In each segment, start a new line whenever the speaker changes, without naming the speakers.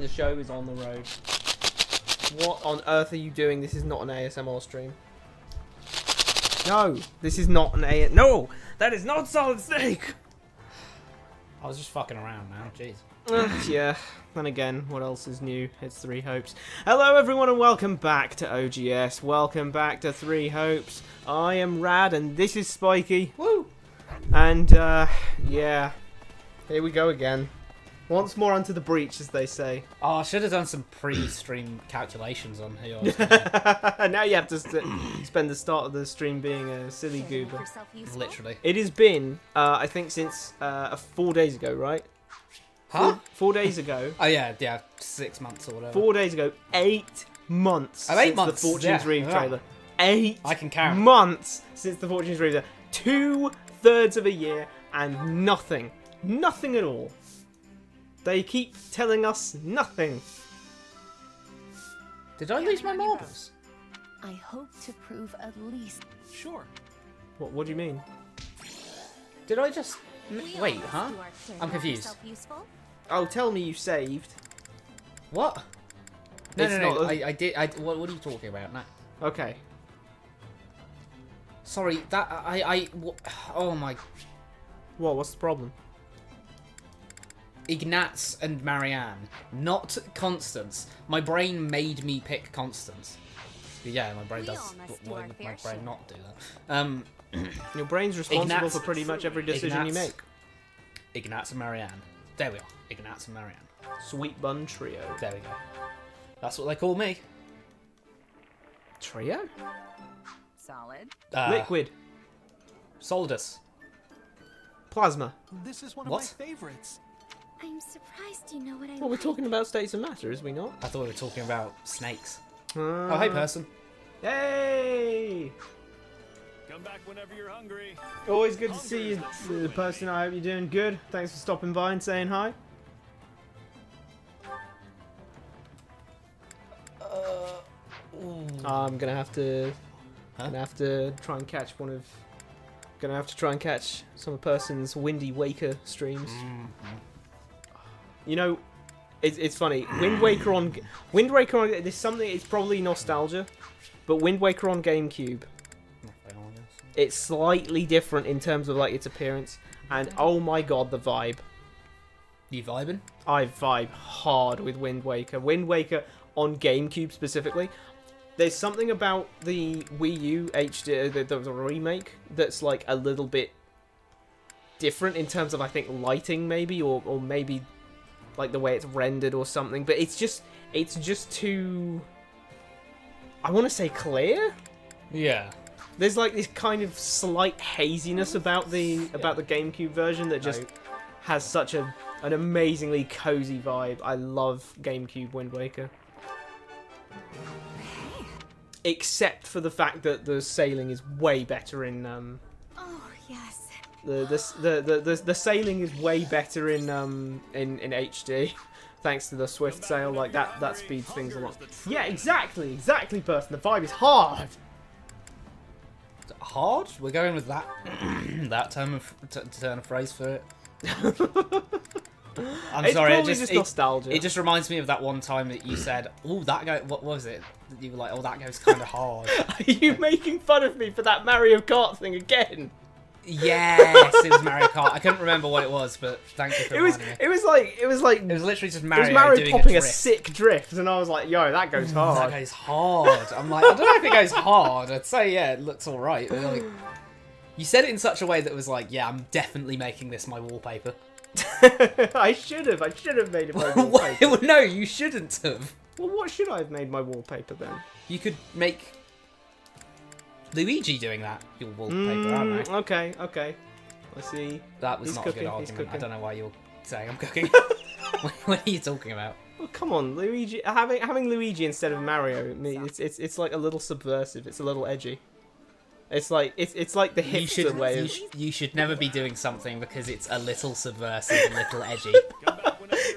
The show is on the road. What on earth are you doing? This is not an ASMR stream. No, this is not an No, that is not Solid Snake.
I was just fucking around, man. Jeez.
Yeah. Then again, what else is new? It's Three Hopes. Hello, everyone, and welcome back to OGS. Welcome back to Three Hopes. I am Rad, and this is Spiky. Woo! And yeah, here we go again. Once more onto the breach, as they say.
Oh, I should have done some pre-stream calculations on who I was.
Now you have to spend the start of the stream being a silly goober.
Literally.
It has been, I think, since 4 days ago, right?
Huh?
4 days ago.
Oh yeah, 6 months or whatever.
4 days ago, 8 months
Oh, 8
since
months,
the Fortune's Reeve
yeah.
trailer. 8
I can count.
months since the Fortune's Reeve trailer. 2/3 of a year and nothing. Nothing at all. They keep telling us nothing.
Did I lose my marbles?
I hope to prove at least.
Sure.
What do you mean?
Did I just... Wait, huh? I'm confused.
Oh, tell me you saved.
What? No,
It's
no.
not
I did... what are you talking about now?
Okay.
Sorry, that... oh my...
What's the problem?
Ignatz and Marianne, not Constance. My brain made me pick Constance. Yeah, my brain does. Why would my brain not do that?
Your brain's responsible
Ignatz-
for pretty much every decision you make.
Ignatz and Marianne. There we are. Ignatz and Marianne.
Sweet Bun Trio.
There we go. That's what they call me.
Trio?
Solid.
Liquid.
Solidus.
Plasma.
This is one
What?
of my favorites.
I'm surprised you know what I
Well, we're
like.
talking about states of matter, is we not?
I thought we were talking about snakes. Oh, hey, person.
Hey!
Come back whenever you're hungry.
Always good to see you, the person. I hope you're doing good. Thanks for stopping by and saying hi. I'm gonna have to, try and catch one of. Gonna have to try and catch some person's Windy Waker streams. You know, it's funny. Wind Waker on there's something. It's probably nostalgia, but Wind Waker on GameCube. It's slightly different in terms of like its appearance, and oh my god, the vibe.
You vibing?
I vibe hard with Wind Waker. Wind Waker on GameCube specifically. There's something about the Wii U HD, the remake, that's like a little bit different in terms of I think lighting maybe, or maybe like the way it's rendered or something. But it's just too. I want to say clear.
Yeah.
There's like this kind of slight haziness about the GameCube version that just has such an amazingly cozy vibe. I love GameCube Wind Waker. Except for the fact that the sailing is way better in
Oh yes.
the sailing is way better in HD. Thanks to the swift sail, like that speeds things a lot. Yeah, exactly, person. The vibe is hard.
Hard? We're going with that that turn of phrase for it. I'm
It's
sorry.
probably just nostalgia.
It just reminds me of that one time that you said, "Oh, that go." What was it? You were like, "Oh, that goes kind of hard."
Are you making fun of me for that Mario Kart thing again?
Yes, it was Mario Kart. I couldn't remember what it was, but thank you for reminding me.
It was like
It was literally just Mario, doing
popping
a
a
drift.
sick drift, and I was like, "Yo, that goes
That
hard."
goes hard. I'm like, I don't know if it goes hard. I'd say yeah, it looks all right. But like, you said it in such a way that was like, yeah, I'm definitely making this my wallpaper.
I should have made it my wallpaper.
Well, no, you shouldn't have.
Well, what should I have made my wallpaper then?
You could make Luigi doing that your wallpaper, I don't know.
Okay. I see.
That was
He's
not
cooking,
a good
he's
argument. I
cooking.
don't know why you're saying I'm cooking. What are you talking about?
Well, come on, Luigi. Having Luigi instead of Mario, it's like a little subversive. It's a little edgy. It's like the hipster way of.
You should never be doing something because it's a little subversive, a little edgy.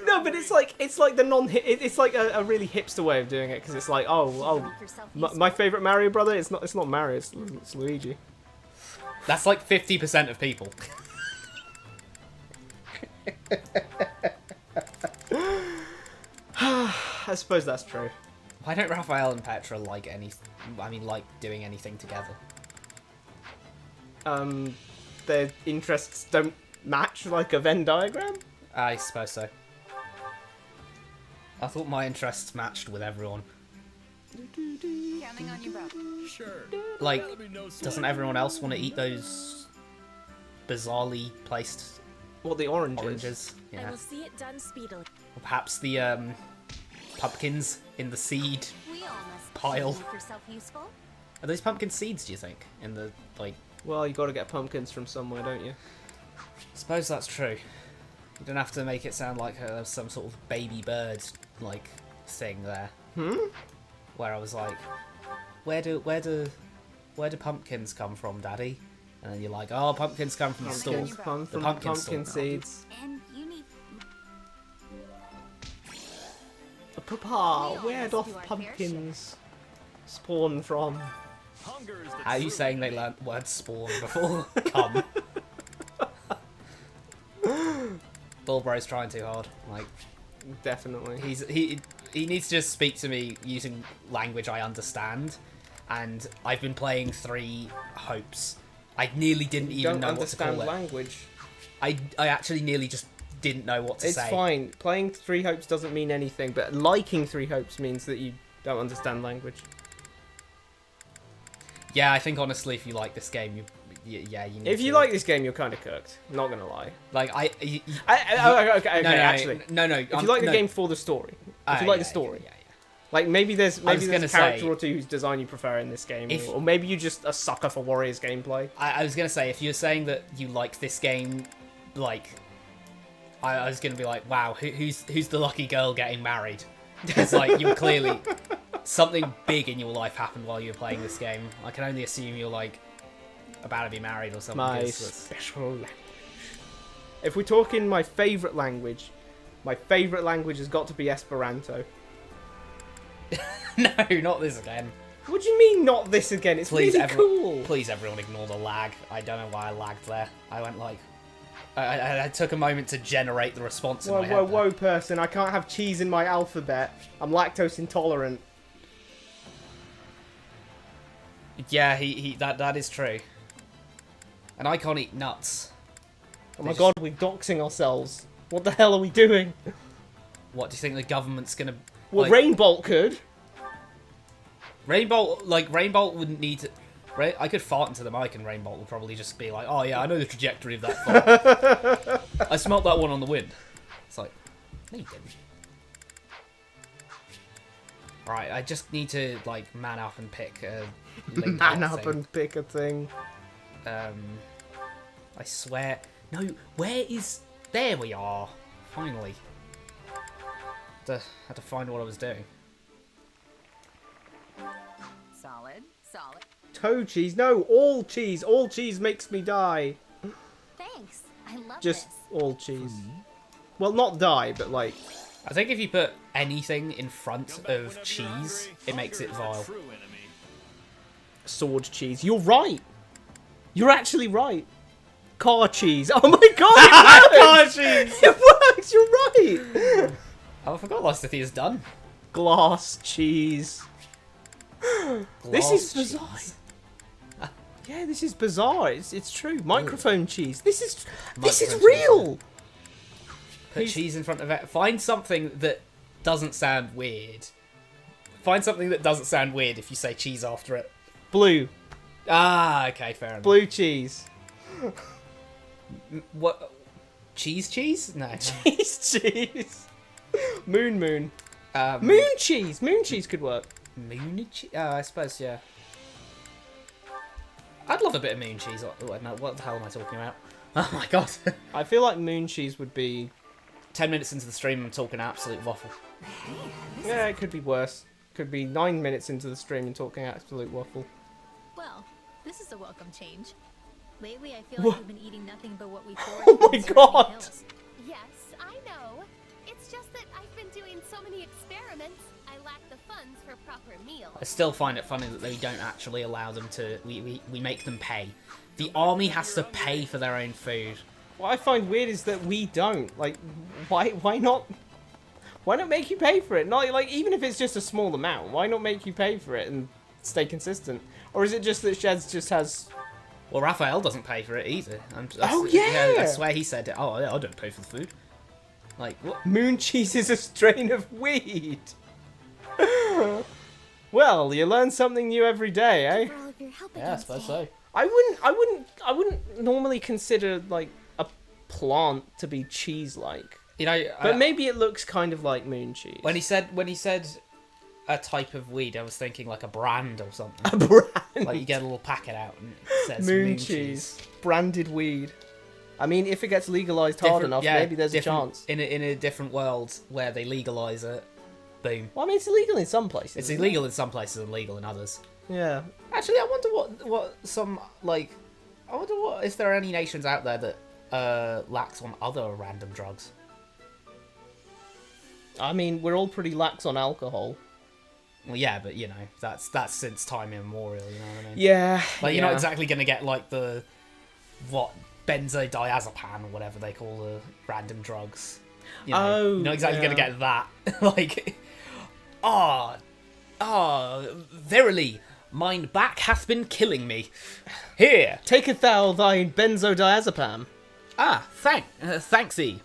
No, but it's like the it's like a really hipster way of doing it because it's like my favorite Mario brother. It's not Mario. It's Luigi.
That's like 50% of people.
I suppose that's true.
Why don't Raphael and Petra like like doing anything together?
Their interests don't match like a Venn diagram?
I suppose so. I thought my interests matched with everyone.
Counting on you both.
Sure.
Like,
That'll be no
doesn't
sweat.
everyone else want to eat those bizarrely placed
What, the oranges?
oranges?
I
Yeah.
will see it done speedily.
Or perhaps the pumpkins in the seed.
We all must
Pile.
make yourself useful.
Are those pumpkin seeds, do you think? In the, like...
Well, you got to get pumpkins from somewhere, don't you?
I suppose that's true. You don't have to make it sound like some sort of baby bird, like, thing there. Where I was like, where do pumpkins come from, Daddy? And then you're like, oh, pumpkins come from the store.
Pumpkins come from
pumpkin
pumpkin
store.
seeds.
And you need...
Papa,
We
where
all
doth
must do our fair
pumpkins spawn from?
Hunger is the
How are you
true
saying they
enemy.
learnt the word spawn before come? Bullbro's trying too hard. Like,
Definitely.
he needs to just speak to me using language I understand. And I've been playing 3 Hopes. I nearly didn't
You
even
don't
know what to
understand
call it.
language.
I actually nearly just didn't know what to
It's
say.
fine. Playing Three Hopes doesn't mean anything, but liking Three Hopes means that you don't understand language.
Yeah, I think honestly, if you like this game, you need
If you
to-
like this game, you're kind of cooked. I'm not gonna lie.
like
Okay,
no,
actually.
no.
If you like the game for the story, if you like the story, like maybe there's
was
a
gonna
character
say-
or two whose design you prefer in this game,
If-
or maybe you're just a sucker for Warriors gameplay.
I was gonna say, if you're saying that you like this game, like, I was gonna be like, wow, who's the lucky girl getting married? Because like you clearly something big in your life happened while you were playing this game. I can only assume you're like about to be married or something.
My
'cause that's-
special language. If we're talking my favourite language has got to be Esperanto.
No, not this again.
What do you mean, not this again? It's
Please,
really cool.
Please, everyone, ignore the lag. I don't know why I lagged there. I went like, I took a moment to generate the response in
Whoa,
my head.
whoa,
there.
whoa, person! I can't have cheese in my alphabet. I'm lactose intolerant.
Yeah, that is true. And I can't eat nuts.
Oh my god, we're doxing ourselves. What the hell are we doing?
What do you think the government's gonna?
Well,
like,
Rainbolt could.
Rainbolt wouldn't need to. I could fart into the mic and Rainbolt would probably just be like, oh yeah, I know the trajectory of that fart. I smelt that one on the wind. It's like, no you didn't. Right, I just need to like man up and pick a link
Man
art
up
thing.
and pick a thing.
I swear. No, where is... There we are. Finally. Had to find what I was doing.
Solid, solid.
Toe cheese. No, all cheese. All cheese makes me die.
Thanks. I love
Just
this.
all cheese. Well, not die, but like...
I think if you put anything in front
Come back
of
whenever you're
cheese,
hungry.
it makes
Hunger
it
is the
vile.
true enemy.
Sword cheese. You're right. You're actually right. Car cheese. Oh my god, it works!
cheese!
It works, you're right!
Oh, I forgot Lostithia's done.
Glass cheese. This is
Glass
bizarre.
cheese.
Yeah, this is bizarre. It's true. Microphone cheese. This is
Microphone cheese,
real.
Put
He's-
cheese in front of it. Find something that doesn't sound weird. Find something that doesn't sound weird if you say cheese after it.
Blue.
Ah, okay, fair enough.
Blue cheese.
What? Cheese? No.
Cheese. Moon. Moon cheese. Moon cheese could work.
Moon cheese? Oh, I suppose, yeah. I'd love a bit of moon cheese. Oh, no, what the hell am I talking about? Oh my god.
I feel like moon cheese would be...
10 minutes into the stream, I'm talking absolute waffle.
Yeah, it could be worse. Could be 9 minutes into the stream and talking absolute waffle.
Well, this is a welcome change. Lately, I feel
Wha-
like we've been eating nothing but what we foraged
Oh my
in surrounding
God.
hills.
Yes, I know. It's just that I've been doing so many experiments, I lack the funds for proper meals.
I still find it funny that they don't actually allow them to... We make them pay. The army has to pay for their own food.
What I find weird is that we don't. Like, why not? Why not make you pay for it? Not like even if it's just a small amount. Why not make you pay for it and stay consistent? Or is it just that Sheds just has?
Well, Raphael doesn't pay for it either.
Oh, yeah!
I swear he said, "Oh, I don't pay for the food." Like what?
Moon cheese is a strain of weed. Well, you learn something new every day, eh?
For all of your help
Yeah, I
again
suppose
today.
so.
I wouldn't normally consider like a plant to be cheese-like,
You know,
but maybe it looks kind of like moon cheese.
when he said a type of weed, I was thinking like a brand or something.
a brand
Like you get a little packet out and it says
moon cheese, branded weed. I mean, if it gets legalized hard
Different-
enough,
yeah,
maybe there's a
different-
chance.
in a different world where they legalize it. Boom.
Well, I mean, it's illegal in some places.
It's
isn't
illegal in some places and legal in others.
it? Yeah.
Actually, I wonder what some like. I wonder what if there are any nations out there that lax on other random drugs.
I mean, we're all pretty lax on alcohol.
Well, yeah, but you know that's since time immemorial. You know what I mean?
Yeah.
Like you're
yeah.
not exactly gonna get like the benzodiazepam or whatever they call the random drugs. You know,
Oh,
you're not exactly
yeah.
gonna get that. Like, verily, mine back hath been killing me. Here,
Taketh thou thy benzodiazepam?
thanksy.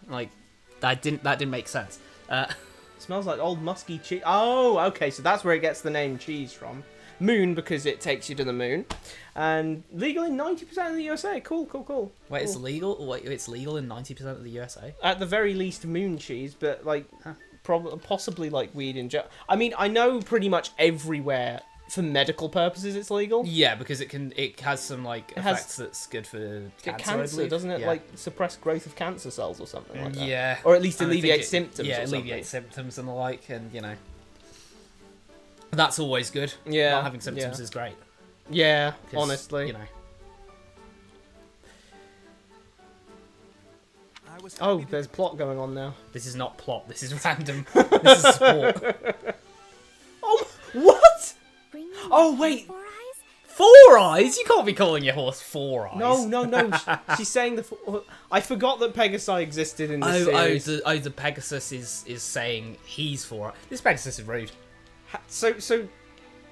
Like, that didn't make sense.
Smells like old musky cheese. Oh, okay, so that's where it gets the name cheese from. Moon, because it takes you to the moon. And legal in 90% of the USA. Cool.
Wait, it's
Cool.
legal? Wait, it's legal in 90% of the USA?
At the very least, moon cheese, but like, possibly like weed in general. I mean, I know pretty much everywhere for medical purposes it's legal.
Yeah, because it has some like
It has-
effects that's good for
Cancer,
cancer, I believe.
doesn't it?
Yeah.
Like suppress growth of cancer cells or something like that.
Yeah.
Or at least
And I think
alleviate
it-
symptoms.
Yeah,
or
alleviate
something.
symptoms and the like, and you know, that's always good.
Yeah,
not having symptoms
yeah.
is great.
Yeah,
'cause,
honestly.
you know.
I was
Oh,
happy to-
there's plot going on now.
This is not plot. This is random. This is sport.
Oh, what?
Bring me
Oh,
my
wait.
4 eyes?
4 eyes? You can't be calling your horse 4 eyes.
No. She's saying I forgot that Pegasi existed in this series.
The Pegasus is saying he's 4 eyes. This Pegasus is rude.
So,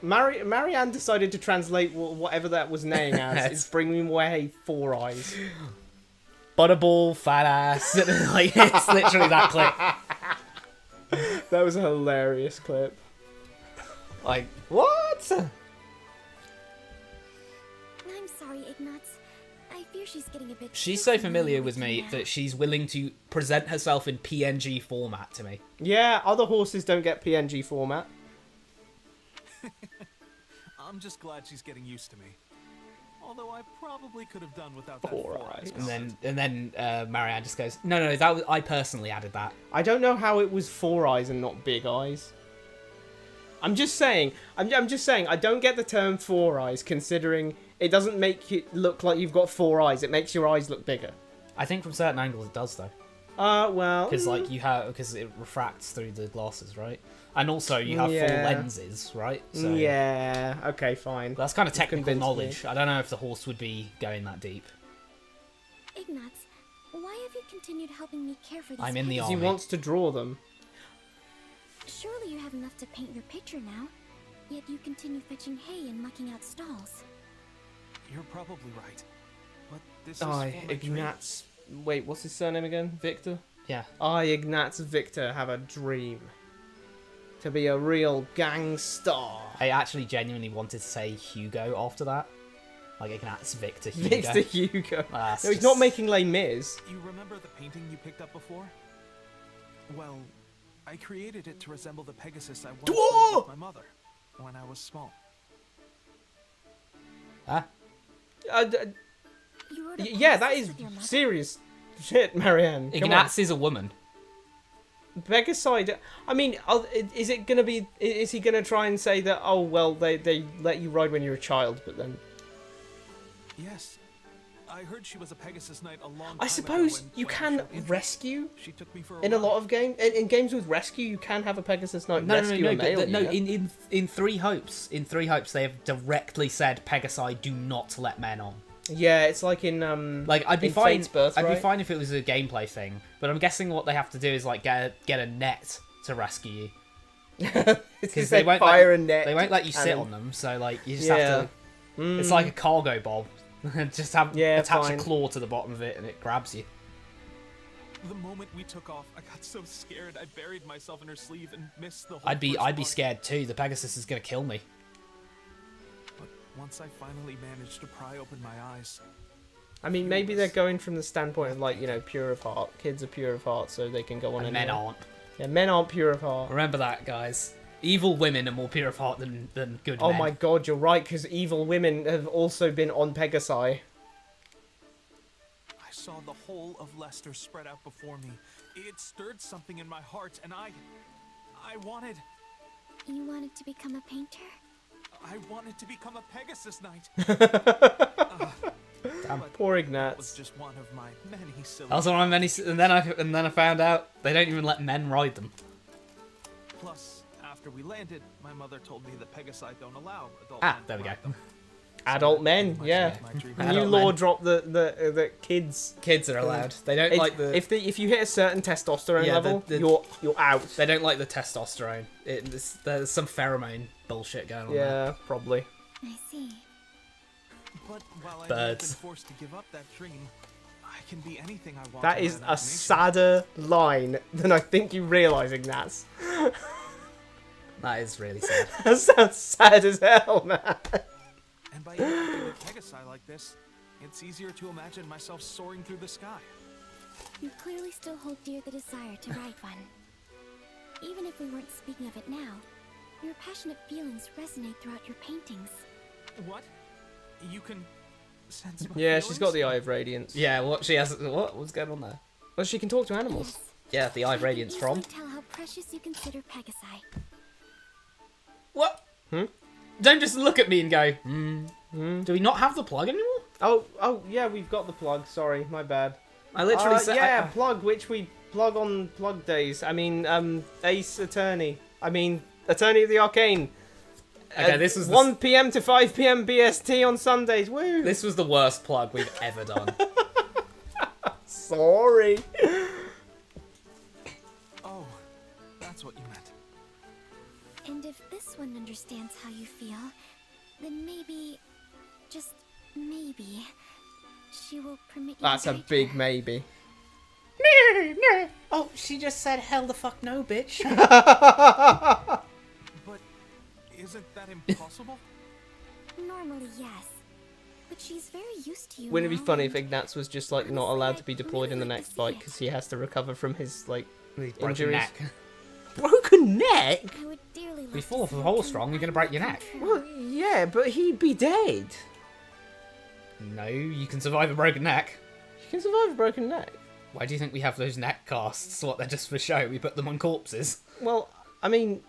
Marianne decided to translate whatever that was name as. It's bring me away 4 eyes.
Butterball, fat ass. Like, it's literally that clip.
That was a hilarious clip.
Like, what?
I'm sorry, Ignatz. I fear she's getting a bit.
She's
too
so familiar with me
now.
that she's willing to present herself in PNG format to me.
Yeah, other horses don't get PNG format.
I'm just glad she's getting used to me. Although I probably could have done without that
4
4 eyes.
And then Marianne just goes, no, that was, I personally added that.
I don't know how it was 4 eyes and not big eyes. I'm just saying. I'm just saying. I don't get the term 4 eyes, considering it doesn't make it look like you've got 4 eyes. It makes your eyes look bigger.
I think from certain angles it does though,
Well.
because like because it refracts through the glasses, right? And also you have full
Yeah.
lenses, right? So
Yeah. Okay. Fine.
that's kind of technical
convinced me.
knowledge. I don't know if the horse would be going that deep.
Ignatz, why have you continued helping me care for these
I'm in the
pigs?
He
army.
wants to draw them.
Surely you have enough to paint your picture now. Yet you continue fetching hay and mucking out stalls.
You're probably right. But this is
I,
for my dream.
Ignatz. Wait, what's his surname again? Victor?
Yeah.
I, Ignatz Victor, have a dream. To be a real gangster.
I actually genuinely wanted to say Hugo after that. Like, Ignatz Victor Hugo.
Victor Hugo.
That's
No, he's
just-
not making Les Mis.
You remember the painting you picked up before? Well, I created it to resemble the Pegasus I once
Dwarf!
rode with my mother when I was small.
Huh?
You wrote a
Yeah, that
Pegasus
is
with your mother?
serious shit, Marianne. Come on.
Ignatz is a woman.
Pegasi. I mean, is it gonna be? Is he gonna try and say that? Oh well, they let you ride when you're a child, but then
Yes. I heard she was a Pegasus knight a long time
I suppose
ago
you
when I
can
showed interest.
rescue
She took me for
in a
ride.
lot of games. In games with rescue, you can have a Pegasus Knight rescue a male.
but, no.
unit.
In Three Hopes, they have directly said Pegasi do not let men on.
Yeah, it's like in
Like, I'd be
in
fine.
Fate's Birthright.
I'd be fine if it was a gameplay thing, but I'm guessing what they have to do is like get a net to rescue you.
Because
they won't
fire
let,
a net.
They won't let you sit
and-
on them, so like you just
Yeah.
have to. It's like a cargo bob. Just attach
fine.
a claw to the bottom of it, and it grabs you.
The moment we took off, I got so scared I buried myself in her sleeve and missed the whole
I'd be
first part.
scared too. The Pegasus is gonna kill me.
But once I finally managed to pry open my eyes,
I mean, maybe they're going from the standpoint of like, pure of heart. Kids are pure of heart, so they can go on
And
anyway.
men aren't.
Yeah, men aren't pure of heart.
Remember that, guys. Evil women are more pure of heart than good men.
Oh my god, you're right, because evil women have also been on Pegasi.
I saw the whole of Leicester spread out before me. It stirred something in my heart, and I wanted
You wanted to become a painter?
to become a Pegasus Knight.
Poor
It was
Ignatz.
just one of my many silly.
That was one of many, and then I found out they don't even let men ride them.
Plus, after we landed, my mother told me the Pegasi don't allow adult
Ah,
men to
there we go.
ride them.
Adult
So
men,
that
yeah.
pretty much made my dream
The
Adult
new
men.
law dropped the kids.
Kids are allowed. They don't
It's-
like the.
if you hit a certain testosterone
Yeah,
level,
the-
you're out.
They don't like the testosterone. There's some pheromone bullshit going on there.
Yeah, probably.
I see.
But while I may have been
Birds.
forced to give up that dream, I can be anything I want.
That
in my
is a
imagination.
sadder line than I think you realise, Ignatz.
That is really sad.
That sounds sad as hell, man.
And by interacting with Pegasi like this, it's easier to imagine myself soaring through the sky.
You clearly still hold dear the desire to ride one. Even if we weren't speaking of it now, your passionate feelings resonate throughout your paintings.
What? You can sense my
Yeah, she's got
feelings?
the Eye of Radiance.
Yeah, what she has. What's going on there?
Well, she can talk to animals.
Yeah, the Eye of
I can
Radiance
easily
from.
tell how precious you consider Pegasi.
What?
Hmm?
Don't just look at me and go. Do we not have the plug anymore?
Oh, yeah, we've got the plug. Sorry, my bad.
I literally said.
yeah, plug, which we plug on plug days. I mean, Ace Attorney. I mean, Attorney of the Arcane.
Okay, this was
1 p.m. to 5 p.m. BST on Sundays. Woo!
This was the worst plug we've ever done.
Sorry.
Oh, that's what you meant.
And if this one understands how you feel, then maybe, just maybe, she will permit you
That's
to
a
guide
big
her.
maybe.
Oh, she just said hell the fuck no, bitch.
But isn't that impossible?
Normally, yes. But she's very used to you
Wouldn't it be
now,
funny if
and
Ignatz was just like not allowed to be deployed in the next fight because he has to recover from his like
Broken
injuries?
neck.
Broken neck?
I would dearly like
You
to
fall
see
for
it
whole
come
strong, you're gonna break your
come
neck.
true.
Well, yeah, but he'd be dead.
No, you can survive a broken neck.
You can survive a broken neck.
Why do you think we have those neck casts? What, they're just for show? We put them on corpses.
Well, I mean,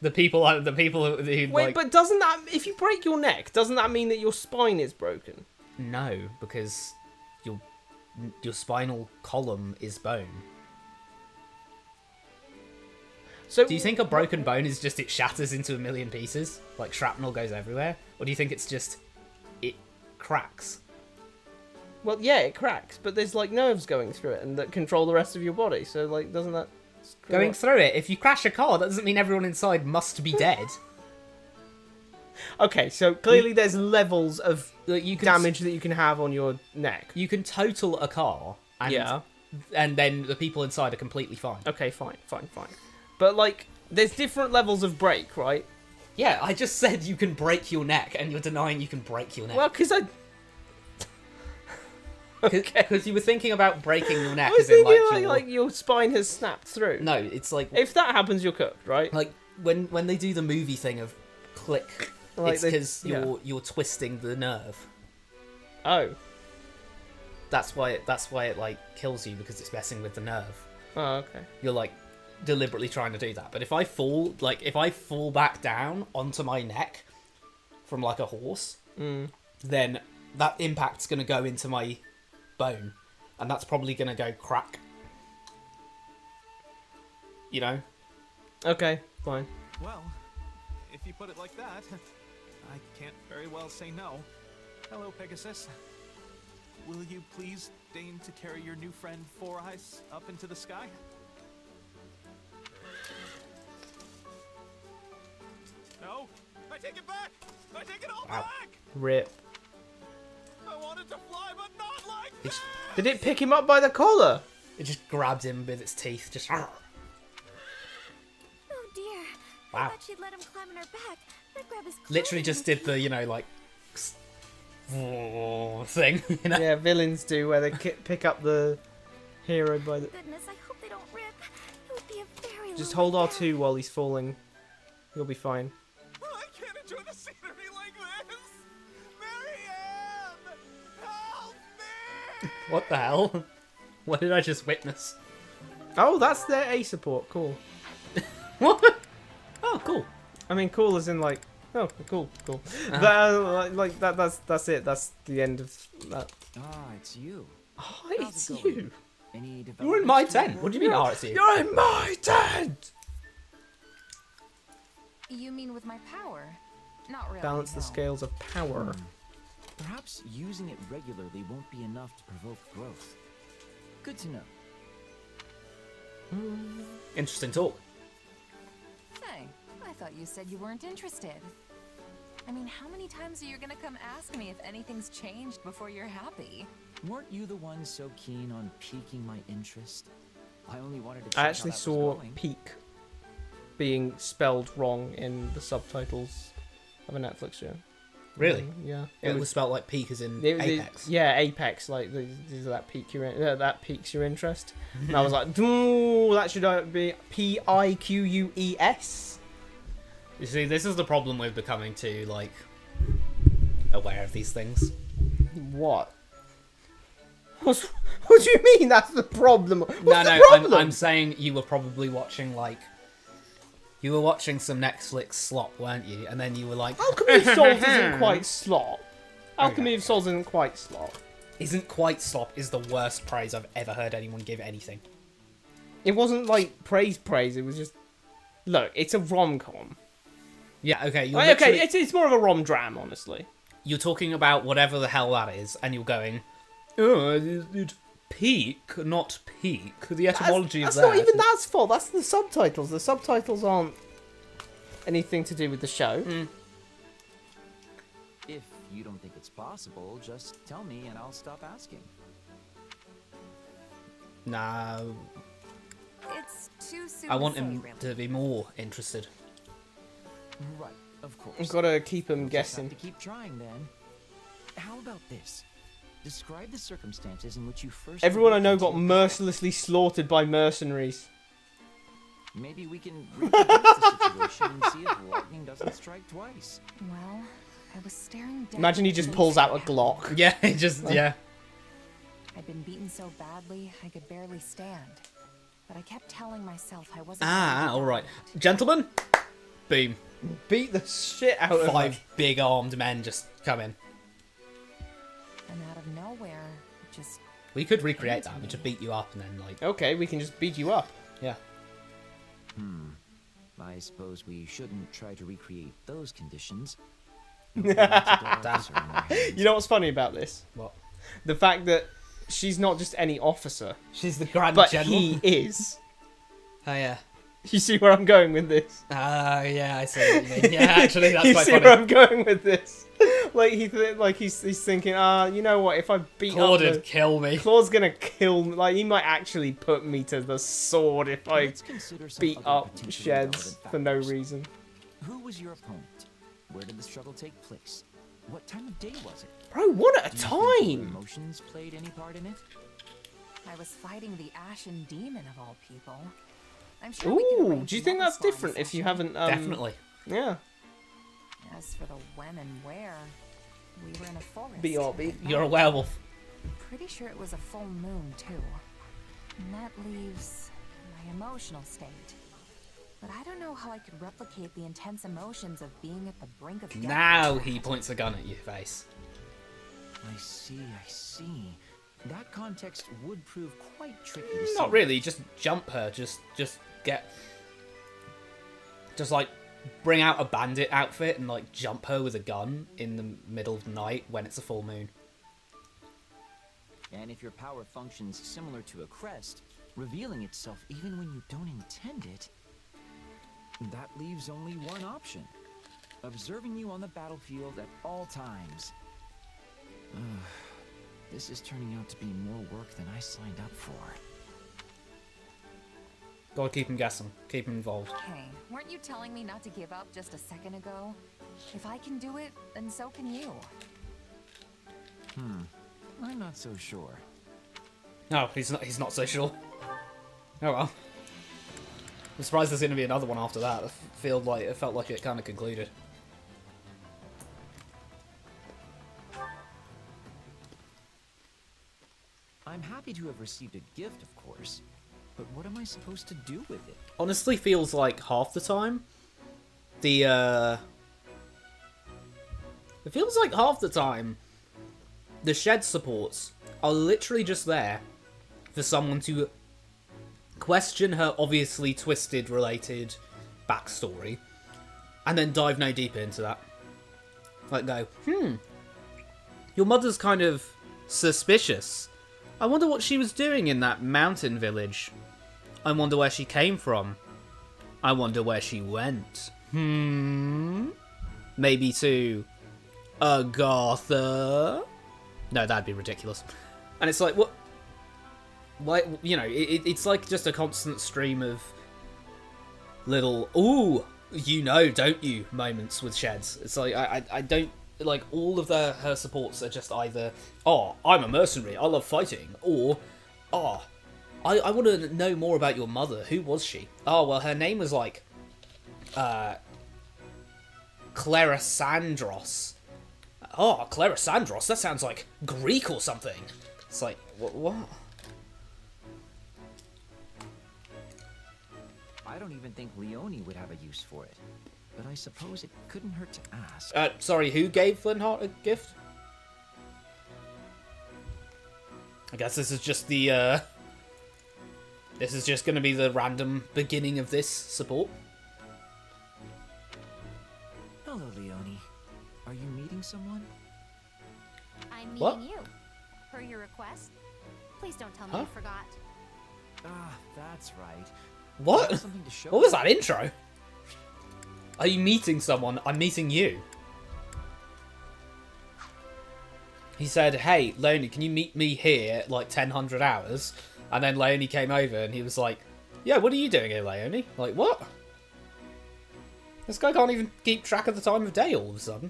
The people who
wait,
like...
but doesn't that if you break your neck, doesn't that mean that your spine is broken?
No, because your spinal column is bone.
So
Do you think a broken bone is just it shatters into a million pieces? Like shrapnel goes everywhere? Or do you think it's just it cracks?
Well, yeah, it cracks, but there's like nerves going through it and that control the rest of your body. So like, doesn't that
Going through it, if you crash a car, that doesn't mean everyone inside must be dead.
Okay, so clearly there's levels of
Like, you can
damage that you can have on your neck.
You can total a car, and,
Yeah.
and then the people inside are completely fine.
Okay, fine. But like, there's different levels of break, right?
Yeah, I just said you can break your neck, and you're denying you can break your neck.
Well, because I
Because you were thinking about breaking your neck,
was
as in
thinking
like,
like your spine has snapped through.
No, it's like
If that happens, you're cooked, right?
like when they do the movie thing of click,
Like
it's
they-
because
yeah.
you're twisting the nerve.
Oh.
That's why it like kills you, because it's messing with the nerve.
Oh, okay.
You're like deliberately trying to do that. But if I fall back down onto my neck from like a horse, then that impact's gonna go into my bone, and that's probably gonna go crack. You know?
Okay, fine.
Well, if you put it like that, I can't very well say no. Hello, Pegasus. Will you please deign to carry your new friend Four Eyes up into the sky? No, I take it back. I take it all back.
Rip.
I wanted to fly, but not like that.
Did it pick him up by the collar?
It just grabs him with its teeth. Just.
Oh dear. I
Wow.
thought she'd let him climb on her back. I'd grab his
Literally
clothing
just
and
did
keep-
the, you know, like. Thing, you know?
Yeah, villains do where they pick up the hero by the...
Goodness, I hope they don't rip. It would be a very
Just
lonely
hold
death.
R2 while he's falling. You'll be fine.
I can't enjoy the scenery like this. Marianne, help me!
What the hell? What did I just witness?
Oh, that's their A support. Cool.
What? Oh, cool.
I mean, cool as in like... Oh, cool.
Uh-huh.
That, like that. That's it. That's the end of that.
Ah, it's you.
Oh,
How's
it's
it going?
you.
Any
You're in my
developments to
tent. What do you mean, oh, it's you?
You're in my tent.
You mean with my power? Not really.
Balance the
no.
scales of power.
Perhaps using it regularly won't be enough to provoke growth. Good to know.
Interesting talk.
Hey, I thought you said you weren't interested. I mean, how many times are you gonna come ask me if anything's changed before you're happy?
Weren't you the one so keen on piquing my interest? I only wanted to check
I
how
actually
that was
saw
going.
peak being spelled wrong in the subtitles of a Netflix show.
Really?
Yeah.
It was spelled like peak as in
It-
apex.
yeah, apex. Like that that piques your interest. And I was like, ooh, that should be Piques.
You see, this is the problem with becoming too, like, aware of these things.
What? What do you mean? That's the problem. What's
No,
the
no,
problem?
I'm saying you were probably watching, like, you were watching some Netflix slop, weren't you? And then you were like,
Alchemy of Souls isn't quite slop. Alchemy of Souls isn't quite slop.
isn't quite slop is the worst praise I've ever heard anyone give anything.
It wasn't like praise. It was just look. It's a rom-com.
Yeah, okay, you're
Okay,
literally-
it's more of a rom-dram, honestly.
you're talking about whatever the hell that is, and you're going, oh, it's peak, not peak. The etymology
That's
of that.
not even that's fault. That's the subtitles. The subtitles aren't anything to do with the show.
If you don't think it's possible, just tell me and I'll stop asking.
No,
It's too soon
I want
to say,
him
really.
to be more interested.
Right, of course.
I've got to keep them
We'll just
guessing.
have to keep trying then. How about this? Describe the circumstances in which you first.
Everyone I know
awakened
got
to your
mercilessly slaughtered by mercenaries.
power. Maybe we can reproduce the situation and see if lightning doesn't strike twice.
Well, I was staring down.
Imagine he just pulls out a Glock.
Yeah, it just, yeah.
I'd been beaten so badly I could barely stand. But I kept telling myself I wasn't.
Ah, alright. Gentlemen, boom.
Beat the shit out of
5 big armed men just come in.
And out of nowhere, it just
We could recreate that. We just beat you up and then, like,
Okay, we can just beat you up.
yeah.
I suppose we shouldn't try to recreate those conditions. It would be up to the officer in our hands.
You know what's funny about this?
What?
The fact that she's not just any officer,
She's the Grand
but
General.
he is.
Oh, yeah.
You see where I'm going with this?
Yeah, I see what you mean. Yeah, actually, that's
You
quite
see
funny.
where I'm going with this? Like he's thinking, you know what? If I beat
Claude
up
would kill me.
Claude's gonna kill me. Like he might actually put me to the sword if I
Let's consider some
beat
other
up
potentially
Sheds
relevant
for no
factors.
reason.
Who was your opponent? Where did the struggle take place? What time of day was it?
Bro, one at a
Do you think your
time.
emotions played any part in it?
I was fighting the Ashen Demon of all people. I'm sure we can
Ooh,
arrange
do you think
another
that's
sparring
different if you
session.
haven't?
Definitely.
Yeah.
As for the when and where, we were in a forest.
BRB.
You're a werewolf.
Pretty sure it was a full moon too. And that leaves my emotional state. But I don't know how I could replicate the intense emotions of being at the brink of death.
Now he points a gun at your face.
I see, I see. That context would prove quite tricky to
Not
see.
really. Just jump her. Just get. Just like bring out a bandit outfit and like jump her with a gun in the middle of the night when it's a full moon.
And if your power functions similar to a crest, revealing itself even when you don't intend it, that leaves only one option. Observing you on the battlefield at all times. This is turning out to be more work than I signed up for.
Gotta keep him guessing. Keep him involved.
Hey, weren't you telling me not to give up just a second ago? If I can do it, then so can you.
I'm not so sure.
No, he's not so sure. Oh well. I'm surprised there's gonna be another one after that. It felt like it kinda concluded.
I'm happy to have received a gift, of course, but what am I supposed to do with it?
Honestly feels like half the time it feels like half the time the shed supports are literally just there for someone to question her obviously twisted related backstory and then dive no deeper into that. Like go, your mother's kind of suspicious. I wonder what she was doing in that mountain village. I wonder where she came from. I wonder where she went. Maybe to Agatha? No, that'd be ridiculous. And it's like, what? Why? You know, it's like just a constant stream of little, ooh, you know, don't you, moments with Sheds. It's like, I don't, like, all of her supports are just either, oh, I'm a mercenary, I love fighting, or, oh, I want to know more about your mother. Who was she? Oh, well, her name was, like, Clarasandros. Oh, Clarasandros, that sounds like Greek or something. It's like, what?
I don't even think Leonie would have a use for it, but I suppose it couldn't hurt to ask.
Sorry, who gave Flintheart a gift? I guess this is just the, this is just going to be the random beginning of this support.
Hello, Leonie. Are you meeting someone?
I'm
What?
meeting you. Per your request. Please don't tell me
Huh?
you forgot.
Ah, that's right. I
What?
have something to show
What was
you.
that intro? Are you meeting someone? I'm meeting you. He said, hey, Leonie, can you meet me here at like 1000 hours? And then Leonie came over and he was like, yeah, what are you doing here, Leonie? Like, what? This guy can't even keep track of the time of day all of a sudden.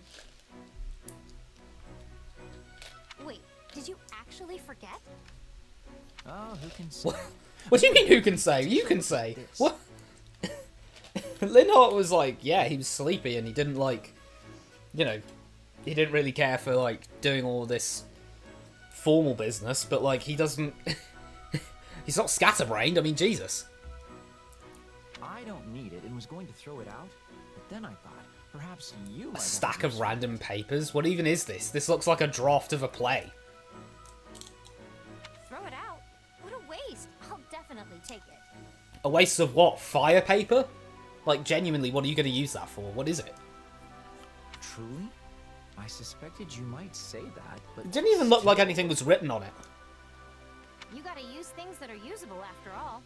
Wait, did you actually forget?
Oh, who can say?
What do you mean, who can say? You can say.
This.
What? Linhart was like, yeah, he was sleepy and he didn't like, you know, he didn't really care for like doing all this formal business, but like he doesn't, he's not scatterbrained. I mean, Jesus.
I don't need it and was going to throw it out, but then I thought perhaps you might
A
have
stack
a
of
use
random papers? What even is this? This looks like a draft of a play.
Throw it out? What a waste. I'll definitely take it.
A waste of what? Fire paper? Like, genuinely, what are you going to use that for? What is it?
Truly? I suspected you might say that, but
It didn't even look like anything was written on it.
You gotta use things that are usable after all.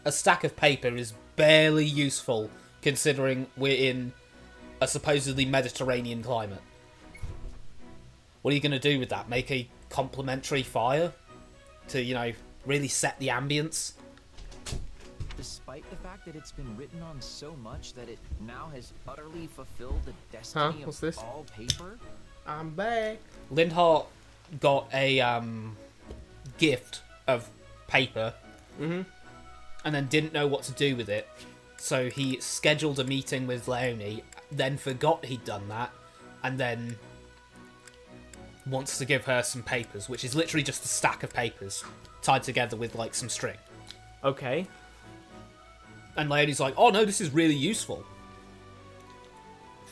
A stack of paper is barely useful, considering we're in a supposedly Mediterranean climate. What are you going to do with that? Make a complimentary fire? To, you know, really set the ambience?
Despite the fact that it's been written on so much that it now has utterly fulfilled the destiny
What's
of
this?
all paper?
I'm back.
Linhart got a gift of paper and then didn't know what to do with it. So he scheduled a meeting with Leonie, then forgot he'd done that, and then wants to give her some papers, which is literally just a stack of papers tied together with like some string.
Okay.
And Leonie's like, oh no, this is really useful.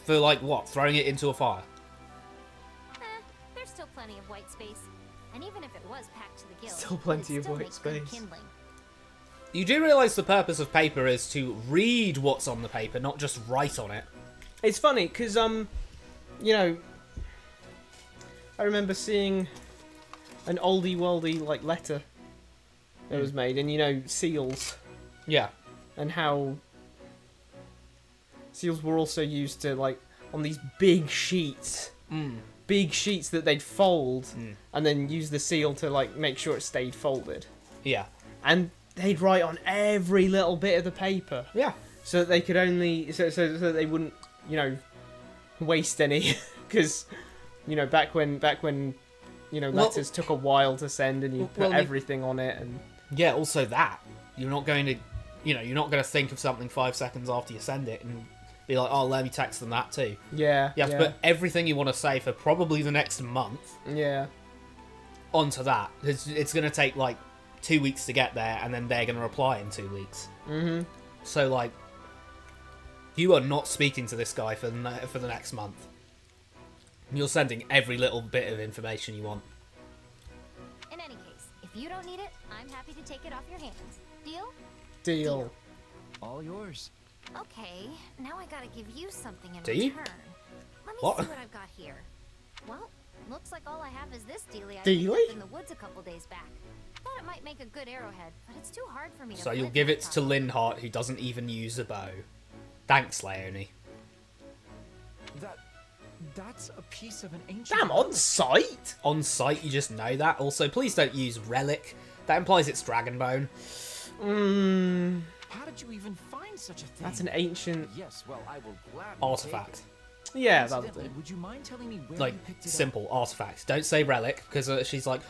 For like what? Throwing it into a fire.
There's still plenty of white space. And even if it was packed to the gills,
Still plenty
it'd
of
still
white
make good
space.
kindling.
You do realise the purpose of paper is to read what's on the paper, not just write on it.
It's funny because you know, I remember seeing an oldie worldy like letter that was made, and you know, seals,
Yeah.
and how seals were also used to like on these big sheets. Big sheets that they'd fold and then use the seal to like make sure it stayed folded.
Yeah.
And they'd write on every little bit of the paper.
Yeah.
So that they could only so that they wouldn't, you know, waste any because you know back when you know letters took a while to send and you put everything on it and
Yeah, also that. You're not going to you're not going to think of something 5 seconds after you send it and be like, oh, let me text them that too.
yeah.
You have to put everything you want to say for probably the next month onto that. It's going to take like 2 weeks to get there, and then they're going to reply in 2 weeks. Mm-hmm. So, like, you are not speaking to this guy for the next month. You're sending every little bit of information you want.
In any case, if you don't need it, I'm happy to take it off your hands.
Deal.
All yours.
Okay, now I gotta give you something in
Do you?
return. Let me
What?
see what I've got here. Well, looks like all I have is this dealie I
Dealie?
picked up in the woods a couple days back. Thought it might make a good arrowhead, but it's too hard for me to
So you'll
flip
give
my
it to
top.
Linhart, who doesn't even use a bow. Thanks, Leonie.
That's a piece of an ancient...
Damn, on site?
On site, you just know that. Also, please don't use relic. That implies it's Dragonbone.
How did you even find such a thing?
That's an ancient.
Yes, well, I will gladly
Artifact.
take it.
Yeah, that'll
Incidentally,
do.
would you mind telling me where
Like,
you picked it
simple artifact. Don't say relic, because she's like,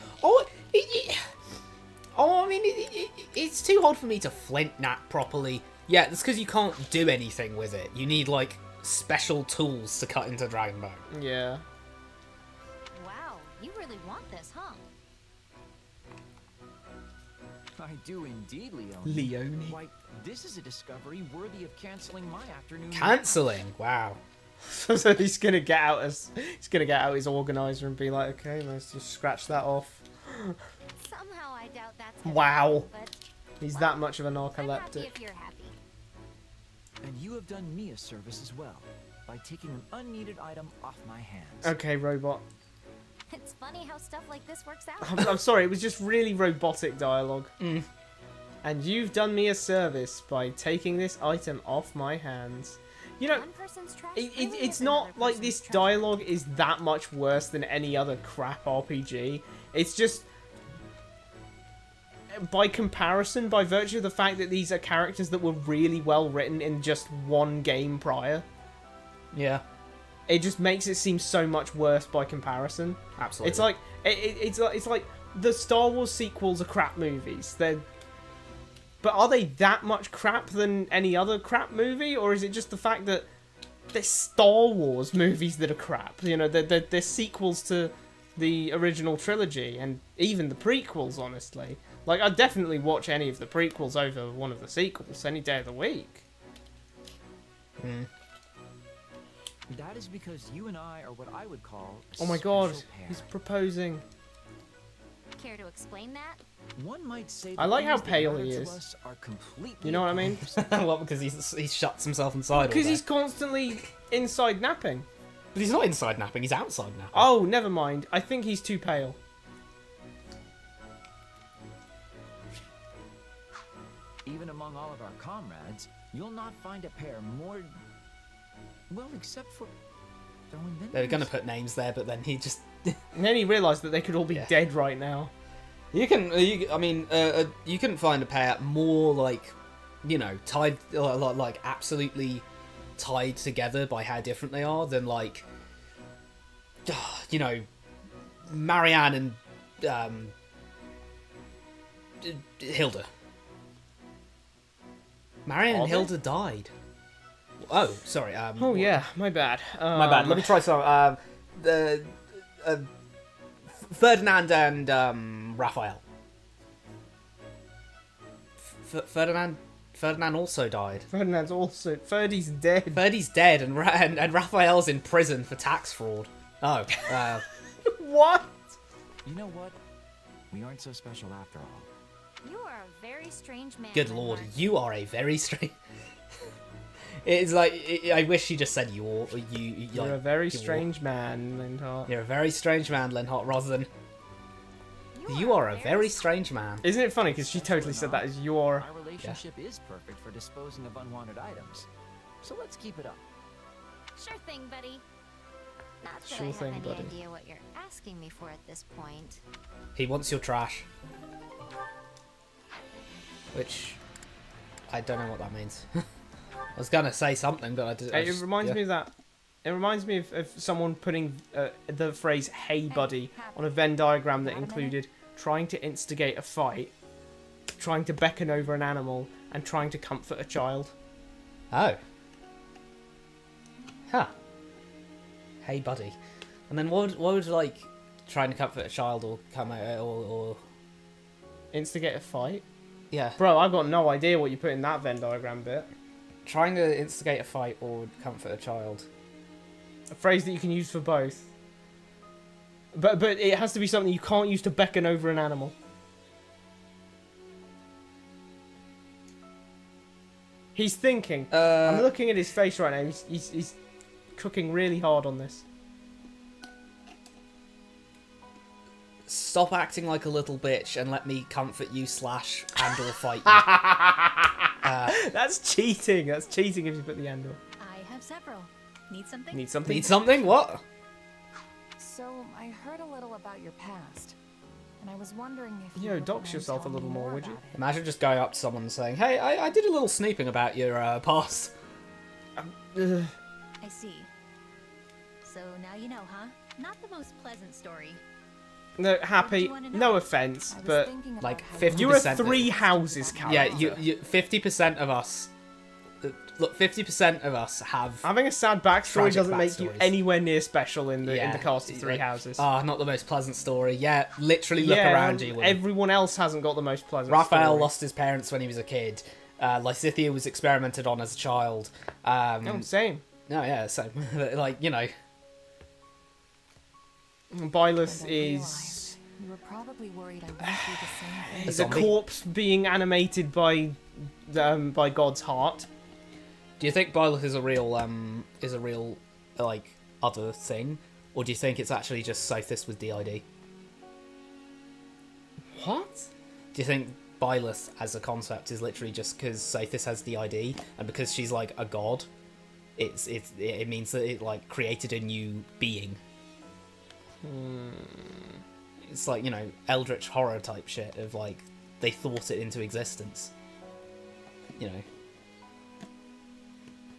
it's too hard for me to flint knap properly. Yeah, that's because you can't do anything with it. You need, like, special tools to cut into Dragonbone.
Yeah.
Wow, you really want this, huh?
up? I do indeed, Leonie.
Leonie.
Why, this is a discovery worthy of canceling my afternoon...
Cancelling? Wow.
So he's gonna get out his organizer and be like, okay, let's just scratch that off.
Somehow I doubt that's gonna
Wow.
happen, but
He's that much of a
I'm happy
narcoleptic.
if you're happy.
And you have done me a service as well, by taking an unneeded item off my hands.
Okay, robot.
It's funny how stuff like this works out.
I'm sorry, it was just really robotic dialogue. And you've done me a service by taking this item off my hands. You know,
One person's trash
it's
really is
not
another
like
person's
this
treasure.
dialogue is that much worse than any other crap RPG. It's just, by comparison, by virtue of the fact that these are characters that were really well written in just one game prior,
Yeah,
it just makes it seem so much worse by comparison.
absolutely.
It's like it's like the Star Wars sequels are crap movies. But are they that much crap than any other crap movie, or is it just the fact that they're Star Wars movies that are crap? You know, they're sequels to the original trilogy and even the prequels. Honestly, like I'd definitely watch any of the prequels over one of the sequels any day of the week.
That is because you and I are what I would call a
Oh my god,
special pair.
he's proposing.
Care to explain that?
One might say
I like how
things that
pale
matter
he
to
is.
us are completely
You know what I mean?
well, because he shuts himself inside.
Because
all
he's
day.
constantly inside napping.
But he's not inside napping. He's outside napping.
Oh, never mind. I think he's too pale.
Even among all of our comrades, you'll not find a pair more... Well, except for...
They were going to put names there, but then he just...
And then he realised that they could all be
Yeah.
dead right now.
you couldn't find a pair more like, tied, like absolutely tied together by how different they are than like, Marianne and Hilda. Marianne
Are
and
they?
Hilda died. Oh, sorry.
Oh yeah, my bad.
My bad. Let me try some. Ferdinand and Raphael. Ferdinand also died.
Ferdinand's also... Ferdy's dead.
Ferdy's dead, and Raphael's in prison for tax fraud. Oh,
What?
You know what? We aren't so special after all.
You are a very strange man.
Good lord,
Linhardt.
you are a very strange. It's like I wish you just said you.
You're
like,
a very strange man, Linhardt.
You're a very strange man, Linhardt, rather than you are a very strange man.
Isn't it funny? Because she totally said that as your.
Our relationship is perfect for disposing of unwanted items. So let's keep it up.
Sure thing, buddy. Not that
Sure
I have
thing,
any
buddy.
idea what you're asking me for at this point.
He wants your trash, which I don't know what that means. I was gonna say something, but I did.
It reminds me of that. It reminds me of someone putting the phrase "Hey, buddy" on a Venn diagram that included trying to instigate a fight, trying to beckon over an animal, and trying to comfort a child.
Oh. Huh. Hey, buddy. And then what would like trying to comfort a child or come out or
Instigate a fight?
yeah,
Bro, I've got no idea what you put in that Venn diagram bit.
trying to instigate a fight or comfort a child.
A phrase that you can use for both. But it has to be something you can't use to beckon over an animal. He's thinking. I'm looking at his face right now. He's cooking really hard on this.
Stop acting like a little bitch and let me comfort you / and or fight you.
That's cheating. That's cheating if you put the handle.
I have several. Need something?
Need something?
Need something? What?
So, I heard a little about your past, and I was wondering if
Yo,
wouldn't
dox
mind
yourself a
telling
little
me
more, would you?
about it.
Imagine just going up to someone and saying, "Hey, I did a little snooping about your past."
Ugh.
I see. So now you know, huh? Not the most pleasant story.
No, Happy.
you wanna know?
No offense,
I was
but
thinking about
like,
how
50%
you're a
of it.
three houses character.
Yeah, you 50% of us. Look, 50% of us have.
Having a sad backstory
Tragic
doesn't make you
backstories.
anywhere near special in the
Yeah,
cast of Three
like,
Houses.
Not the most pleasant story. Yeah, literally look
yeah,
around you.
everyone else hasn't got the most pleasant
Raphael
story.
lost his parents when he was a kid. Lysithea was experimented on as a child.
No, same.
No, yeah, same. Like, you know.
Byleth
I
is
realized you were probably worried I went through the same thing.
is a
zombie.
corpse being animated by God's heart.
Do you think Byleth is a real like other thing, or do you think it's actually just Sothis with DID?
What?
Do you think Byleth as a concept is literally just because Sothis has DID and because she's like a god? It means that it like created a new being. It's like, you know, eldritch horror type shit of like they thought it into existence. You know.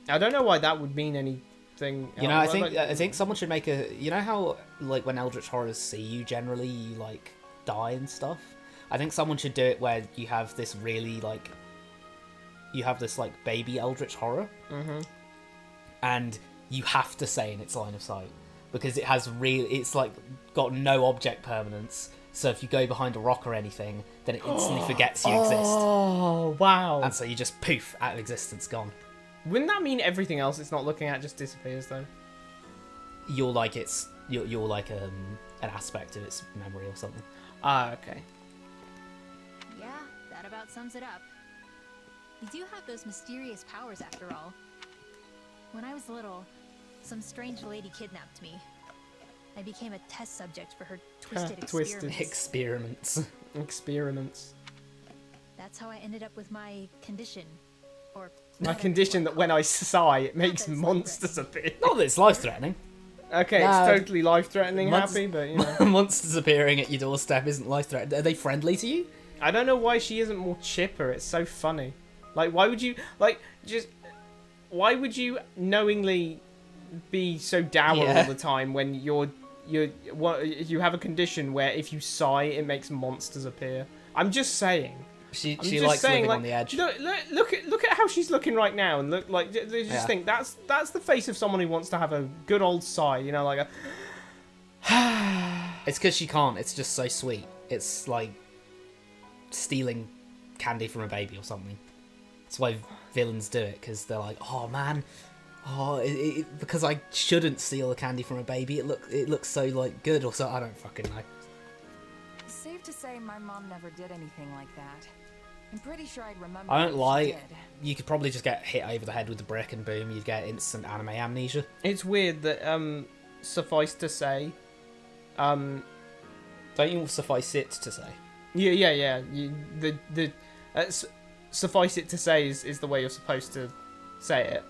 I don't know why that would mean anything.
You know,
else.
I think someone should make a. You know how like when eldritch horrors see you, generally you like die and stuff. I think someone should do it where you have this really like. You have this like baby eldritch horror, and you have to stay in its line of sight because it has it's like got no object permanence. So if you go behind a rock or anything, then it instantly forgets you exist,
Oh wow!
and so you just poof out of existence, gone.
Wouldn't that mean everything else it's not looking at just disappears though?
You're like you're like an aspect of its memory or something.
Ah, okay.
Yeah, that about sums it up. You do have those mysterious powers after all. When I was little, some strange lady kidnapped me. I became a test subject for her twisted
Twisted.
experiments.
Experiments.
Experiments.
That's how I ended up with my condition. Or
My
rather,
condition that when I sigh, it makes
Happens
monsters appear.
Not that it's life-threatening.
Okay,
Nah,
it's totally life-threatening,
monst-
Happy, but you know.
Monsters appearing at your doorstep isn't life-threatening. Are they friendly to you?
I don't know why she isn't more chipper. It's so funny. Like, why would you Why would you knowingly be so dour
Yeah.
all the time when you have a condition where if you sigh, it makes monsters appear? I'm just saying.
She
I'm just
likes
saying,
living
like,
on the edge.
Look at how she's looking right now, and look like just
Yeah.
think that's the face of someone who wants to have a good old sigh. You know, like a.
It's because she can't. It's just so sweet. It's like stealing candy from a baby or something. That's why villains do it, because they're like, oh man, because I shouldn't steal the candy from a baby. It looks so like good, or so I don't fucking know.
Save safe to say my mom never did anything like that. I'm pretty sure I'd remember.
I don't
if she
lie.
did.
You could probably just get hit over the head with the brick and boom, you'd get instant anime amnesia.
It's weird that, suffice to say,
Don't you suffice it to say?
yeah. Suffice it to say is the way you're supposed to say it,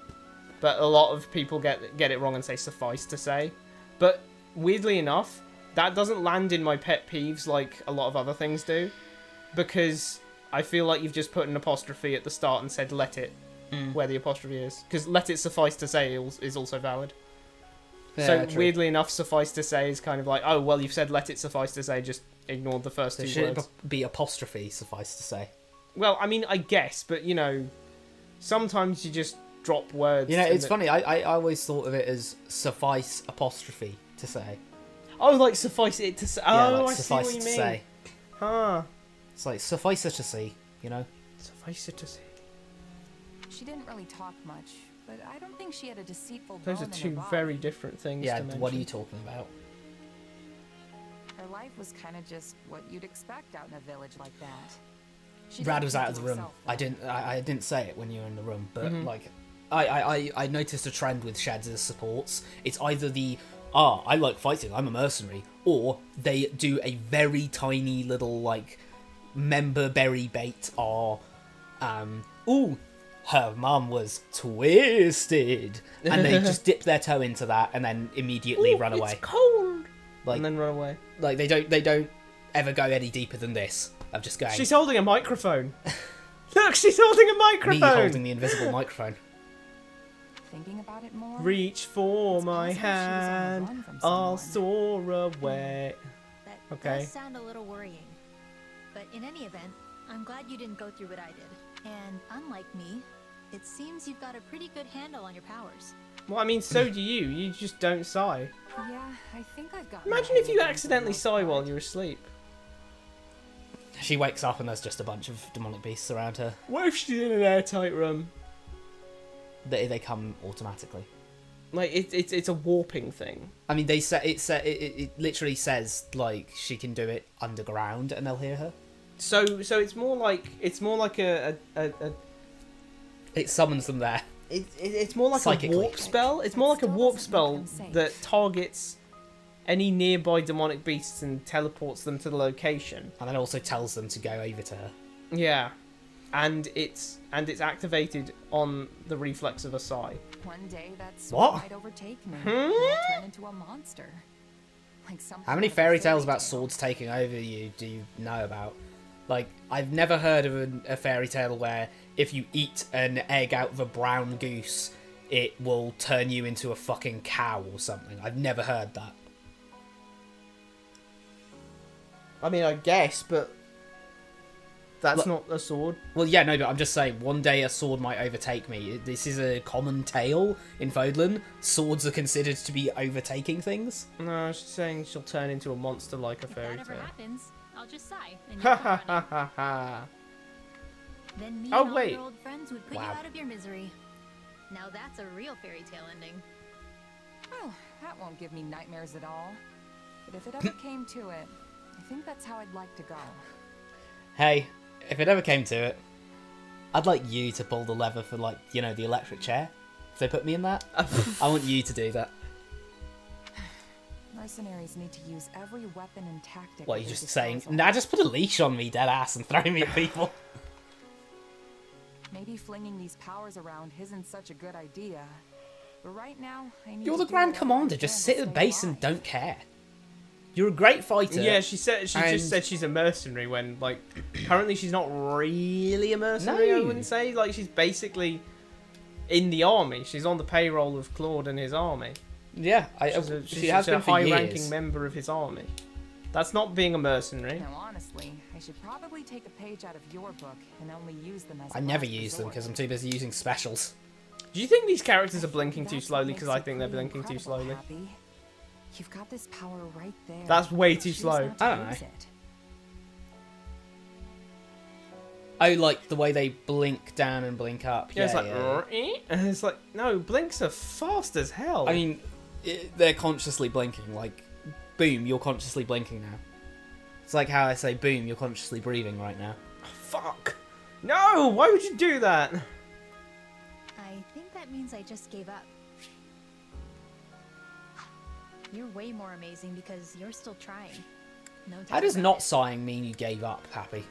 but a lot of people get it wrong and say suffice to say. But weirdly enough, that doesn't land in my pet peeves like a lot of other things do, because I feel like you've just put an apostrophe at the start and said let it where the apostrophe is, because let it suffice to say is also valid.
Yeah,
So
true.
weirdly enough, suffice to say is kind of like, oh well, you've said let it suffice to say, just ignored the first
So
two
should
words.
it be apostrophe, suffice to say?
Well, I mean, I guess, but you know, sometimes you just drop words.
You know,
and
it's funny, I always thought of it as suffice apostrophe to say.
Oh, like suffice it to say.
Yeah,
Oh,
like
I see
suffice
what you
to
mean.
say.
Huh.
It's like suffice it to see, you know?
Suffice it to say.
She didn't really talk much, but I don't think she had a deceitful
Those are
bone in her
two
body.
very different things
Yeah,
to mention.
what are you talking about?
Her life was kind of just what you'd expect out in a village like that. She
Brad
didn't
was
keep
out
to
of the room.
herself,
I
though.
didn't say it when you were in the room, but
Mhm.
like I noticed a trend with Shads' supports. It's either the I like fighting, I'm a mercenary, or they do a very tiny little like member berry bait or ooh, her mum was twisted, and they just dip their toe into that and then immediately run away.
It's cold.
Like
And then run away.
like they don't ever go any deeper than this. Of just going.
She's holding a microphone. Look, she's holding a
Me
microphone.
holding the invisible microphone.
Thinking about it more.
Reach for
It's
my
possible she was on the
hand.
run from
I'll
someone.
soar away.
That
Okay.
does sound a little worrying. But in any event, I'm glad you didn't go through what I did. And unlike me, it seems you've got a pretty good handle on your powers.
Well, I mean, so do you. You just don't sigh.
Yeah, I think I've got.
Imagine if you accidentally sigh while you're asleep.
She wakes up and there's just a bunch of demonic beasts around her.
What if she's in an airtight room?
They come automatically.
Like it's a warping thing.
I mean, they say it literally says like she can do it underground and they'll hear her.
So it's more like a
It summons them there.
it's more like
Psychically.
a warp spell. It's more like a
Still
warp
doesn't
spell
make them safe.
that targets any nearby demonic beasts and teleports them to the location.
And then also tells them to go over to her.
Yeah, and it's activated on the reflex of a sigh.
One day that's
What?
might overtake me. And I'll turn into a monster. Like something
How many
out of a
fairy tales about
tale.
swords taking over you do you know about? Like, I've never heard of a fairy tale where if you eat an egg out of a brown goose, it will turn you into a fucking cow or something. I've never heard that.
I mean, I guess, but that's
Look-
not a sword.
Well, yeah, no, but I'm just saying, one day a sword might overtake me. This is a common tale in Fodlan. Swords are considered to be overtaking things.
No, she's saying she'll turn into a monster like a
If
fairy
that ever
tale.
happens, I'll just sigh and
Ha
you'll
ha
go
ha
running.
ha ha.
Then me
Oh,
and all
wait.
your old friends would put
Wow.
you out of your misery. Now that's a real fairy tale ending.
Oh, that won't give me nightmares at all. But if it ever came to it, I think that's how I'd like to go.
Hey, if it ever came to it, I'd like you to pull the lever for, like, you know, the electric chair. If they put me in that, I want you to do that.
Mercenaries need to use every weapon and tactic.
What,
at
you
their
just saying,
disposal.
nah, just put a leash on me, dead ass, and throw me at people.
Maybe flinging these powers around isn't such a good idea. But right now, I need
You're
to
the
do
Grand
whatever I
Commander,
can
just
to
sit at the
stay
base and
alive.
don't care. You're a great fighter.
Yeah, she
And-
said she's a mercenary when, like, currently she's not really a mercenary, I
No.
wouldn't say. Like, she's basically in the army. She's on the payroll of Claude and his army.
Yeah,
She's
she has
a
been for years.
high-ranking member of his army. That's not being a mercenary.
Now, honestly, I should probably take a page out of your book and only use them as
I
a
never
last
use them
resort.
because I'm too busy using specials.
Do you think these characters are blinking too
That's
slowly?
what
Because
makes
I
you
think they're
pretty
blinking too
incredible,
slowly.
Happy. You've got this power right there.
That's way too
Choose
slow.
not to
I don't
use
know.
it.
Oh, like the way they blink down and blink up.
Yeah, it's like,
yeah.
and it's like, no, blinks are fast as hell.
I mean, they're consciously blinking. Like, boom, you're consciously blinking now. It's like how I say, boom, you're consciously breathing right now.
Oh, fuck. No! Why would you do that?
I think that means I just gave up. You're way more amazing because you're still trying. No doubt
How does
about
not
it.
sighing mean you gave up, Happy?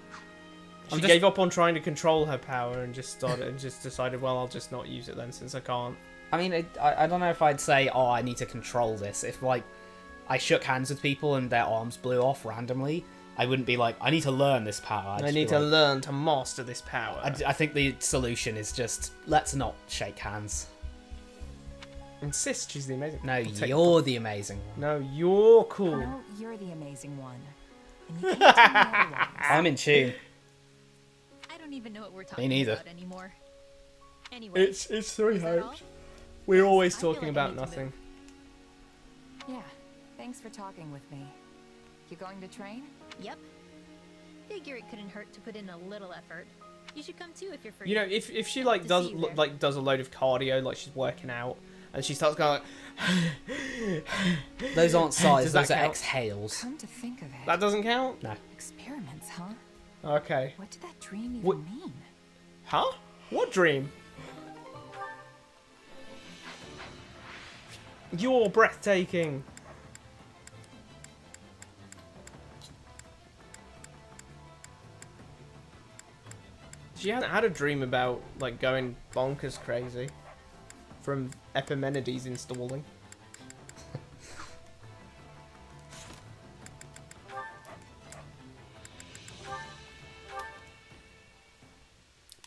She gave up on trying to control her power and just decided, well, I'll just not use it then since I can't.
I mean, I don't know if I'd say, oh, I need to control this. If, like, I shook hands with people and their arms blew off randomly, I wouldn't be like, I need to learn this power.
I need to learn to master this power.
I think the solution is just, let's not shake hands.
Insist she's the amazing.
No, you're the amazing one.
No, you're cool.
No, you're the amazing one. And you can't tell me otherwise.
I'm in tune.
I don't even know what we're talking
neither.
about anymore. Anyway,
It's three
is that all?
hopes. We're always
I feel
talking
like I
about
need to
nothing.
move.
Yeah, thanks for talking with me. You going to train?
Yep. Figure it couldn't hurt to put in a little effort. You should come too if you're free.
You know, if she
I'd
like
love to
does
see you there.
like does a load of cardio, like she's working out, and she starts going like,
Those aren't sighs,
Does that
those are
count?
exhales.
Come to think of it.
that doesn't count.
No.
Experiments, huh?
Okay.
What did that dream even
What-
mean?
Huh? What dream? You're breathtaking. She hasn't had a dream about like going bonkers crazy from Epimenides installing.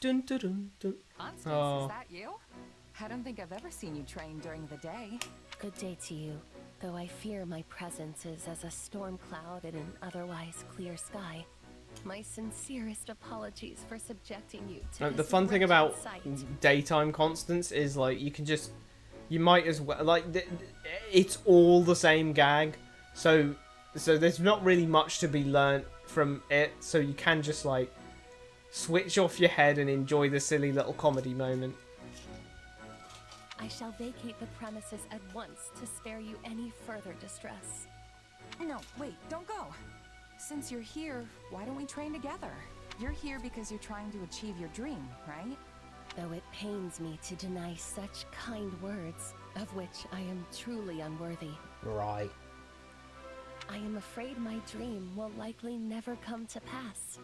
Dun, dun, dun, dun.
Constance,
Oh.
is that you? I don't think I've ever seen you train during the day.
Good day to you, though I fear my presence is as a storm cloud in an otherwise clear sky. My sincerest apologies for subjecting you to
The
this
fun thing
wretched
about
sight.
daytime constants is like you might as well like it's all the same gag, so there's not really much to be learnt from it. So you can just like switch off your head and enjoy the silly little comedy moment.
I shall vacate the premises at once to spare you any further distress.
No, wait, don't go. Since you're here, why don't we train together? You're here because you're trying to achieve your dream, right?
Though it pains me to deny such kind words, of which I am truly unworthy.
Right.
I am afraid my dream will likely never come to pass.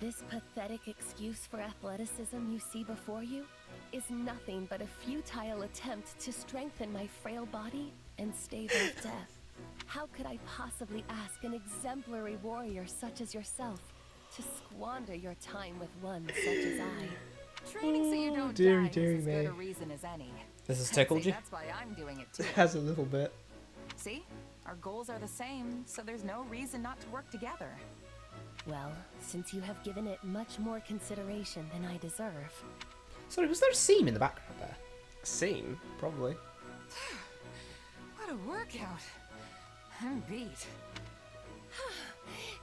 This pathetic excuse for athleticism you see before you is nothing but a futile attempt to strengthen my frail body and stave off death. How could I possibly ask an exemplary warrior such as yourself to squander your time with one such as I?
Training so you don't
dearie,
die
dearie
is as good
me.
a reason as any.
This has
I'd
tickled
say
you?
That's why I'm doing it too.
It has a little bit.
See? Our goals are the same, so there's no reason not to work together.
Well, since you have given it much more consideration than I deserve.
Sorry, was there a seam in the background there?
Scene, probably.
What a workout. I'm beat.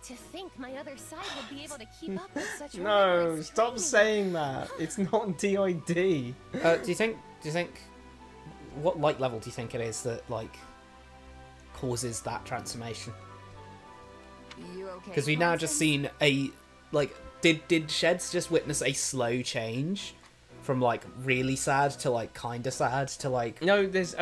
To think my other side would be able to keep up with such
No,
rigorous
stop
training.
saying that. It's not DID.
Do you think, what light level do you think it is that, like, causes that transformation?
You okay?
Because we've now just
Constance?
seen a, like, did Sheds just witness a slow change from, like, really sad to, like, kinda sad to, like...
No, there's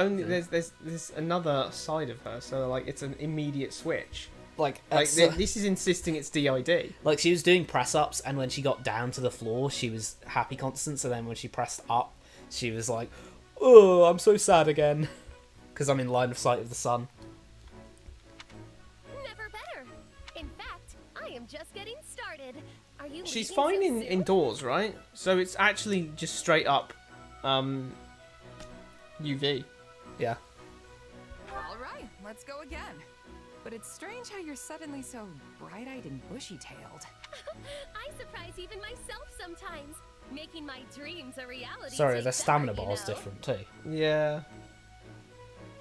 another side of her, so like it's an immediate switch.
Like,
This is insisting it's DID.
like, she was doing press-ups, and when she got down to the floor, she was happy Constance, and then when she pressed up, she was like, oh, I'm so sad again. Because I'm in line of sight of the sun.
Never better. In fact, I am just getting started. Are you
She's
leaving
fine
so
in
soon?
indoors, right? So it's actually just straight up UV.
Yeah.
All right, let's go again. But it's strange how you're suddenly so bright-eyed and bushy-tailed.
I surprise even myself sometimes, making my dreams a reality.
Sorry,
takes
the stamina
effort, you
bar's
know.
different too.
Yeah.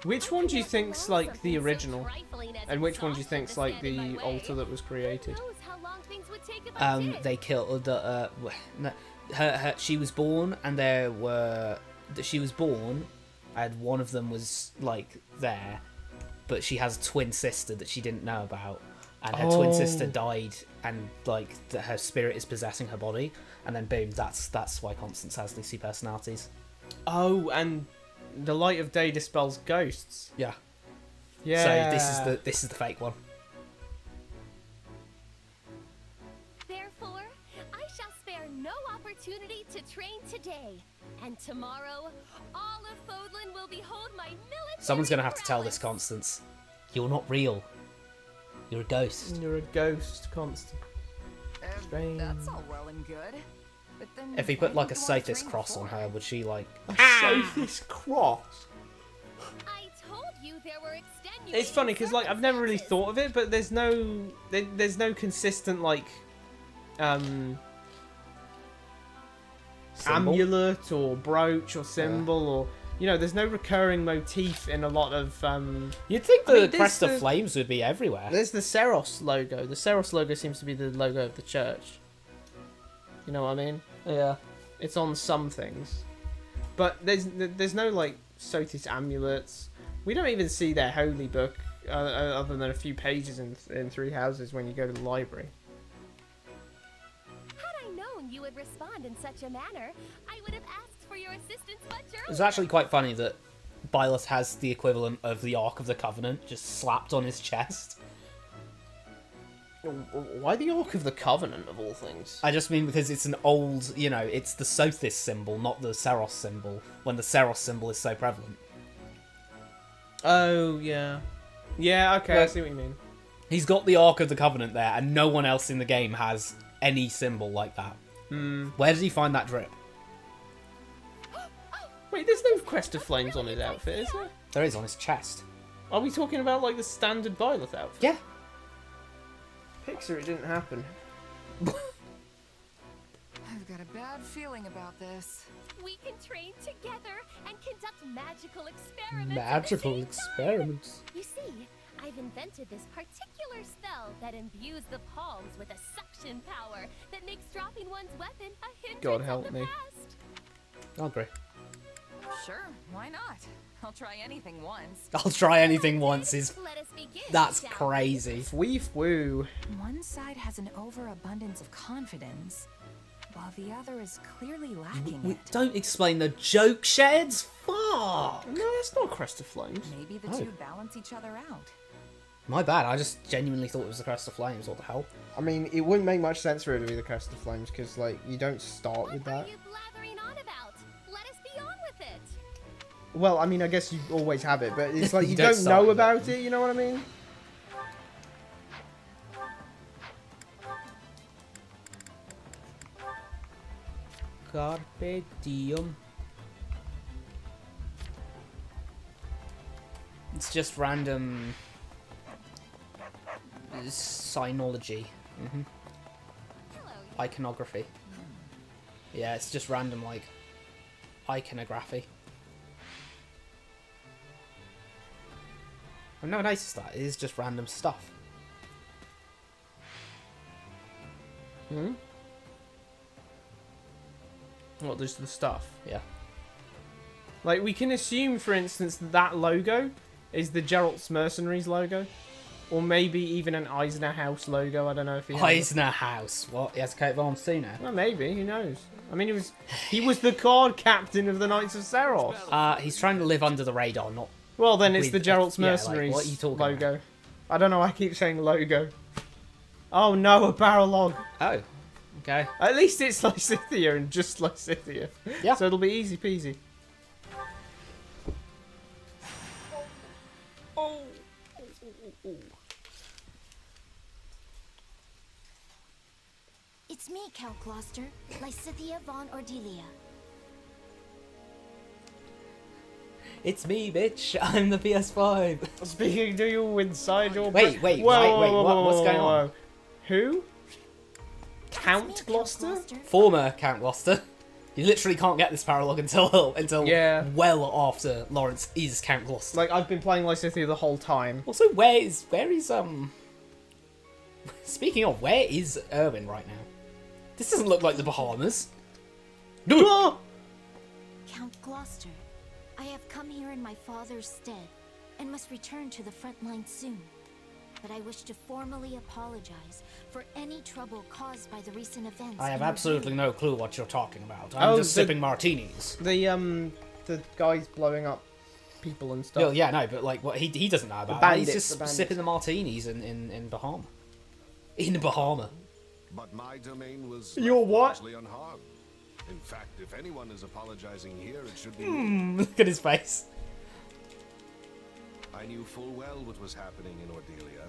Which one do you think's like the
Something so
original?
trifling as
And which one do you
exhaustion
think's
to
like
stand in
the
my way?
altar that was created?
Who knows how long things would take if I did?
They killed her. She was born, and she was born, and one of them was like there, but she has a twin sister that she didn't know about. and her twin sister died, and like her spirit is possessing her body, and then boom, that's why Constance has these two personalities.
Oh, and the light of day dispels ghosts.
Yeah.
Yeah.
So this is the fake one.
Therefore, I shall spare no opportunity to train today. And tomorrow, all of Fodlan will behold my military
Someone's gonna have to tell
prowess.
this Constance. You're not real. You're a ghost.
You're a ghost, Constant. Strange.
That's all well and good. But then
If he put
why
like a
did you want to
Sophist
train
cross on
before?
her, would she like...
Sophie's cross.
I told you there were extenuating
It's funny because like I've never really
circumstances.
thought of it, but there's no consistent like
Symbol?
amulet or brooch or symbol or there's no recurring motif in a lot of
You'd think
I
the
mean,
Crest of
the-
Flames would be everywhere.
There's the Seros logo. The Seros logo seems to be the logo of the church. You know what I mean?
Yeah.
It's on some things, but there's no like Sotis amulets. We don't even see their holy book other than a few pages in Three Houses when you go to the library.
Had I known you would respond in such a manner, I would have asked for your assistance much earlier.
It's actually quite funny that Byleth has the equivalent of the Ark of the Covenant just slapped on his chest.
Why the Ark of the Covenant of all things?
I just mean because it's an old, it's the Sothis symbol, not the Seros symbol, when the Seros symbol is so prevalent.
Oh yeah, yeah. Okay, I
Like-
see what you mean.
He's got the Ark of the Covenant there, and no one else in the game has any symbol like that. Where did he find that drip?
Wait, there's no Crest of Flames on his outfit, is there?
There is on his chest.
Are we talking about like the standard Byleth outfit?
Yeah.
Pixar, it didn't happen.
I've got a bad feeling about this.
We can train together and conduct magical experiments.
Magical
at the same time.
experiments.
You see, I've invented this particular spell that imbues the palms with a suction power that makes dropping one's weapon a hindrance
God help
of the
me.
past.
I agree.
Sure, why not? I'll try anything once.
I'll try anything once is...
Let us begin.
That's
shall we?
crazy.
Weef woo.
One side has an overabundance of confidence, while the other is clearly lacking
We
it.
don't explain the joke sheds? Fuck!
No, that's not Crest of Flames.
Maybe the
Oh.
two balance each other out.
My bad, I just genuinely thought it was the Crest of Flames, what the hell?
I mean, it wouldn't make much sense for it to be the Crest of Flames because, like, you don't start with
What are
that.
you blathering on about? Let us be on with it.
Well, I mean, I guess you always have it, but it's like you
You don't
don't
start
know
with it.
about it. You know what I mean?
Carpe diem. It's just random sinology.
Hello.
Iconography. Yeah, it's just random, like, iconography. I've never noticed that. It is just random stuff.
Hmm. What? There's the stuff.
Yeah.
Like, we can assume, for instance, that logo is the Geralt's Mercenaries logo. Or maybe even an Eisner House logo. I don't know if he has it.
Eisner House. What? He has a coat of arms too now?
Well, maybe. Who knows? I mean, he was the card captain of the Knights of Seros.
He's trying to live under the radar, not...
Well, then it's
With-
the Geralt's
yeah, like,
Mercenaries
what are you talking
logo. I don't know. I keep saying logo. Oh no, a barrel log.
Oh. Okay.
At least it's Lysithea and just Lysithea.
Yeah.
So it'll be easy peasy.
It's me, Count Gloucester, Lysithea von Ordelia.
It's me, bitch. I'm the PS5.
Speaking to you inside your
Wait,
brain.
wait, wait, what's going on?
whoa. Who?
It's
Count
me,
Gloucester?
Former Count Gloucester. You literally can't get this paralogue until
Yeah.
well after Lawrence is Count Gloucester.
Like, I've been playing Lysithea the whole time.
Also, where is Speaking of, where is Erwin right now? This doesn't look like the Bahamas.
Ah!
Count Gloucester, I have come here in my father's stead, and must return to the front line soon.
but I wish to formally apologize for any trouble caused by the recent events.
I have
in
absolutely
Ordelia.
no clue what you're talking about. I'm just sipping martinis.
The guys blowing up people and stuff.
Well, yeah, no, but like, what he doesn't know about it. He's just sipping the martinis in Bahama. In Bahama.
But my domain was
You're what?
largely unharmed. In fact, if anyone is apologizing here, it should be
Look at his face.
I knew full well what was happening in Ordelia,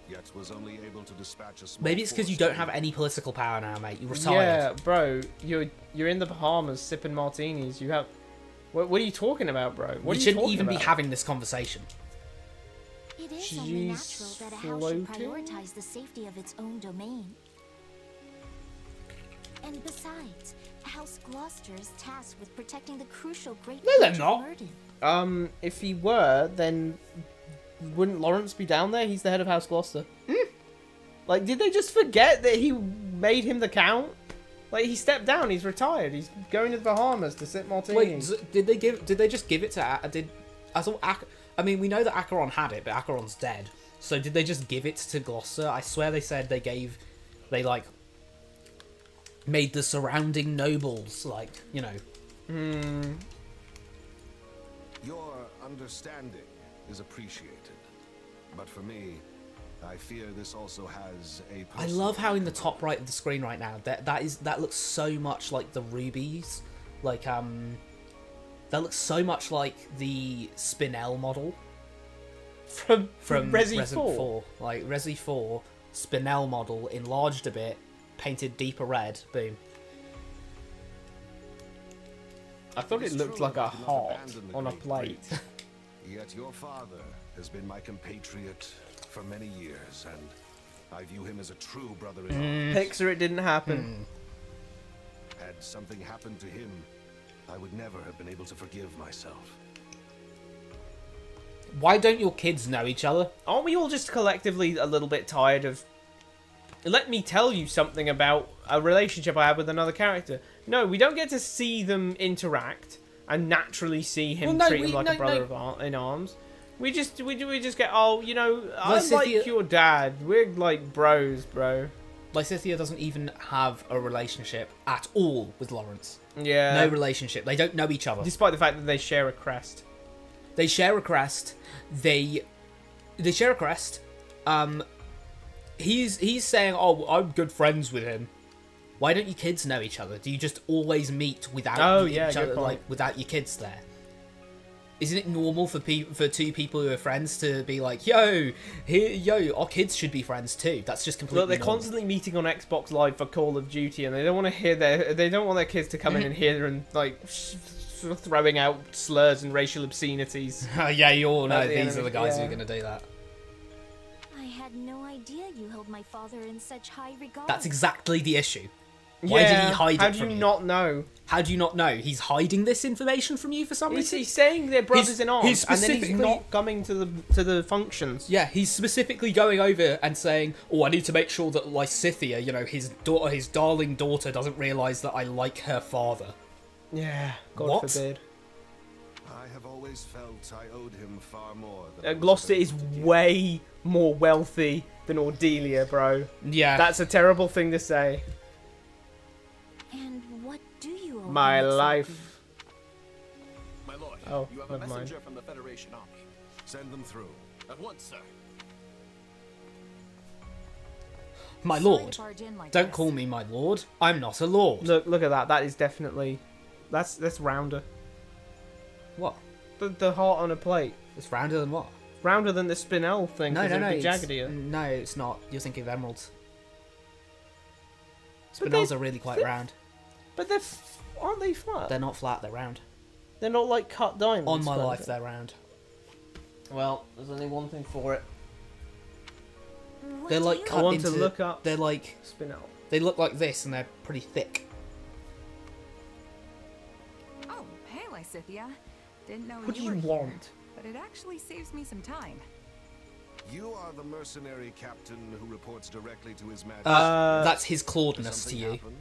yet was only able to dispatch a small
Maybe it's because you
force
don't
to-
have any political power now, mate. You retired.
Yeah, bro, you're in the Bahamas sipping martinis. You have. What are you talking about, bro? What
We
are you
shouldn't
talking
even
about?
be having this conversation.
It is only natural
She's
that a house should
floating?
prioritize the safety of its own domain. And besides, House Gloucester is tasked with protecting the crucial Great
No, they're
Bridge
not.
of Myrddin.
If he were, then wouldn't Lawrence be down there? He's the head of House Gloucester. Like, did they just forget that he made him the count? Like, he stepped down. He's retired. He's going to the Bahamas to sip martinis.
Wait, did they just give it to? I thought I mean, we know that Acheron had it, but Acheron's dead. So did they just give it to Gloucester? I swear they said they like made the surrounding nobles like, you know.
Your understanding is appreciated, but for me, I fear this also has a.
I love how in the top right of the screen right now that looks so much like the rubies, like that looks so much like the Spinel model
From Resi
Resident
4.
Like Resi 4 Spinel model enlarged a bit, painted deeper red. Boom.
I thought it looked like a heart on a plate.
Yet your father has been my compatriot for many years, and I view him as a true brother in arms.
Pixar, it didn't happen.
Had something happened to him, I would never have been able to forgive myself.
Why don't your kids know each other?
Aren't we all just collectively a little bit tired of... Let me tell you something about a relationship I have with another character. No, we don't get to see them interact and naturally see him treat him like a brother in arms. We just get, oh, you know, I'm like your dad. We're like bros, bro.
Lysithea doesn't even have a relationship at all with Lawrence.
Yeah.
No relationship. They don't know each other.
Despite the fact that they share a crest.
They share a crest. They share a crest. He's saying, "Oh, I'm good friends with him." Why don't you kids know each other? Do you just always meet without each other, like without your kids there? Isn't it normal for two people who are friends to be like, yo, our kids should be friends too? That's just completely.
Look, they're
normal.
constantly meeting on Xbox Live for Call of Duty, and they don't want to hear they don't want their kids to come in and hear them like throwing out slurs and racial obscenities.
Yeah, you all know these
enemy.
are the guys who are going to do that.
I had no idea you held my father in such high regard.
That's exactly the issue. Why did he hide it from you?
How do you not know?
How do you not know? He's hiding this information from you for some reason?
He's saying they're brothers in arms, and then he's
specifically-
not coming to the functions.
Yeah, he's specifically going over and saying, "Oh, I need to make sure that Lysithea, you know, his darling daughter, doesn't realise that I like her father."
Yeah, God
What?
forbid.
I have always felt I owed him far more than I was
Gloucester
able
is
to give.
way more wealthy than Ordelia, bro.
Yeah.
That's a terrible thing to say.
And what do you owe
My
him exactly?
life.
My lord,
Oh,
you have a
never mind.
messenger from the Federation Army.
Send them through.
At once, sir.
My
Sorry
lord.
to barge in like
Don't
this.
call me my lord. I'm not a lord.
Look at that. That is definitely that's rounder.
What?
The heart on a plate.
It's rounder than what?
Rounder than the Spinel thing.
No,
'cause
no,
it
no.
would be
It's,
jaggedier.
no, it's not. You're thinking of emeralds.
But
Spinels
they-
are really quite round.
But aren't they flat?
They're not flat. They're round.
They're not like cut diamonds.
On my
kind of
life,
thing.
they're round.
Well, there's only one thing for it.
What
They're
do
like
you
cut
I want
into.
to look up
They're like
Spinel.
they look like this, and they're pretty thick.
Oh, hey, Lysithea. Didn't know
What do
you
you
were here,
want?
but it actually saves me some time.
You are the mercenary captain who reports directly to His Majesty.
That's his
Did
Claudenus to
something
you.
happen?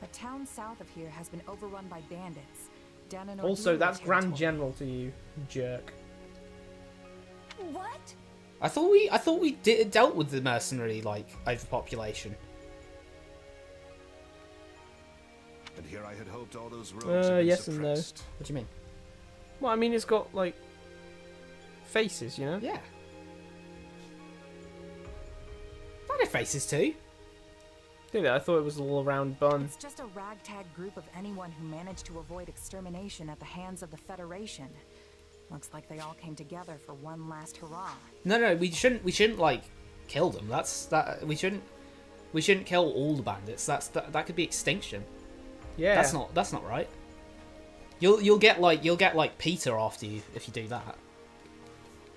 A town south of here has been overrun by bandits. Down in
Also,
Ordelia
that's Grand
territory.
General to you, jerk.
What?
I thought we dealt with the mercenary like overpopulation.
And here I had hoped all those roads had been
yes and no.
suppressed.
What do you mean?
Well, I mean, it's got like faces, you know.
Yeah. I had faces too.
Did it? I thought it was all around bun.
It's just a ragtag group of anyone who managed to avoid extermination at the hands of the Federation. Looks like they all came together for one last hurrah.
No, we shouldn't like kill them. We shouldn't kill all the bandits. That could be extinction.
Yeah.
That's not right. You'll get like Peter after you if you do that.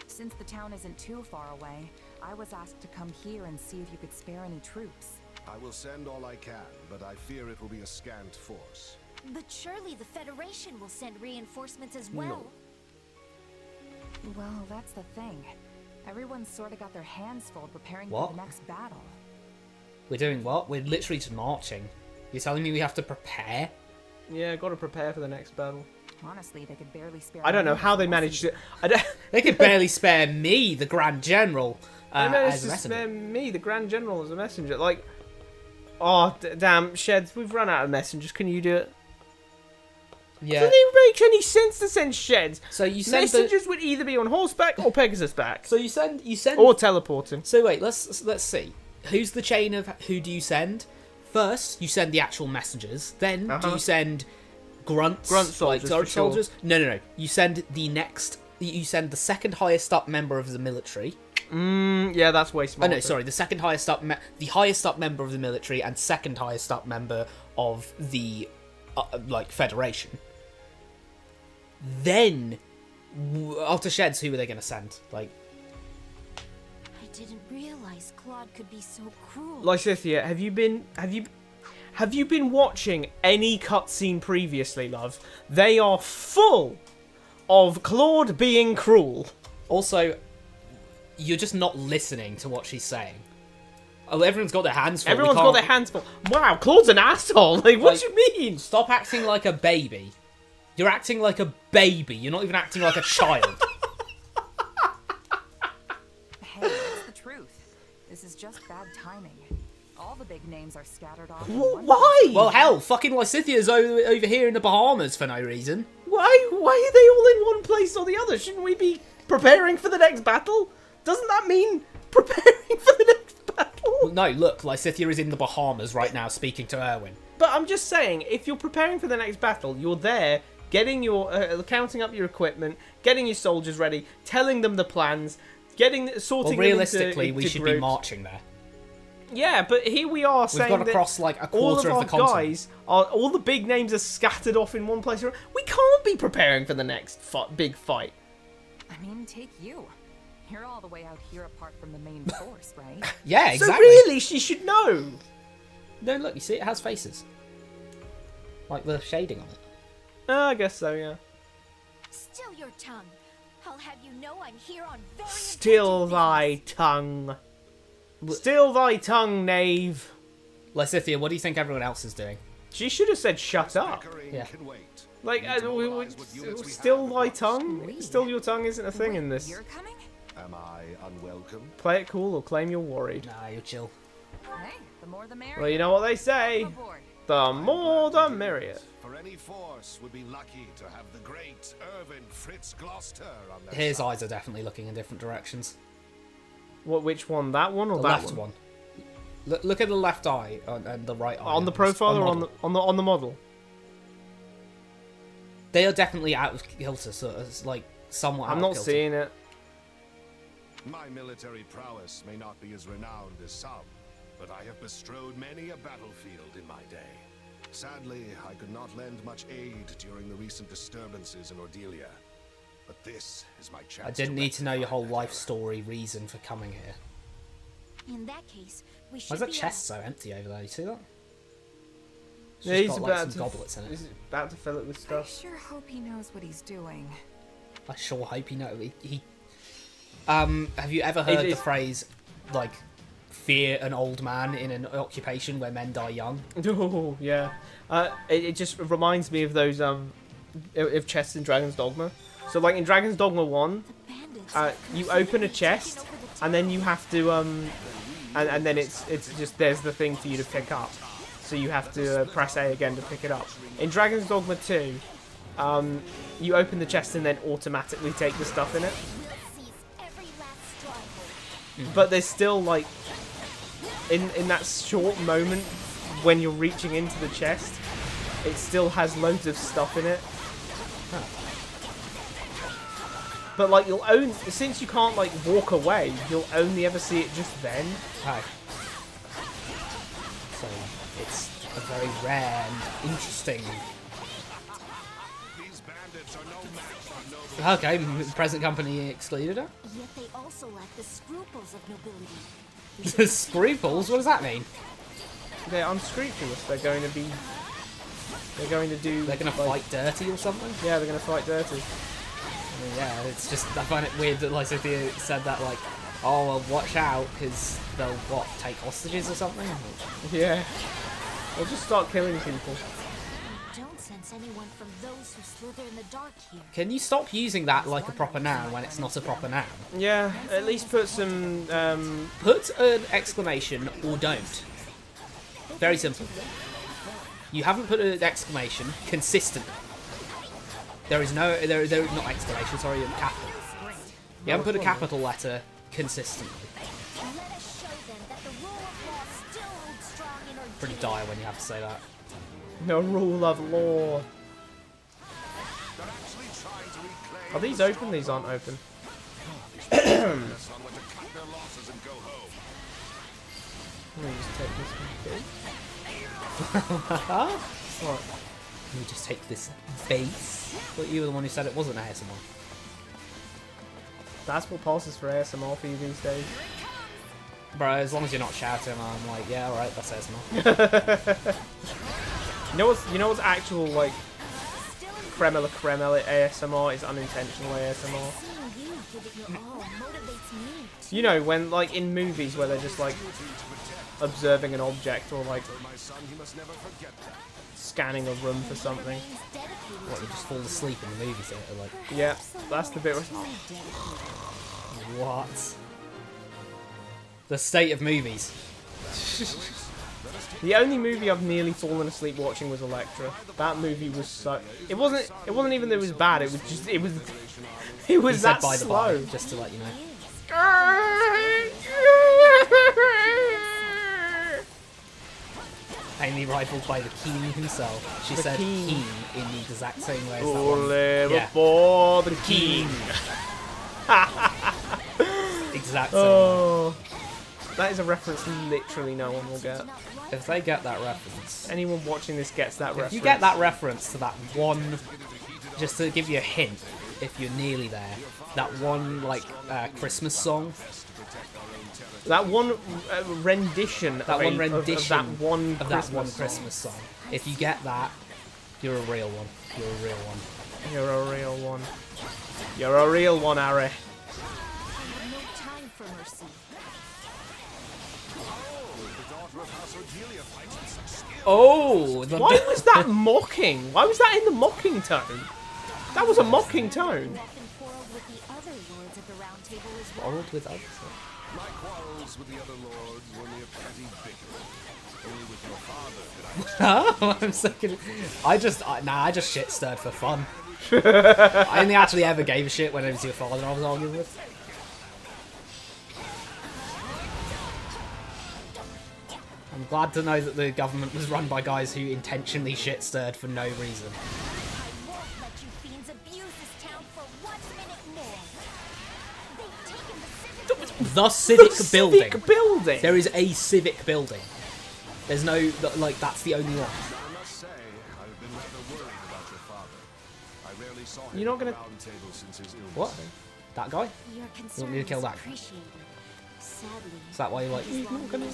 Since the town isn't too far away, I was asked to come here and see if you could spare any troops.
I will send all I can, but I fear it will be a scant force.
But surely the Federation will send reinforcements as well.
Well, that's the thing. Everyone's sort of got their hands full preparing
What?
for the next battle.
We're doing what? We're literally just marching. You're telling me we have to prepare?
Yeah, got to prepare for the next battle.
Honestly, they could barely spare.
I don't know how they managed it. I don't.
They could barely spare me, the Grand General,
They managed
as a
to
messenger.
spare me, the Grand General, as a messenger. Like, oh damn, Sheds, we've run out of messengers. Can you do it?
Yeah.
Doesn't it make any sense to send Sheds?
So you send
messengers would either be on horseback or Pegasus back,
So you send.
or teleporting.
So wait, let's see. Who's the chain of who do you send? First, you send the actual messengers. Then do you send grunts?
Grunt soldiers,
like
for sure.
soldiers? No. You send the next. You send the second highest up member of the military.
Yeah, that's way
Oh
smarter.
no, sorry. The second highest up, the highest up member of the military, and second highest up member of the like Federation. Then, after Sheds, who are they going to send? Like,
I didn't realize Claude could be so cruel.
Lysithia, have you been watching any cutscene previously, love? They are full of Claude being cruel.
also, you're just not listening to what she's saying. Oh, everyone's got their hands full.
Everyone's got their hands full. Wow, Claude's an asshole. Like, what do you mean?
Stop acting like a baby. You're acting like a baby. You're not even acting like a child.
Hey, it's the truth. This is just bad timing. All the big names are scattered off.
Why?
Well, hell, fucking Lysithia's over here in the Bahamas for no reason.
Why are they all in one place or the other? Shouldn't we be preparing for the next battle? Doesn't that mean preparing for the next battle?
Well, no, look, Lysithia is in the Bahamas right now speaking to Erwin.
But I'm just saying, if you're preparing for the next battle, you're there getting your counting up your equipment, getting your soldiers ready, telling them the plans, sorting
Well, realistically,
them
we
into
should
groups.
be marching there.
Yeah, but here we are saying
We've got
that
across like a
all
quarter
of
of
our
the continent.
guys are all the big names are scattered off in one place. We can't be preparing for the next big fight.
I mean, take you. You're all the way out here apart from the main force, right?
Yeah, exactly.
So really, she should know.
No, look, you see, it has faces. Like the shading on it.
I guess so, yeah.
Still your tongue. I'll have you know I'm here on very
Still
important
thy tongue. Still thy tongue, knave.
Lysithia, what do you think everyone else is doing?
She should have said shut up.
Yeah.
Like, still thy tongue? Still your tongue isn't a thing in this.
You're coming?
Am I unwelcome?
Play it cool or claim you're worried.
Nah, you're chill.
Hey, the more the merrier.
Well, you know what they say.
Welcome aboard.
The more the merrier.
For any force would be lucky to have the great Irvin Fritz Gloucester on their
His
side.
eyes are definitely looking in different directions.
Which one? That one or
The
that
left one. Look at the left eye and the right eye.
On the profile or
model.
on the model?
They are definitely out of kilter, so it's like somewhat.
I'm
out
not
of kilter.
seeing it.
My military prowess may not be as renowned as some, but I have bestrode many a battlefield in my day. Sadly, I could not lend much aid during the recent disturbances in Ordelia. But this is my chance.
I didn't need to know your whole
rectify that
life
error.
story reason for coming here.
In that case, we should
Why is that
be
chest so empty over there? You see that? It's
Yeah,
just
he's
got, like,
about
some
to
goblets in it.
He's about to fill it with
I
stuff.
sure hope he knows what he's doing.
I sure hope you know. Have you ever heard the
is-
phrase, like, fear an old man in an occupation where men die young?
Oh yeah. It just reminds me of those of chests in Dragon's Dogma. So like in Dragon's Dogma 1,
bandits.
you open a chest and then you have to and then it's just there's the thing for you to pick up, so you have to press A again to pick it up. In Dragon's Dogma 2, you open the chest and then automatically take the stuff in it. But there's still like in that short moment when you're reaching into the chest, it still has loads of stuff in it. But like since you can't like walk away, you'll only ever see it just then.
Hi. So it's a very rare and interesting. Okay, present company excluded her.
Yet they also lack the scruples of nobility.
The scruples? What does that mean?
They're unscrupulous. They're going to do.
They're going to
like,
fight dirty or something?
Yeah, they're going to fight dirty.
I mean, yeah, it's just, I find it weird that Lysithea said that, like, oh, well, watch out, because they'll, what, take hostages or something?
Yeah. They'll just start killing people.
I don't sense anyone from those who slither in the dark here.
Can you stop using that like a proper noun when it's not a proper noun?
Yeah, at least put some...
Put an exclamation or don't. Very simple. You haven't put an exclamation consistently. There is not exclamation, sorry, a capital. You haven't put a capital letter consistently. Pretty dire when you have to say that.
No rule of law. Are these open? These aren't open. Let me just take this one. What?
Let me just take this base. But you were the one who said it wasn't ASMR.
That's what passes for ASMR for you these days.
Bro, as long as you're not shouting, I'm like, yeah, alright, that's ASMR.
You know what's actual, like, creme de la creme ASMR is unintentional ASMR. You know, when, like, in movies where they're just, like, observing an object or, like, scanning a room for something.
What, you just fall asleep in the movie theatre, like...
Yeah, that's the bit where...
What? The state of movies.
The only movie I've nearly fallen asleep watching was Elektra. That movie was so... It wasn't even that it was bad, it was just... It was that
by the
slow.
by, just to let you know. Only rivaled by the King himself. She said
King
in the exact same way as that
Only
one. Yeah.
before the King.
Exact same way.
Oh, that is a reference literally no one will get.
If they get that reference...
Anyone watching this gets that reference.
If you get that reference to that one... Just to give you a hint, if you're nearly there, that one, like, Christmas song...
That one rendition of that one Christmas
song. If you get that, you're a real one. You're a real one.
You're a real one. You're a real one, Harry.
Oh!
Why was that mocking? Why was that in the mocking tone? That was a mocking tone.
Quarreled with others?
My quarrels with the other lords were mere petty bickering. Only with your father did I...
I'm so good. I just shit stirred for fun. I only actually ever gave a shit when it was your father I was arguing with. I'm glad to know that the government was run by guys who intentionally shit stirred for no reason. The civic building.
Civic building.
There is a civic building. There's no, like, that's the only one.
I must say, I've been rather worried about your father. I rarely saw him
You're not gonna...
at the round table since his illness.
What? That guy?
Your
You want me to kill that?
Sadly,
Is that why you're like,
he's not gonna...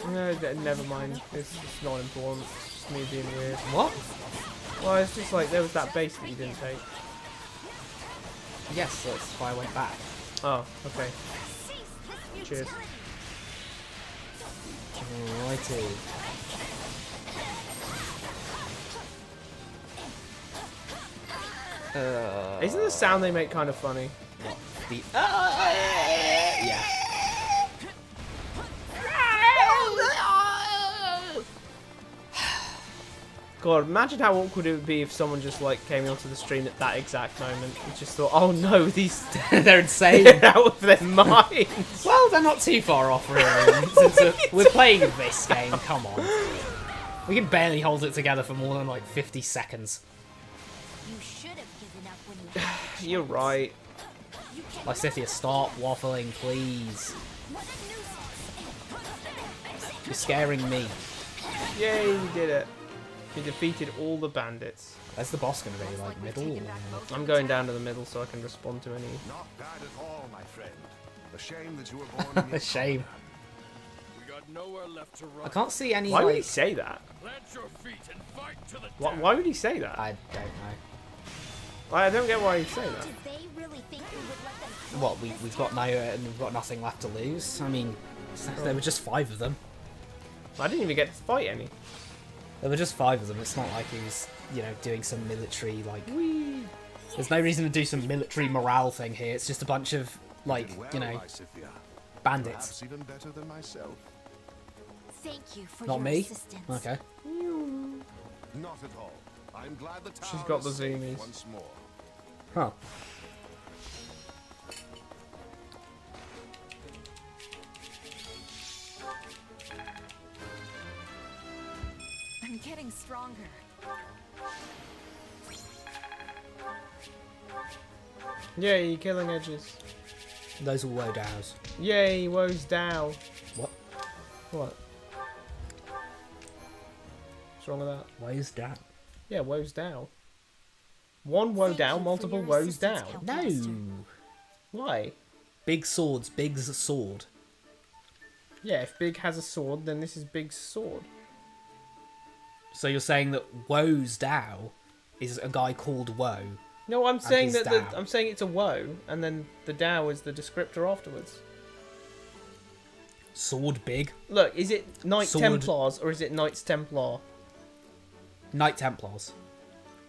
No, never mind. It's not important. It's just me being weird.
What?
Well, it's just like there was that base that you didn't take.
Yes, that's why I went back.
Oh, okay. Cheers.
Alrighty.
Isn't the sound they make kind of funny?
What? The yeah.
God, imagine how awkward it would be if someone just like came onto the stream at that exact moment and just thought, "Oh no, these
They're insane.
they're out of their minds."
Well, they're not too far off, really. Since we're playing this game, come on. We can barely hold it together for more than like 50 seconds.
You should have given up when you had the
You're
chance.
right.
Lysithia, stop waffling, please. You're scaring me.
Yay, you did it. You defeated all the bandits.
Where's the boss going to be? Like, middle? Or...
I'm going down to the middle so I can respond to any...
Not bad at all, my friend. A shame that you were born in
A shame.
We got nowhere left to run.
I can't see any,
Why would he
like...
say that?
Plant your feet and fight to the
Why would he say that?
I don't know.
I don't get why he'd say that.
Did they really think we would let them
What, we've got we've got nothing left to lose? I mean, there were just 5 of them.
I didn't even get to fight any.
There were just 5 of them. It's not like he was, you know, doing some military, like... There's no reason to do some military morale thing here. It's just a bunch of, like, you know,
Lysithia.
bandits.
Perhaps even better than myself.
Thank you for
Not
your
me?
assistance.
Okay.
Not at all. I'm glad the tower
She's got the
is safe
zoomies.
once more.
Huh.
I'm getting stronger.
Yay, killing edges.
Those are woe dows.
Yay, woes down.
What?
What? What's wrong with that?
Woes down?
Yeah, woes down. One woe
Thank
down,
you for
multiple
your
woes
assistance,
down.
Count
No!
Master.
Why?
Big swords, Big's sword.
Yeah, if Big has a sword, then this is Big's sword.
So you're saying that Woe's Dow is a guy called Woe?
No, I'm saying
his
that
Dow.
I'm saying it's a woe, and then the Dow is the descriptor afterwards.
Sword Big?
Look, is it Knight
Sword.
Templars or is it Knights Templar?
Knight Templars.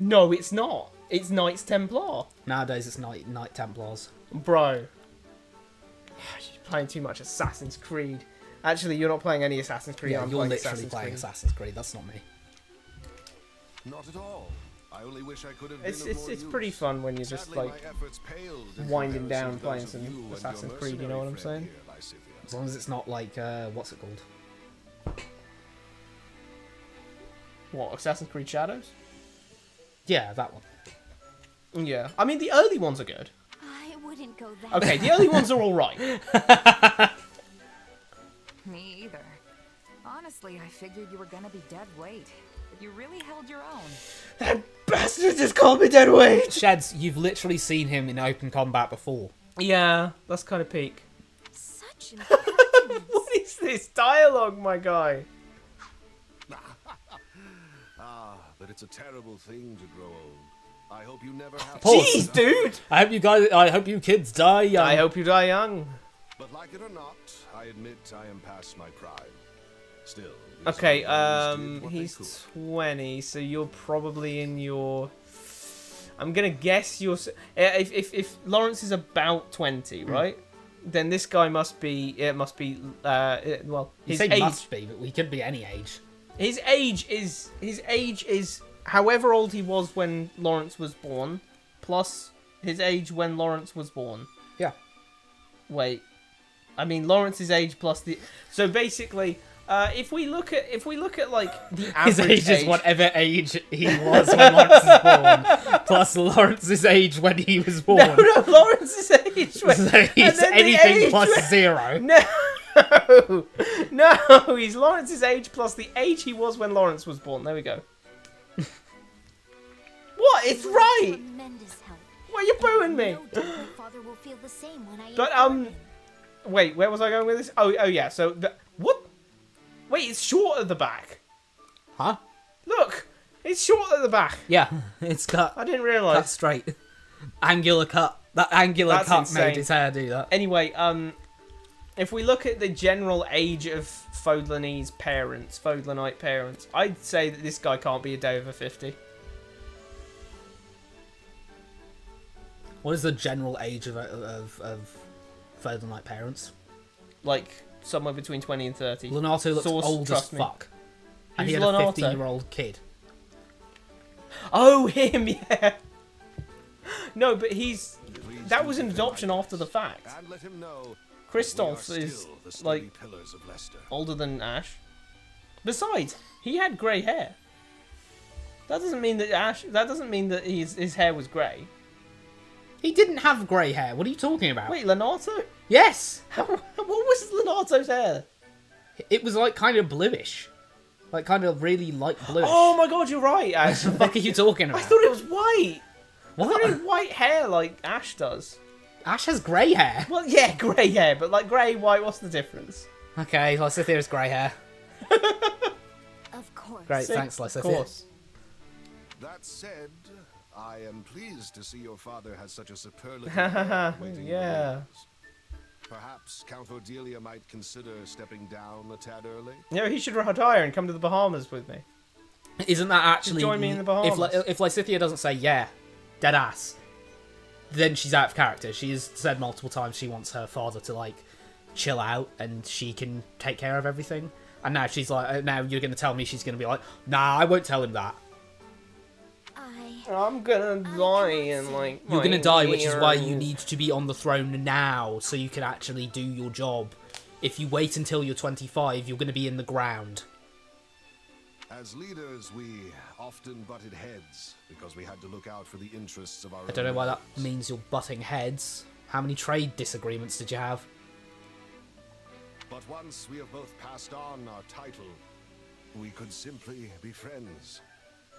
No, it's not. It's Knights Templar.
Nowadays it's Knight Templars.
Bro. You're playing too much Assassin's Creed. Actually, you're not playing any Assassin's Creed.
Yeah,
I'm
you're
playing
literally
Assassin's
playing
Creed.
Assassin's Creed, that's not me.
Not at all. I only wish I could have
It's
been of more
it's pretty
use.
fun when you're just
Sadly,
like
my efforts paled in
winding
comparison
down
to
playing
those of
some
you and your
Assassin's Creed, you know what I'm
mercenary
saying?
friend here, Lysithia.
As long as it's not like, what's it called?
What, Assassin's Creed Shadows?
Yeah, that one.
Yeah. I mean, the early ones are good.
I wouldn't go that
Okay, the early ones are alright.
Me either. Honestly, I figured you were gonna be dead weight, but you really held your own.
That bastard just called me dead weight!
Sheds, you've literally seen him in open combat before.
Yeah, that's kind of peak.
Such impertinence.
What is this dialogue, my guy?
Ah, but it's a terrible thing to grow old. I hope you never have
Pause.
Jeez, dude!
I hope you kids die young.
I hope you die young.
But like it or not, I admit I am past my prime. Still. these
Okay,
old ones did what they
he's
could.
20, so you're probably in your... I'm gonna guess you're... If Lawrence is about 20, right? Then this guy must be... It must be... well,
You
his
say
age...
must be, but we could be any age.
His age is however old he was when Lawrence was born, plus his age when Lawrence was born.
Yeah.
Wait, I mean Lawrence's age plus the. So basically, if we look at like the
His
average
age is whatever age he was when Lawrence was born, plus Lawrence's age when he was born.
No, Lawrence's age. When,
So
and
he's
then the
anything
age
plus
when-
0.
No, he's Lawrence's age plus the age he was when Lawrence was born. There we go. What? It's right.
Tremendous help.
Why are you booing me?
No doubt my father will feel the same when I
But
inform him.
wait, where was I going with this? Oh yeah. So what? Wait, it's short at the back.
Huh?
Look, it's short at the back.
Yeah, it's cut.
I didn't realise.
Cut straight. Angular cut. That angular
That's
cut
insane.
made his hair do that.
Anyway, if we look at the general age of Fodlanite parents, I'd say that this guy can't be a day over 50.
What is the general age of Further Night parents?
Like somewhere between 20 and 30.
Leonardo looks
Source,
old as
trust me.
fuck. And he
Who's
had a
Leonardo?
15-year-old kid.
Oh, him, yeah. No, but that was an
Please
adoption
keep
after the fact.
And let him know
Kristoff
we are
is,
still the sturdy
like,
pillars of Leicester.
older than Ash. Besides, he had grey hair. That doesn't mean that his hair was grey.
He didn't have grey hair. What are you talking about?
Wait, Leonardo?
Yes!
What was Leonardo's hair?
It was like kind of bluish. Like kind of really light bluish.
Oh my god, you're right, Ash.
What the fuck are you talking about?
I thought it was white. I thought
What?
it had white hair like Ash does.
Ash has grey hair.
Well, yeah, grey hair, but like grey, white, what's the difference?
Okay, Lysithea has grey hair.
Of course.
Great,
See,
thanks,
of
Lysithea.
course.
That said, I am pleased to see your father has such a superlative waiting in the
Yeah.
wings. Perhaps Count Cordelia might consider stepping down a tad early.
Yeah, he should retire and come to the Bahamas with me.
Isn't that actually...
Join me in the Bahamas.
If Lysithea doesn't say, yeah, dead ass, then she's out of character. She has said multiple times she wants her father to, like, chill out and she can take care of everything. And now she's like, now you're going to tell me she's going to be like, nah, I won't tell him that.
I'm gonna die in like.
You're going to die, which is why you
years.
need to be on the throne now so you can actually do your job. If you wait until you're 25, you're going to be in the ground.
As leaders, we often butted heads because we had to look out for the interests of our
I don't know why that
members.
means you're butting heads. How many trade disagreements did you have?
But once we have both passed on our title, we could simply be friends.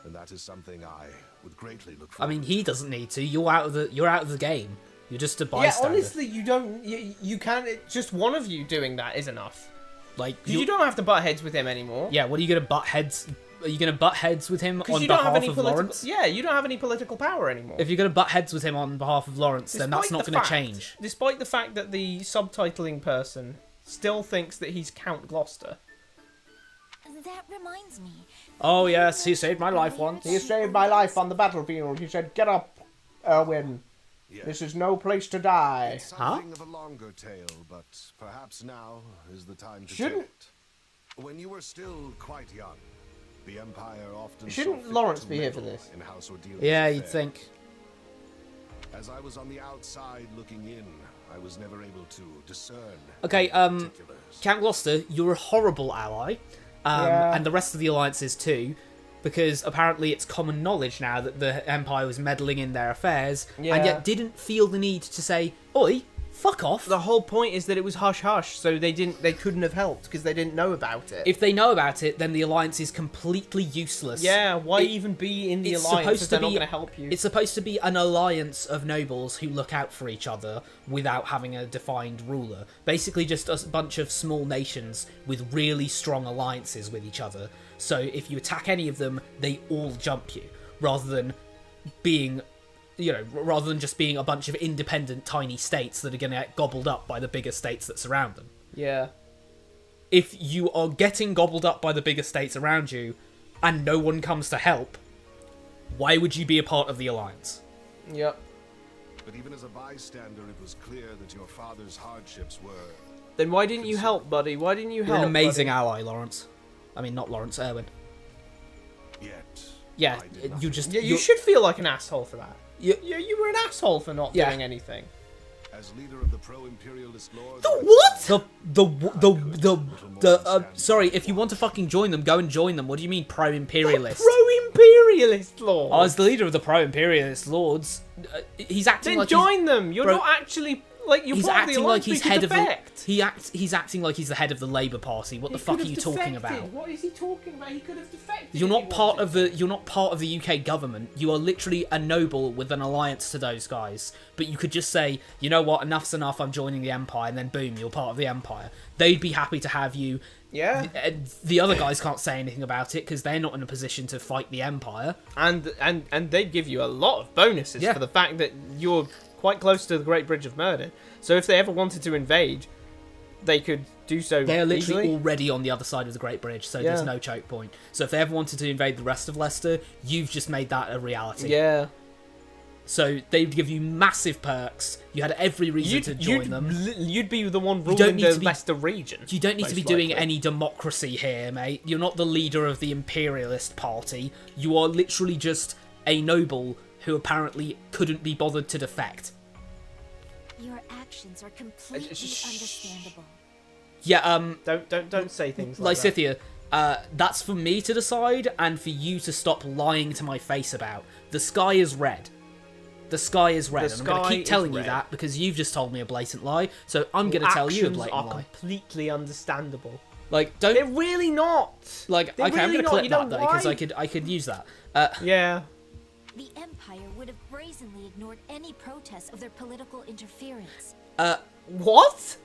And that is something I would greatly look
I
forward
mean, he doesn't need to. You're out of the game. You're just a
Yeah,
bystander.
honestly, you don't. You can't. Just one of you doing that is enough.
Like
You don't have to butt heads with him anymore.
Yeah, what are you gonna butt heads? Are you gonna butt heads with him on
you don't have
behalf
any
of
political.
Lawrence?
Yeah, you don't have any political power anymore.
If you're gonna butt heads with him on behalf of Lawrence, then that's not gonna change.
Despite the fact that the subtitling person still thinks that he's Count Gloucester.
That reminds me.
Oh yes, he saved my life once.
He saved my life on the battlefield. He said, "Get up, Erwin.
Yes.
This is no place to die."
It's something of a longer tale, but perhaps now is the time to tell
Shouldn't-
it. When you were still quite young, the Empire often
Shouldn't
saw fit
Lawrence
to
be here for
meddle
this?
in House Ordelia's
Yeah, you'd
affairs.
think.
As I was on the outside looking in, I was never able to discern.
Okay,
the particulars.
Count Gloucester, you're a horrible ally,
Yeah.
and the rest of the alliances too, because apparently it's common knowledge now that the Empire was meddling in their affairs,
Yeah.
and yet didn't feel the need to say, "Oi, fuck off."
The whole point is that it was hush hush, so they couldn't have helped because they didn't know about it.
If they know about it, then the alliance is completely useless.
Yeah, why
It-
even be in the
it's
alliance
supposed
if
to
they're not
be-
going to help you?
It's supposed to be an alliance of nobles who look out for each other without having a defined ruler. Basically just a bunch of small nations with really strong alliances with each other. So if you attack any of them, they all jump you, rather than being, rather than just being a bunch of independent tiny states that are going to get gobbled up by the bigger states that surround them.
Yeah.
If you are getting gobbled up by the bigger states around you, and no one comes to help, why would you be a part of the alliance?
Yep.
But even as a bystander, it was clear that your father's hardships were.
Then why didn't you help, buddy? Why didn't you
You're
help?
an amazing
buddy?
ally, Lawrence. I mean, not Lawrence, Erwin.
Yet.
Yeah,
I did
you
nothing.
just...
Yeah, you should feel like an asshole for that.
You-
You were an asshole for not
Yeah.
doing anything.
As leader of the pro-imperialist lords.
The what?
Sorry, if you want to fucking join them, go and join them. What do you mean pro-imperialist?
Pro-imperialist lord.
Oh, as the leader of the pro-imperialist lords, he's acting
Then
like
join them. You're
Bro-
not actually like you're
he's
part of the
acting like
alliance,
he's
but you
head
could
of the...
defect.
He's acting like he's the head of the Labour Party. What the
He
fuck
could
are you
have
talking
defected.
about?
What is he talking about? He could have defected.
You're
if
not
he
part of
wanted
the UK government. You are literally a noble with an alliance to those guys. But you could just say, you know what, enough's enough, I'm joining the Empire, and then boom, you're part of the Empire. They'd be happy to have you.
to. Yeah.
The other guys can't say anything about it because they're not in a position to fight the Empire.
And they'd give you a lot of bonuses
Yeah.
for the fact that you're quite close to the Great Bridge of Murder. So if they ever wanted to invade, they could do so
They're literally
easily.
already on the other side of the Great Bridge, so
Yeah.
there's no choke point. So if they ever wanted to invade the rest of Leicester, you've just made that a reality.
Yeah.
So they'd give you massive perks. You had every reason to join them.
You'd be the one
don't
ruling
need
the
to be-
Leicester region.
You don't need to
most
be doing
likely.
any democracy here, mate. You're not the leader of the imperialist party. You are literally just a noble who apparently couldn't be bothered to defect.
Your actions are completely understandable.
Yeah,
Don't say things like that.
Lysithia, that's for me to decide and for you to stop lying to my face about. The sky is red. The sky is red. And I'm going to keep telling you that because you've just told me a blatant lie, so I'm going to tell you a blatant lie.
Actions are completely understandable.
Like, don't...
They're really not.
Like,
They're
okay, I'm
really
going to
not.
clip that, though, because I could use that.
Yeah.
The Empire would have brazenly ignored any protests of their political interference.
What?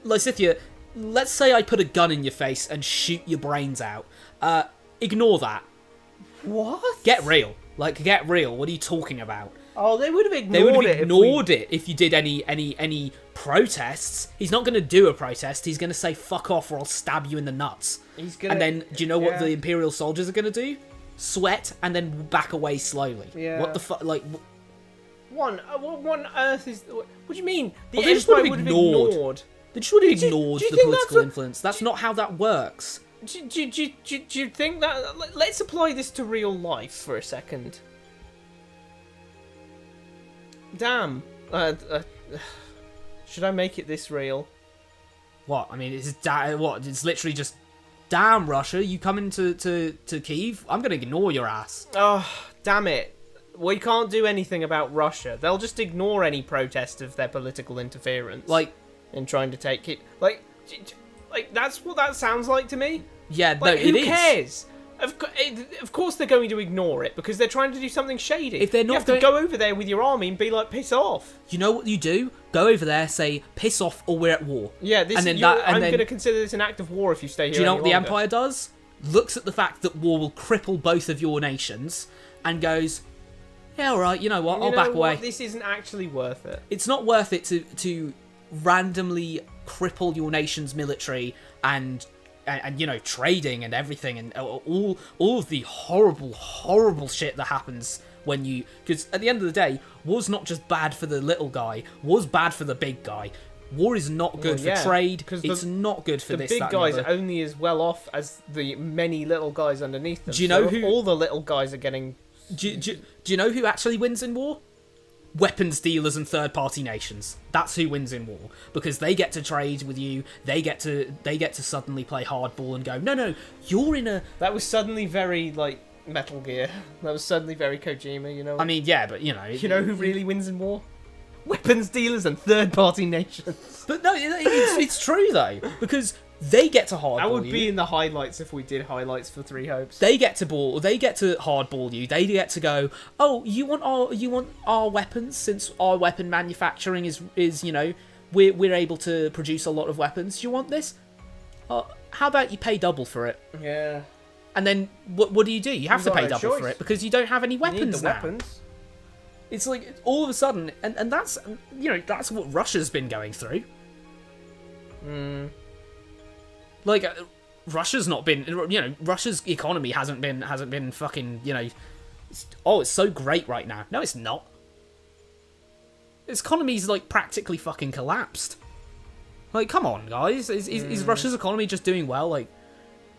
Lysithia, let's say I put a gun in your face and shoot your brains out. Ignore that.
What?
Get real. Like, get real. What are you talking about?
Oh, they would have ignored it.
They would have ignored it if you did any protests. He's not going to do a protest. He's going to say, fuck off or I'll stab you in the nuts. And then, do you know what the Imperial soldiers are going to do? Sweat and then back away slowly.
Yeah.
What the fuck? Like...
What on earth is... What do you mean? The
They just
Empire
would have ignored. They just would have ignored the political influence. That's not how that works.
Do you think that... Let's apply this to real life for a second. Damn. Should I make it this real?
What? I mean, it's literally just... Damn, Russia, you come into to Kyiv? I'm going to ignore your ass.
Oh, damn it. We can't do anything about Russia. They'll just ignore any protest of their political interference.
Like...
In trying to take it... Like, that's what that sounds like to me.
Yeah,
like,
no, it is.
Who cares? Of course they're going to ignore it, because they're trying to do something shady.
If they're not
you have to go over there with your army and be like, piss off.
You know what you do? Go over there, say, piss off or we're at war.
Yeah, I'm going to consider this an act of war if you stay here.
Do you know what the
longer.
Empire does? Looks at the fact that war will cripple both of your nations and goes, yeah, alright, you know what, I'll back away.
This isn't actually worth it.
It's not worth it to randomly cripple your nation's military and you know, trading and everything and all of the horrible shit that happens when you... Because at the end of the day, war's not just bad for the little guy, war's bad for the big guy. War is not good for trade, it's not good for this,
the big
that,
guys
and
are only as well off as the many little guys underneath them.
Do you know
who... All the little guys are getting...
Do you know who actually wins in war? Weapons dealers and third-party nations. That's who wins in war, because they get to trade with you. They get to suddenly play hardball and go, no, you're in a...
That was suddenly very like Metal Gear. That was suddenly very Kojima. You know.
I mean, yeah, but you know.
You know who really wins in war? Weapons dealers and third-party nations.
But no, it's true though, because they get to hardball you.
That would be in the highlights if we did highlights for Three Hopes.
They get to hardball you. They get to go, oh, you want our weapons, since our weapon manufacturing is you know, we're able to produce a lot of weapons. Do you want this? How about you pay double for it?
Yeah.
And then what do? You have to pay double for it because you don't have any weapons
you need the
now.
Weapons.
It's like all of a sudden, and that's, you know, that's what Russia's been going through. Like, Russia's not been, you know, Russia's economy hasn't been fucking, you know, it's so great right now. No, it's not. Its economy's, like, practically fucking collapsed. Like, come on, guys. Is Russia's economy just doing well? Like,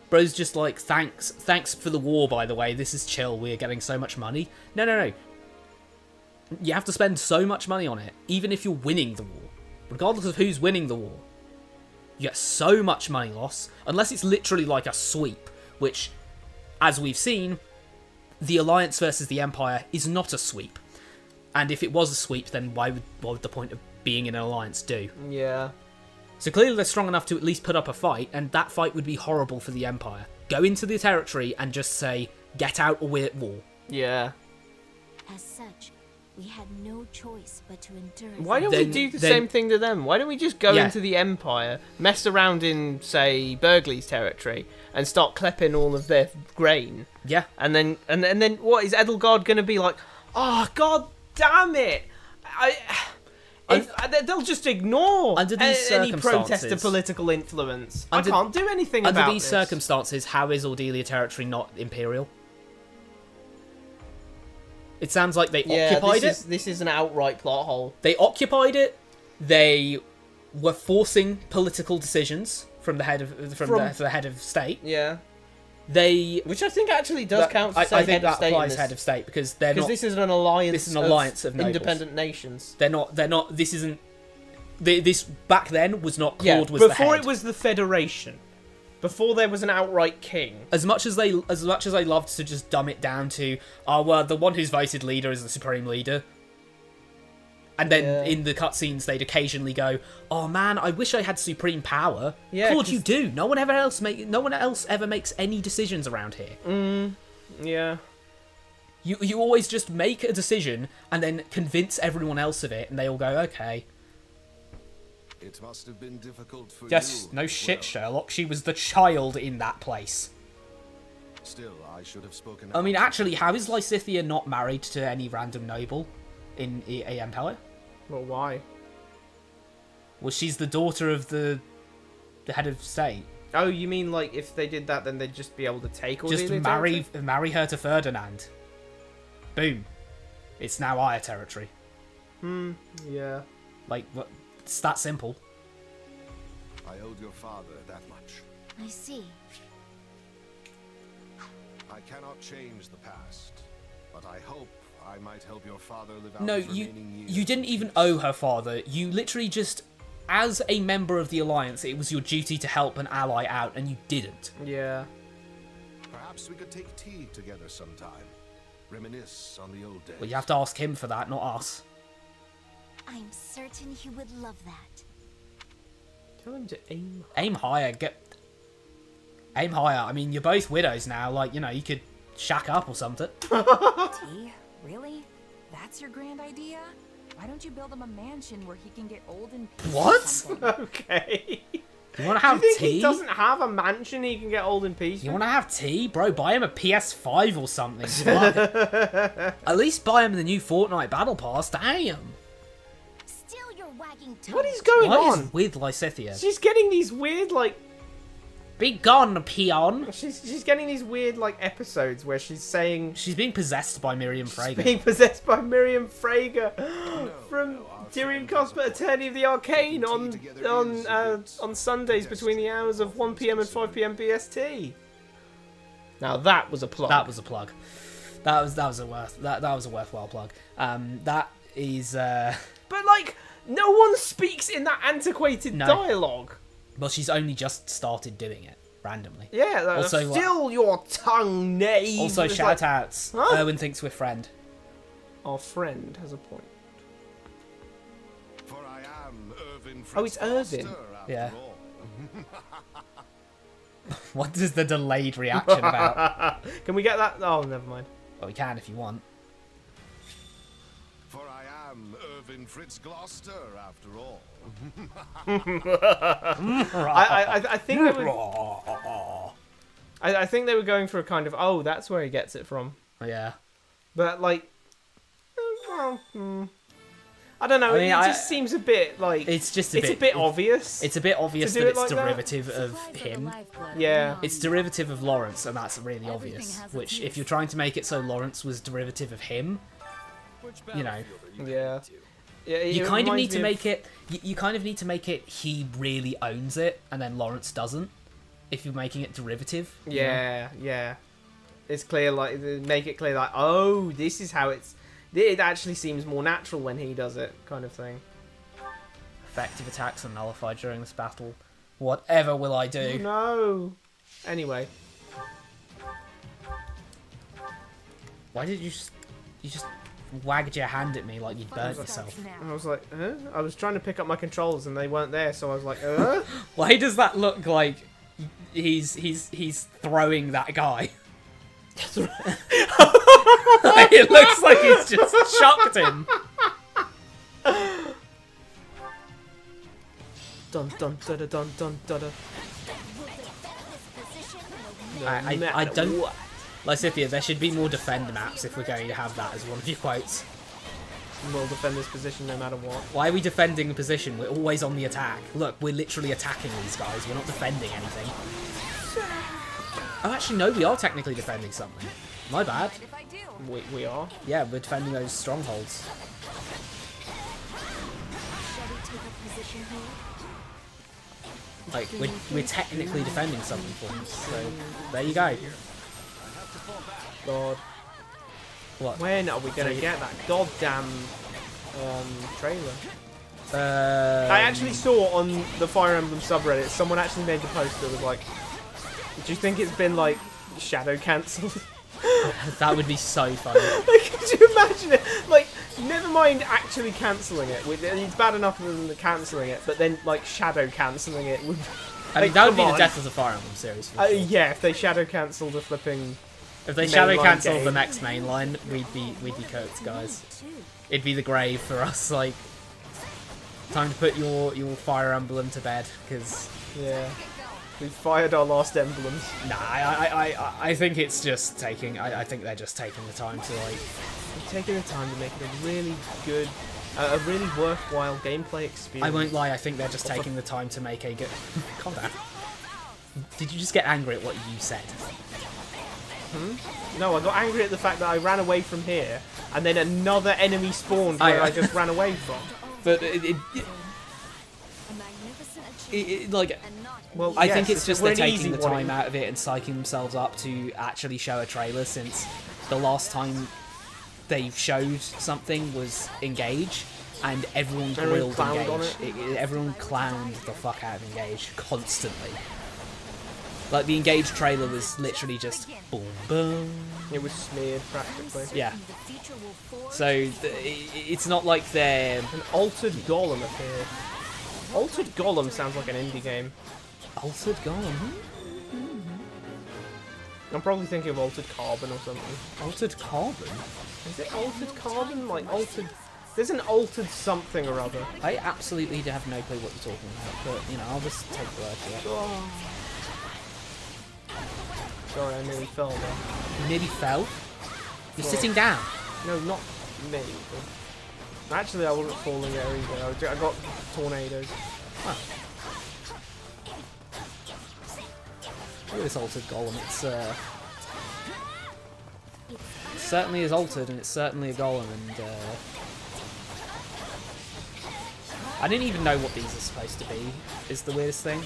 bro's just like, thanks for the war, by the way. This is chill. We're getting so much money. No. You have to spend so much money on it, even if you're winning the war. Regardless of who's winning the war. You get so much money loss, unless it's literally like a sweep, which, as we've seen, the Alliance versus the Empire is not a sweep. And if it was a sweep, then what would the point of being in an alliance do?
Yeah.
So clearly they're strong enough to at least put up a fight, and that fight would be horrible for the Empire. Go into the territory and just say, get out or we're at war.
Yeah.
As such, we had no choice but to endure.
Why don't we do the same thing to them? Why don't we just go into the Empire, mess around in, say, Burgley's territory, and start clipping all of their grain?
Yeah.
And then what, is Edelgard going to be like, oh, god damn it! They'll just ignore any protest of political influence. I can't do anything about this.
Under these circumstances, how is Ordelia territory not imperial? It sounds like they occupied it.
This is an outright plot hole.
They occupied it. They were forcing political decisions from the head of the head of state.
Yeah. Which I think actually does count as
I think
head of
that
state
applies head of state because they're not.
this is an alliance.
This is an alliance of nobles.
independent nations.
They're not. This isn't. This back then was not
Yeah,
Claude was the head.
before it was the Federation. Before there was an outright king.
As much as I loved to just dumb it down to, oh well, the one who's voted leader is the supreme leader. And then in the cutscenes, they'd occasionally go, "Oh man, I wish I had supreme power."
Yeah,
Claude, you do. No one else ever makes any decisions around here.
Yeah.
You always just make a decision and then convince everyone else of it, and they all go, "Okay."
It must have been difficult for
Yes,
you.
no shit, Sherlock. She was the child in that place.
Still, I should have spoken.
I mean, actually, how is Lysithea not married to any random noble in a Empire?
Well, why?
Well, she's the daughter of the head of state.
Oh, you mean like if they did that, then they'd just be able to take all
Just
the
marry her to Ferdinand. Boom. It's now our territory.
Yeah.
Like, what? It's that simple.
I owed your father that much.
I see.
I cannot change the past, but I hope I might help your father live out
No,
his remaining years.
you didn't even owe her father. You literally just, as a member of the Alliance, it was your duty to help an ally out, and you didn't.
Yeah.
Perhaps we could take tea together sometime. Reminisce on the old days.
Well, you have to ask him for that, not us.
I'm certain he would love that.
Tell him to aim.
Aim higher. Aim higher. I mean, you're both widows now. Like, you know, you could shack up or something.
T, really? That's your grand idea? Why don't you build him a mansion where he can get old and peace or
What?
something?
Okay.
You want to have
Do you think
tea?
he doesn't have a mansion he can get old in peace?
You want to have tea? Bro, buy him a PS5 or something. Fuck. At least buy him the new Fortnite Battle Pass. Damn.
Still you're wagging tongue.
What is going
What
on?
is with Lysithea?
She's getting these weird, like...
Be gone, peon.
She's getting these weird, like, episodes where she's saying...
She's being possessed by Miriam Frager.
Being possessed by Miriam Frager from Tyrion Cosper, Attorney of the Arcane, on Sundays between the hours of 1 PM and 5 PM BST. Now that was a plug.
That was a plug. That was a worthwhile plug. That is.
But like, no one speaks in that antiquated dialogue.
Well, she's only just started doing it randomly.
Yeah.
Also,
still your tongue, knave.
Also,
It's
shout
like,
outs.
huh?
Erwin thinks we're friend.
Our friend has a point.
For I am Irvin
Oh, it's Irvin.
Yeah. What is the delayed reaction about?
Can we get that? Oh, never mind.
Well, we can if you want.
For I am Irvin Fritz Gloucester, after all.
I think they were, I think they were going for a kind of, oh, that's where he gets it from.
Yeah.
But like, well, I don't know.
I mean,
it just seems a bit like
it's just
a bit obvious.
It's a bit obvious
to
that
do it
it's
like that.
derivative of him.
Yeah.
It's derivative of Lawrence, and that's really obvious. Which, if you're trying to make it so Lawrence was derivative of him, you know.
Yeah. Yeah,
You kind of need to make it. You kind of need to make it. He really owns it, and then Lawrence doesn't. If you're making it derivative. you know?
Yeah, yeah. It's clear, like make it clear, like, oh, this is how it's. It actually seems more natural when he does it, kind of thing.
Effective attacks are nullified during this battle. Whatever will I do?
Oh, no. Anyway.
Why did you just wagged your hand at me like you'd burnt yourself?
I was like, huh? I was trying to pick up my controls and they weren't there, so I was like,
Why does that look like he's throwing that guy? It looks like he's just chucked him.
Dun dun da da dun dun da da.
I don't. Lysithea, there should be more defend maps if we're going to have that as one of your quotes.
We'll defend this position no matter what.
Why are we defending a position? We're always on the attack. Look, we're literally attacking these guys. We're not defending anything. Oh, actually, no, we are technically defending something. My bad.
We are?
Yeah, we're defending those strongholds.
Shall we take a position here?
Like, we're technically defending something for him. So, there you go.
God.
What?
When are we gonna get that goddamn trailer?
I
I actually saw on the Fire Emblem subreddit, someone actually made a post that was like, do you think it's been like shadow cancelled?
That would be so funny.
Like, could you imagine it? Like, never mind actually cancelling it. It's bad enough than cancelling it, but then like shadow cancelling it would.
I mean, that would be the death of the Fire Emblem series. For sure.
Yeah, if they shadow cancelled the flipping.
If they shadow cancelled
game.
the next main line, we'd be cooked, guys. It'd be the grave for us. Like, time to put your Fire Emblem to bed, because
yeah, we fired our last emblems.
Nah, I think it's just taking. I think they're just taking the time to like.
They're taking the time to make it a really good, a really worthwhile gameplay experience.
I won't lie. I think they're just taking the time to make a good. Calm down. Did you just get angry at what you said?
No, I got angry at the fact that I ran away from here, and then another enemy spawned where I just ran away from.
But like, well, I think it's just they're taking the time out of it and psyching themselves up to actually show a trailer, since the last time they showed something was Engage, and everyone grilled Engage. Everyone clowned the fuck out of Engage constantly. Like, the Engage trailer was literally just boom, boom.
It was smeared practically.
Yeah. So it's not like they're
an Altered Golem appeared. Altered Golem sounds like an indie game.
Altered Golem.
I'm probably thinking of Altered Carbon or something.
Altered Carbon?
Is it Altered Carbon? Like Altered? There's an Altered something or other.
I absolutely have no clue what you're talking about, but you know, I'll just take the word for it.
Oh. Sorry, I nearly fell there.
You nearly fell? You're sitting down.
No, not me. Actually, I wasn't falling there either. I got tornadoes.
Huh. Look at this altered golem. It certainly is altered, and it's certainly a golem, and I didn't even know what these are supposed to be, is the weirdest thing.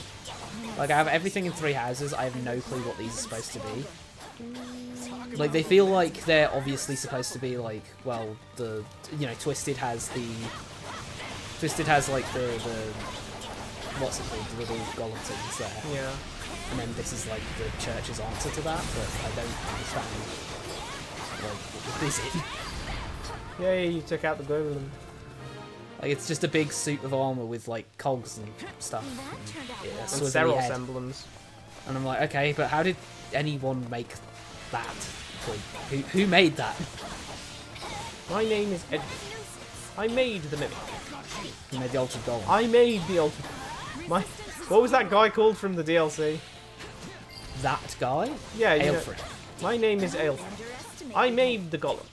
Like, I have everything in 3 houses, I have no clue what these are supposed to be. Like, they feel like they're obviously supposed to be, like, well, the, you know, Twisted has, like, the what's it called, the little golem things there.
Yeah.
And then this is, like, the church's answer to that, but I don't understand, like, what this is.
Yay, you took out the golem.
Like, it's just a big suit of armor with, like, cogs and stuff.
And several emblems.
And I'm like, okay, but how did anyone make that? Who made that?
My name is Ed. I made the mimic.
You made the altered golem.
I made the altered. What was that guy called from the DLC?
That guy?
Yeah,
Aelfried.
My name is Aelfried. I made the golems.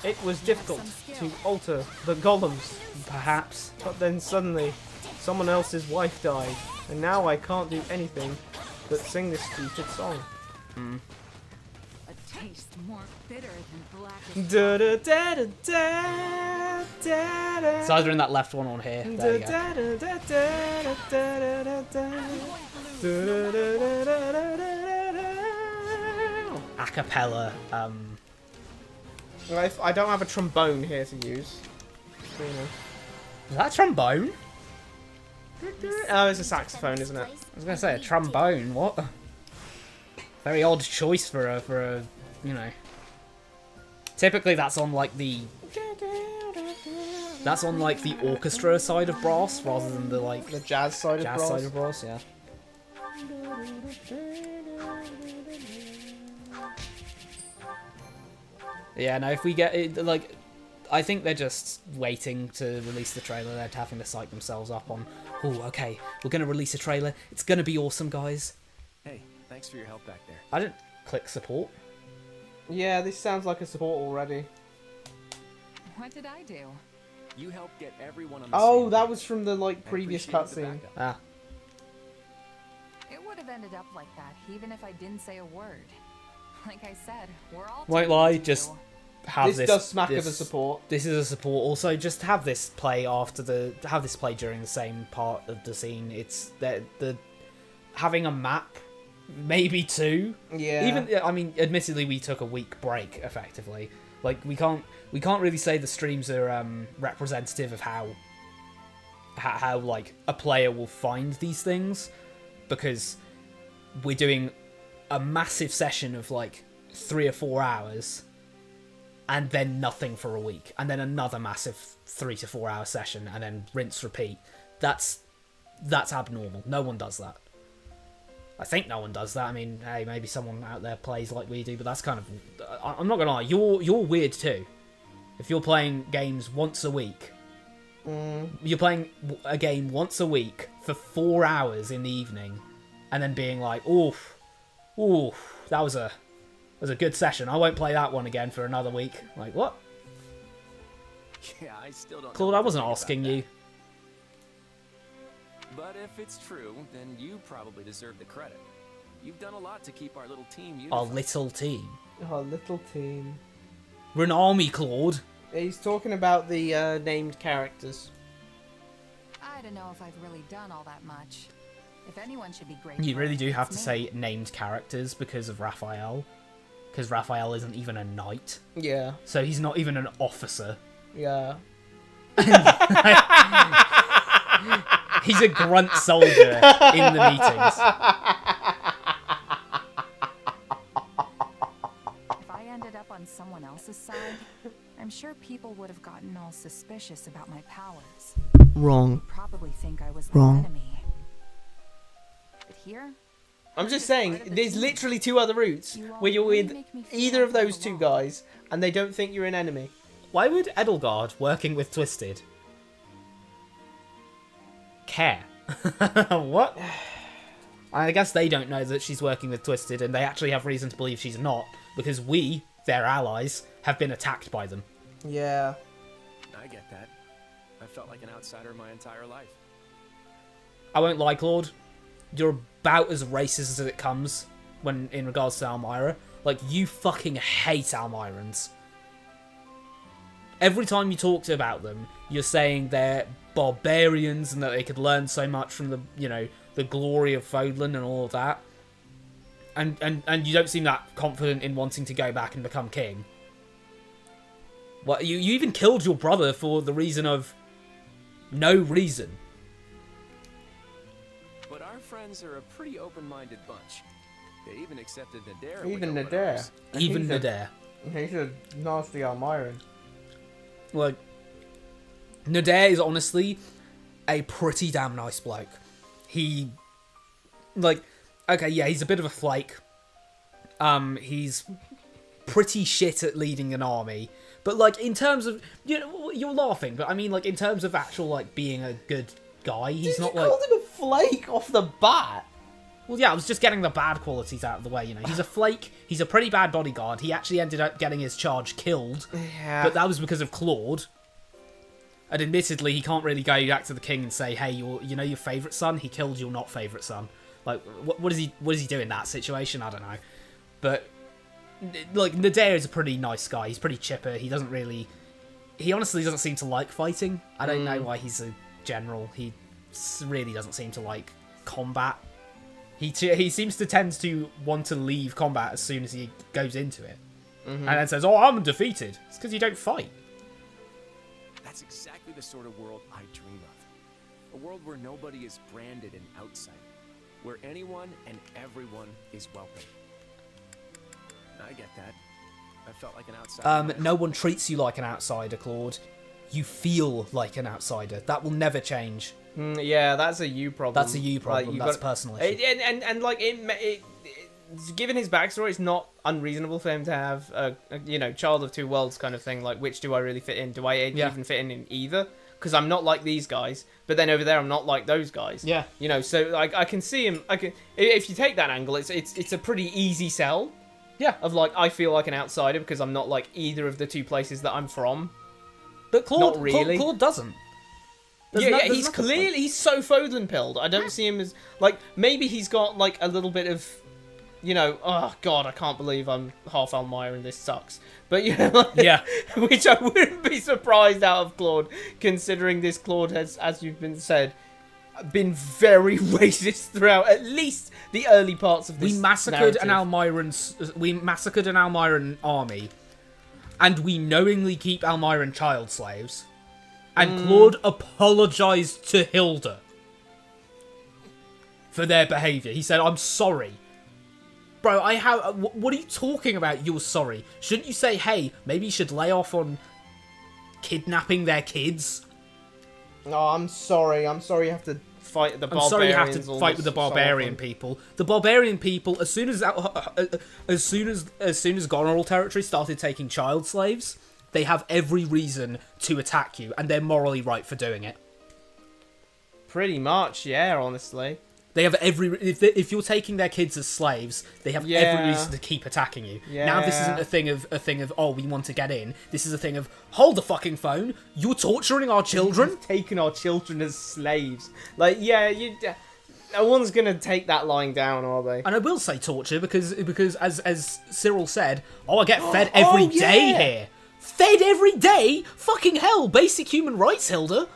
It was difficult to alter the golems,
perhaps.
But then suddenly, someone else's wife died, and now I can't do anything but sing this stupid song.
A taste more bitter than black.
Da da da da da da da.
It's either in that left one or here. There you go. Acapella.
I don't have a trombone here to use. So, you know.
Is that a trombone?
Oh, it's a saxophone, isn't it?
I was gonna say a trombone. What? Very odd choice for a you know. Typically, that's on like the orchestra side of brass rather than the like
the jazz side of brass.
Yeah. Yeah, no, if we get it, like, I think they're just waiting to release the trailer. They're having to psych themselves up on, oh, okay, we're going to release a trailer. It's going to be awesome, guys.
Hey, thanks for your help back there.
I didn't click support.
Yeah, this sounds like a support already.
What did I do?
You helped get everyone on the
Oh, that was from the, like, previous cutscene.
Ah.
It would have ended up like that, even if I didn't say a word. Like I said, we're all
Won't lie, just have
this does smack of a support.
This is a support. Also, just have this play during the same part of the scene. It's the having a map, maybe two.
Yeah.
Even, I mean, admittedly, we took a week break effectively. Like we can't really say the streams are representative of how like a player will find these things, because we're doing a massive session of like 3 or 4 hours and then nothing for a week, and then another massive 3 to 4 hour session, and then rinse repeat. That's abnormal. No one does that. I think no one does that. I mean, hey, maybe someone out there plays like we do, but that's kind of... I'm not gonna lie, you're weird too. If you're playing games once a week, you're playing a game once a week for 4 hours in the evening, and then being like, oof, that was a good session. I won't play that one again for another week. Like, what?
Yeah, I still don't.
Claude, I wasn't asking you.
But if it's true, then you probably deserve the credit. You've done a lot to keep our little team unified.
Our little team.
Our little team.
We're an army, Claude.
He's talking about the named characters.
I don't know if I've really done all that much. If anyone should be grateful,
You really do have to
it's
say named characters because of Raphael. Because Raphael isn't even a knight.
Yeah.
So he's not even an officer.
Yeah.
He's a grunt soldier in the meetings.
If I ended up on someone else's side, I'm sure people would have gotten all suspicious about my powers.
Wrong.
Probably think I was
Wrong.
the enemy. But here,
I'm just saying, there's literally 2 other routes where you're with either of those 2 guys, and they don't think you're an enemy.
Why would Edelgard, working with Twisted, care? What? I guess they don't know that she's working with Twisted, and they actually have reason to believe she's not, because we, their allies, have been attacked by them.
Yeah.
I get that. I felt like an outsider my entire life.
I won't lie, Claude. You're about as racist as it comes when in regards to Almyra. Like, you fucking hate Almyrans. Every time you talk about them, you're saying they're barbarians and that they could learn so much from the, the glory of Fodlan and all of that. And you don't seem that confident in wanting to go back and become king. Well, you even killed your brother for the reason of no reason.
But our friends are a pretty open-minded bunch. They even accepted Nadir.
Even Nadir.
Even Nadir.
He's a nasty Almyran.
Like, Nadir is honestly a pretty damn nice bloke. He, like, okay, yeah, he's a bit of a flake. He's pretty shit at leading an army. But, like, in terms of, you're laughing, but I mean, like, in terms of actual, like, being a good guy, he's not like...
You called him a flake off the bat.
Well, yeah, I was just getting the bad qualities out of the way, He's a flake, he's a pretty bad bodyguard, he actually ended up getting his charge killed,
yeah.
But that was because of Claude. And admittedly, he can't really go back to the king and say, hey, your favourite son? He killed your not favourite son. Like, what does he do in that situation? I don't know. But, like, Nadir is a pretty nice guy, he's pretty chipper, he honestly doesn't seem to like fighting. I don't know why he's a general, he really doesn't seem to like combat. He seems to tend to want to leave combat as soon as he goes into it. And then says, oh, I'm defeated. It's because you don't fight.
That's exactly the sort of world I dream of. A world where nobody is branded an outsider. Where anyone and everyone is welcome. I get that. I felt like an outsider.
No one treats you like an outsider, Claude. You feel like an outsider. That will never change.
Yeah, that's a you problem.
That's a you problem. That's a personal issue.
And like given his backstory, it's not unreasonable for him to have a child of 2 worlds kind of thing. Like, which do I really fit in? Do I even fit in either? Because I'm not like these guys, but then over there I'm not like those guys.
Yeah.
So I can see him. If you take that angle, it's a pretty easy sell.
Yeah.
Of like, I feel like an outsider because I'm not like either of the 2 places that I'm from.
But Claude,
not really.
Claude doesn't.
He's clearly, he's so Fodlan pilled. I don't see him as, like, maybe he's got, like, a little bit of you know, oh god, I can't believe I'm half Elmira and this sucks. But you know,
Yeah.
which I wouldn't be surprised out of Claude, considering this Claude has, as you've been said, been very racist throughout at least the early parts of this.
We massacred
narrative.
an Elmiran army, and we knowingly keep Elmiran child slaves. And Claude apologized to Hilda for their behavior. He said, "I'm sorry." Bro, what are you talking about? You're sorry. Shouldn't you say, hey, maybe you should lay off on kidnapping their kids?
No, I'm sorry. I'm sorry you have to fight the barbarians.
I'm sorry you have to fight with the barbarian people. The barbarian people, as soon as Goneril territory started taking child slaves, they have every reason to attack you, and they're morally right for doing it.
Pretty much, yeah, honestly.
They have if you're taking their kids as slaves, they have every reason to keep attacking you.
Yeah.
Now this isn't a thing of oh, we want to get in. This is a thing of hold the fucking phone. You're torturing our children.
Taking our children as slaves. Like, yeah, no one's gonna take that lying down, are they?
And I will say torture because as Cyril said, I get fed every day here. Fed every day? Fucking hell! Basic human rights, Hilda.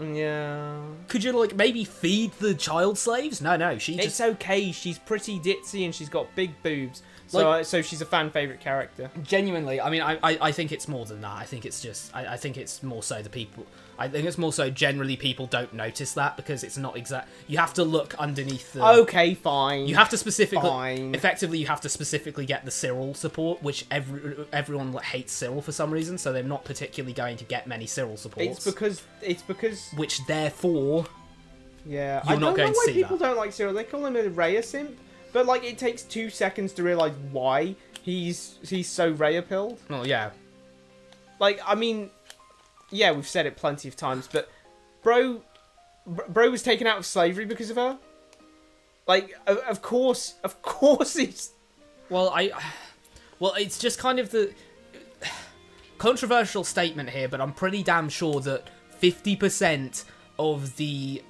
Yeah.
Could you, like, maybe feed the child slaves? No, she just...
It's okay, she's pretty ditzy and she's got big boobs. So so she's a fan favourite character.
Genuinely, I mean, I think it's more than that. I think it's just... I think it's more so the people... I think it's more so generally people don't notice that because it's not exact... You have to look underneath the...
Okay, fine.
You have to specifically...
Fine.
Effectively, you have to specifically get the Cyril support, which everyone hates Cyril for some reason, so they're not particularly going to get many Cyril supports.
It's because...
Which, therefore...
Yeah,
you're not going to see that.
I don't know why people don't like Cyril. They call him a Rhea simp, but like it takes 2 seconds to realise why he's so Rhea-pilled.
Well, yeah.
Like, I mean, yeah, we've said it plenty of times, but bro was taken out of slavery because of her. Like, of course he's...
Well, it's just kind of the controversial statement here, but I'm pretty damn sure that 50% of the...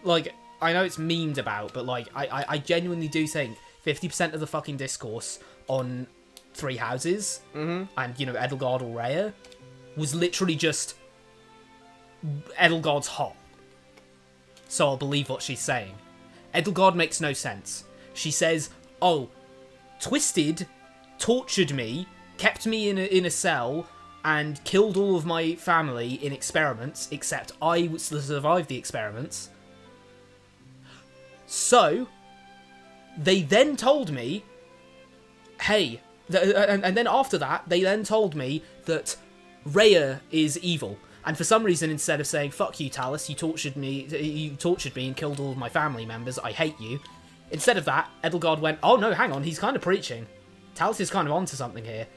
Like, I know it's memed about, but, like, I genuinely do think 50% of the fucking discourse on Three Houses and, you know, Edelgard or Rhea was literally just Edelgard's hot. So I'll believe what she's saying. Edelgard makes no sense. She says, oh, Twisted tortured me, kept me in a cell, and killed all of my family in experiments, except I survived the experiments. So, they then told me, hey, and then after that, they then told me that Rhea is evil. And for some reason, instead of saying, fuck you, Talus, you tortured me and killed all of my family members, I hate you. Instead of that, Edelgard went, oh no, hang on, he's kind of preaching. Talus is kind of onto something here.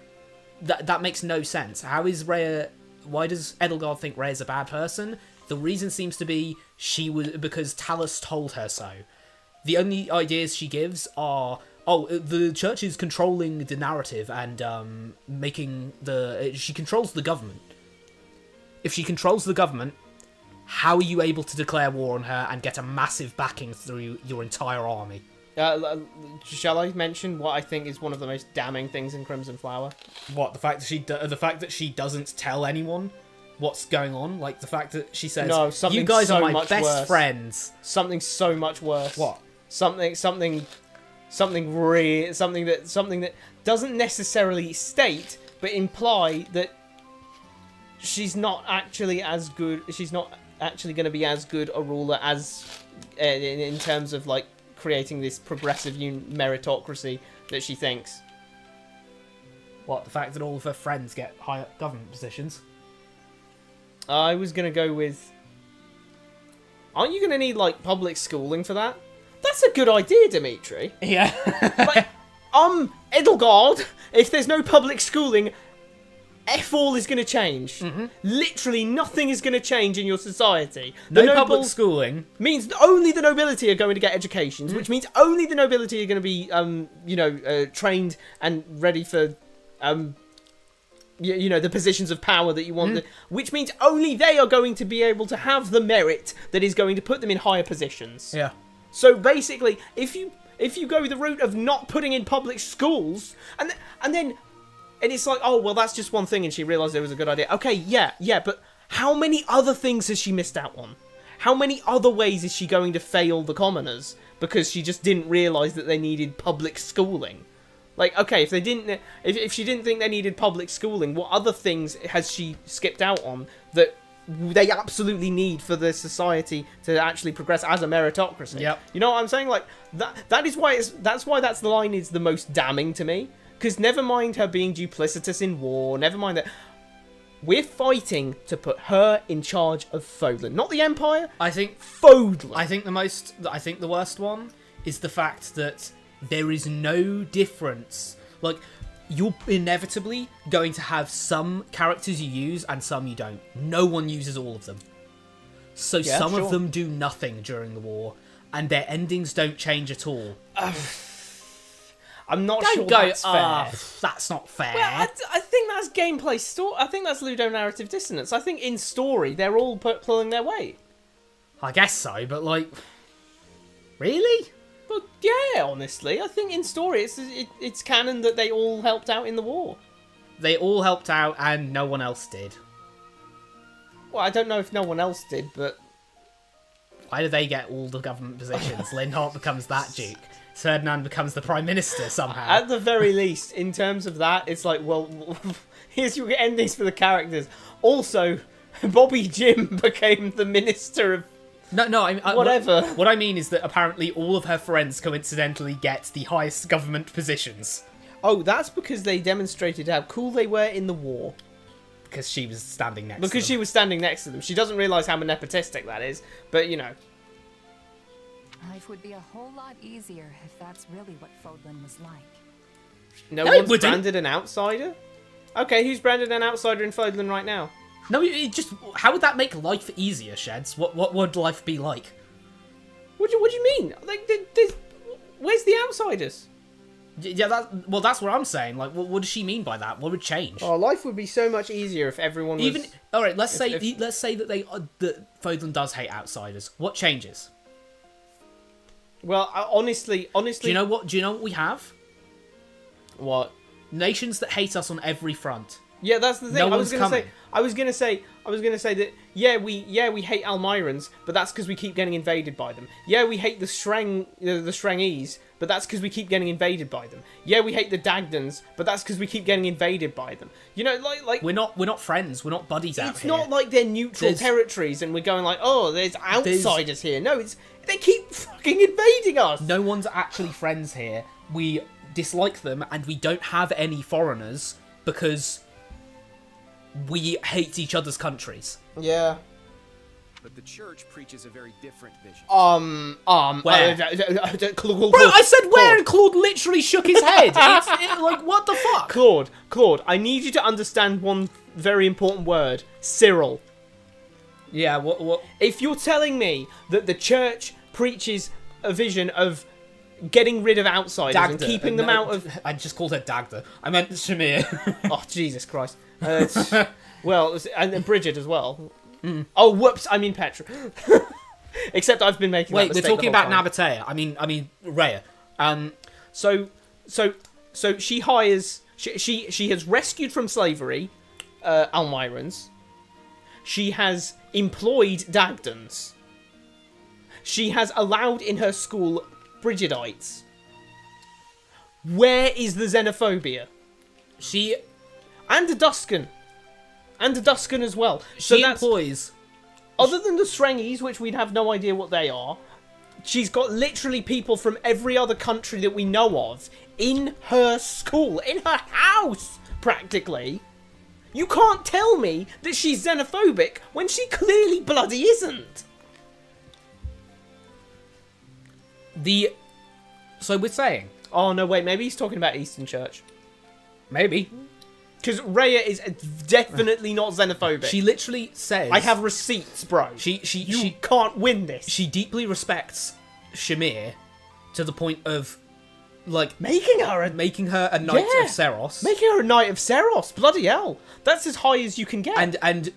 That makes no sense. How is Rhea... Why does Edelgard think Rhea's a bad person? The reason seems to be because Talus told her so. The only ideas she gives are, oh, the church is controlling the narrative and she controls the government. If she controls the government, how are you able to declare war on her and get a massive backing through your entire army?
Shall I mention what I think is one of the most damning things in Crimson Flower?
What, the fact that she doesn't tell anyone what's going on? Like, the fact that she says,
no, something
you guys
so
are my
much
best
worse.
friends.
Something so much worse.
What?
Something that doesn't necessarily state, but imply that she's not actually as good. She's not actually going to be as good a ruler as in terms of like creating this progressive meritocracy that she thinks.
What, the fact that all of her friends get high government positions?
I was going to go with... Aren't you going to need, like, public schooling for that? That's a good idea, Dimitri.
Yeah.
Like, Edelgard, if there's no public schooling, F all is going to change. Literally nothing is going to change in your society.
No public schooling
means only the nobility are going to get educations, which means only the nobility are going to be, trained and ready for, the positions of power that you want. Which means only they are going to be able to have the merit that is going to put them in higher positions.
Yeah.
So basically, if you if you go the route of not putting in public schools, and it's like, oh, well, that's just one thing, and she realised it was a good idea. Okay, yeah, but how many other things has she missed out on? How many other ways is she going to fail the commoners because she just didn't realise that they needed public schooling? Like, okay, if she didn't think they needed public schooling, what other things has she skipped out on that they absolutely need for the society to actually progress as a meritocracy?
Yep.
You know what I'm saying? Like, that's why the line is the most damning to me. Because never mind her being duplicitous in war, never mind that. We're fighting to put her in charge of Fodlan, not the Empire.
I think
Fodlan.
I think the worst one is the fact that there is no difference. Like, you're inevitably going to have some characters you use and some you don't. No one uses all of them. So some of them do nothing during the war, and their endings don't change at all.
I'm not sure that's fair.
That's not fair.
Well, I think that's gameplay story. I think that's ludonarrative dissonance. I think in story, they're all pulling their weight.
I guess so, but like... Really?
Well, yeah, honestly. I think in story, it's canon that they all helped out in the war.
They all helped out and no one else did.
Well, I don't know if no one else did, but...
Why do they get all the government positions? Linhart becomes that duke. Ferdinand becomes the Prime Minister somehow.
At the very least, in terms of that, it's like, well, here's your endings for the characters. Also, Bobby Jim became the Minister of...
No,
whatever.
What I mean is that apparently all of her friends coincidentally get the highest government positions.
Oh, that's because they demonstrated how cool they were in the war.
Because she was standing next to them.
Because she was standing next to them. She doesn't realise how nepotistic that is, but, you know...
Life would be a whole lot easier if that's really what Fodlan was like.
No one's branded an outsider? Okay, who's branded an outsider in Fodlan right now?
No, it just... How would that make life easier, Sheds? What would life be like?
What do you mean? Like, where's the outsiders?
Yeah, that's what I'm saying. Like, what does she mean by that? What would change?
Oh, life would be so much easier if everyone was...
All right, let's say that that Fodlan does hate outsiders. What changes?
Well, honestly...
Do you know what we have?
What?
Nations that hate us on every front.
Yeah, that's the thing.
No one's coming.
I was gonna say that we hate Almirans, but that's because we keep getting invaded by them. Yeah, we hate the Strangese, but that's because we keep getting invaded by them. Yeah, we hate the Dagdans, but that's because we keep getting invaded by them. You know, like
we're not friends. We're not buddies out here.
It's not like they're neutral territories, and we're going like, oh, there's outsiders here. No, they keep fucking invading us.
No one's actually friends here. We dislike them, and we don't have any foreigners because we hate each other's countries.
Yeah.
But the church preaches a very different vision.
Where?
Claude,
bro, I said where, and Claude literally shook his head. Like, what the fuck?
Claude, I need you to understand one very important word. Cyril.
Yeah, what?
If you're telling me that the church preaches a vision of getting rid of outsiders and keeping them out of...
I just called her Dagda. I meant Shamir.
Oh, Jesus Christ. Well, and Bridget as well. Mm. Oh, whoops, I mean Petra. Except I've been making that mistake.
Wait, we're talking about Nabatea. I mean Rhea.
So she hires... She has rescued from slavery Almirans. She has employed Dagdans. She has allowed in her school Brigidites. Where is the xenophobia? And a Duscan. And a Duscan as well.
She employs...
Other than the Strangese, which we'd have no idea what they are, she's got literally people from every other country that we know of in her school, in her house, practically. You can't tell me that she's xenophobic when she clearly bloody isn't.
So we're saying...
Oh, no, wait, maybe he's talking about Eastern Church.
Maybe.
Because Rhea is definitely not xenophobic.
She literally says...
I have receipts, bro. You can't win this.
She deeply respects Shamir to the point of, like...
Making her a
Knight of Seros.
Making her a Knight of Seros. Bloody hell. That's as high as you can get.
And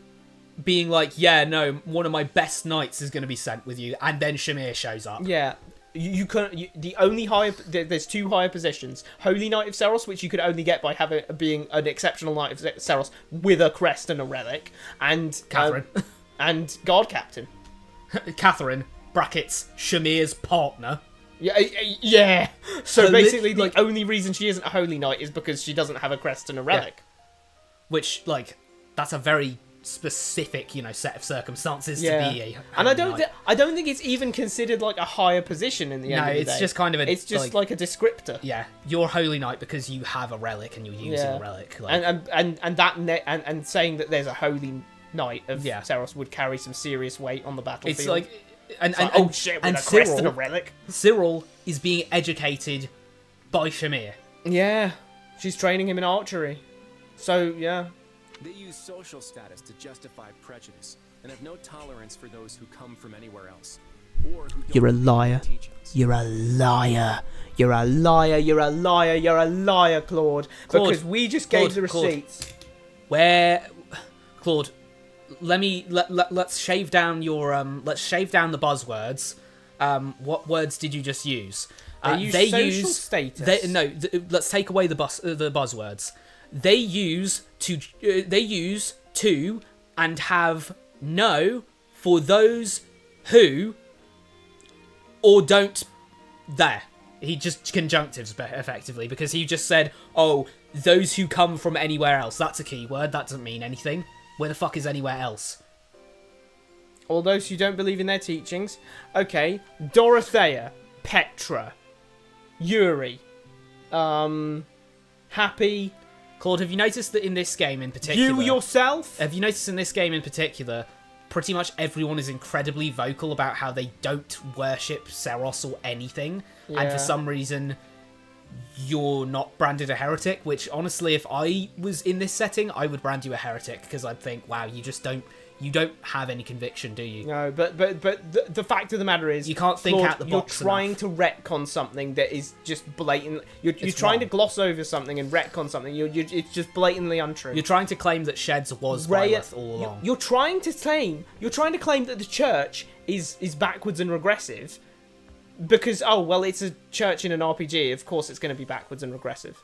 being like, yeah, no, one of my best knights is going to be sent with you. And then Shamir shows up.
Yeah. the only higher, there's 2 higher positions: Holy Knight of Seros, which you could only get by being an exceptional Knight of Seros with a crest and a relic, and
Catherine.
And Guard Captain.
Catherine brackets Shamir's partner.
Yeah. So basically, the only reason she isn't a Holy Knight is because she doesn't have a crest and a relic.
Yeah. Which, like, that's a very specific, set of circumstances to be a
and I don't think it's even considered like a higher position in the end of the day.
No, it's just kind of
it's just like a descriptor.
Yeah, you're Holy Knight because you have a relic and you're using a relic. Like...
And saying that there's a Holy Knight of Seros would carry some serious weight on the battlefield.
It's like,
oh shit, with a crest and a relic.
Cyril is being educated by Shamir.
Yeah, she's training him in archery. So yeah.
They use social status to justify prejudice and have no tolerance for those who come from anywhere else. Or who don't
You're a liar.
teachings.
You're a liar. You're a liar. You're a liar. You're a liar, Claude. Because we just gave the receipts.
Claude, let's shave down your let's shave down the buzzwords. What words did you just use?
They use status.
Let's take away the buzzwords. They use to and have no for those who or don't there. He just conjunctives effectively because he just said, oh, those who come from anywhere else. That's a key word. That doesn't mean anything. Where the fuck is anywhere else?
All those who don't believe in their teachings. Okay. Dorothea. Petra. Yuri. Happy.
Claude, have you noticed that in this game in particular...
You yourself?
Have you noticed in this game in particular, pretty much everyone is incredibly vocal about how they don't worship Seros or anything, and for some reason you're not branded a heretic, which honestly, if I was in this setting, I would brand you a heretic, because I'd think, wow, you don't have any conviction, do you?
No, but the fact of the matter is,
you can't think
Claude,
out the box.
You're trying to retcon something that is just blatant. You're trying to gloss over something and retcon something. It's just blatantly untrue.
You're trying to claim that Sheds was Rylith all along.
You're trying to claim that the church is backwards and regressive, because it's a church in an RPG. Of course, it's going to be backwards and regressive.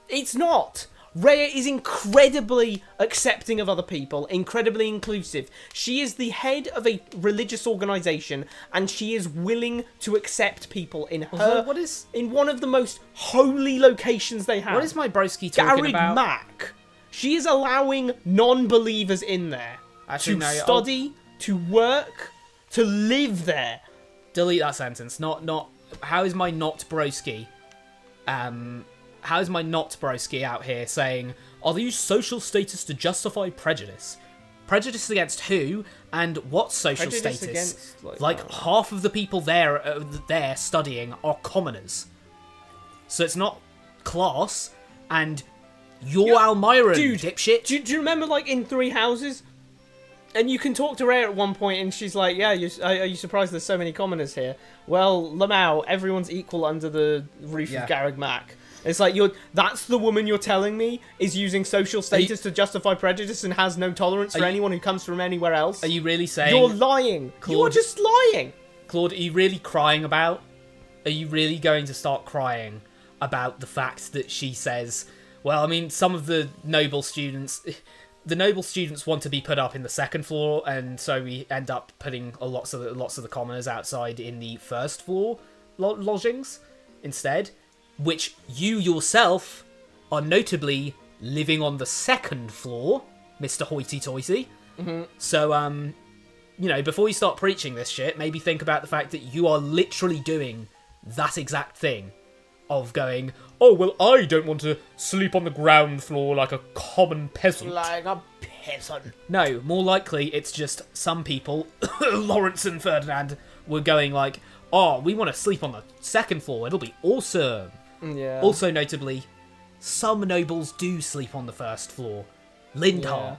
It's not. Rhea is incredibly accepting of other people, incredibly inclusive. She is the head of a religious organisation, and she is willing to accept people in in one of the most holy locations they have.
What is my broski talking about?
Mac. She is allowing non-believers in there to study, to work, to live there.
Delete that sentence. Not. How is my not broski? How is my not broski out here saying, are they use social status to justify prejudice? Prejudice against who and what social
Prejudice
status?
against,
half of the people there studying are commoners. So it's not class, and you're Almiran,
dude,
dipshit.
Do you remember, in Three Houses? And you can talk to Rhea at one point, and she's like, yeah, are you surprised there's so many commoners here? Well, Lamau, everyone's equal under the roof of Garreg Mac. It's like, that's the woman you're telling me is using social status to justify prejudice and has no tolerance for anyone who comes from anywhere else?
Are you really saying...
You're lying.
Claude,
you're just lying.
Claude, are you really crying about... Are you really going to start crying about the fact that she says... Well, I mean, some of the noble students... The noble students want to be put up in the second floor, and so we end up putting lots of the commoners outside in the first floor lodgings instead, which you yourself are notably living on the second floor, Mr. Hoity-toity.
Mm-hmm.
So, before you start preaching this shit, maybe think about the fact that you are literally doing that exact thing of going, oh, well, I don't want to sleep on the ground floor like a common peasant.
Like a peasant.
No, more likely it's just some people, Lawrence and Ferdinand, were going like, oh, we want to sleep on the second floor, it'll be awesome.
Yeah.
Also, notably, some nobles do sleep on the first floor. Lindhar.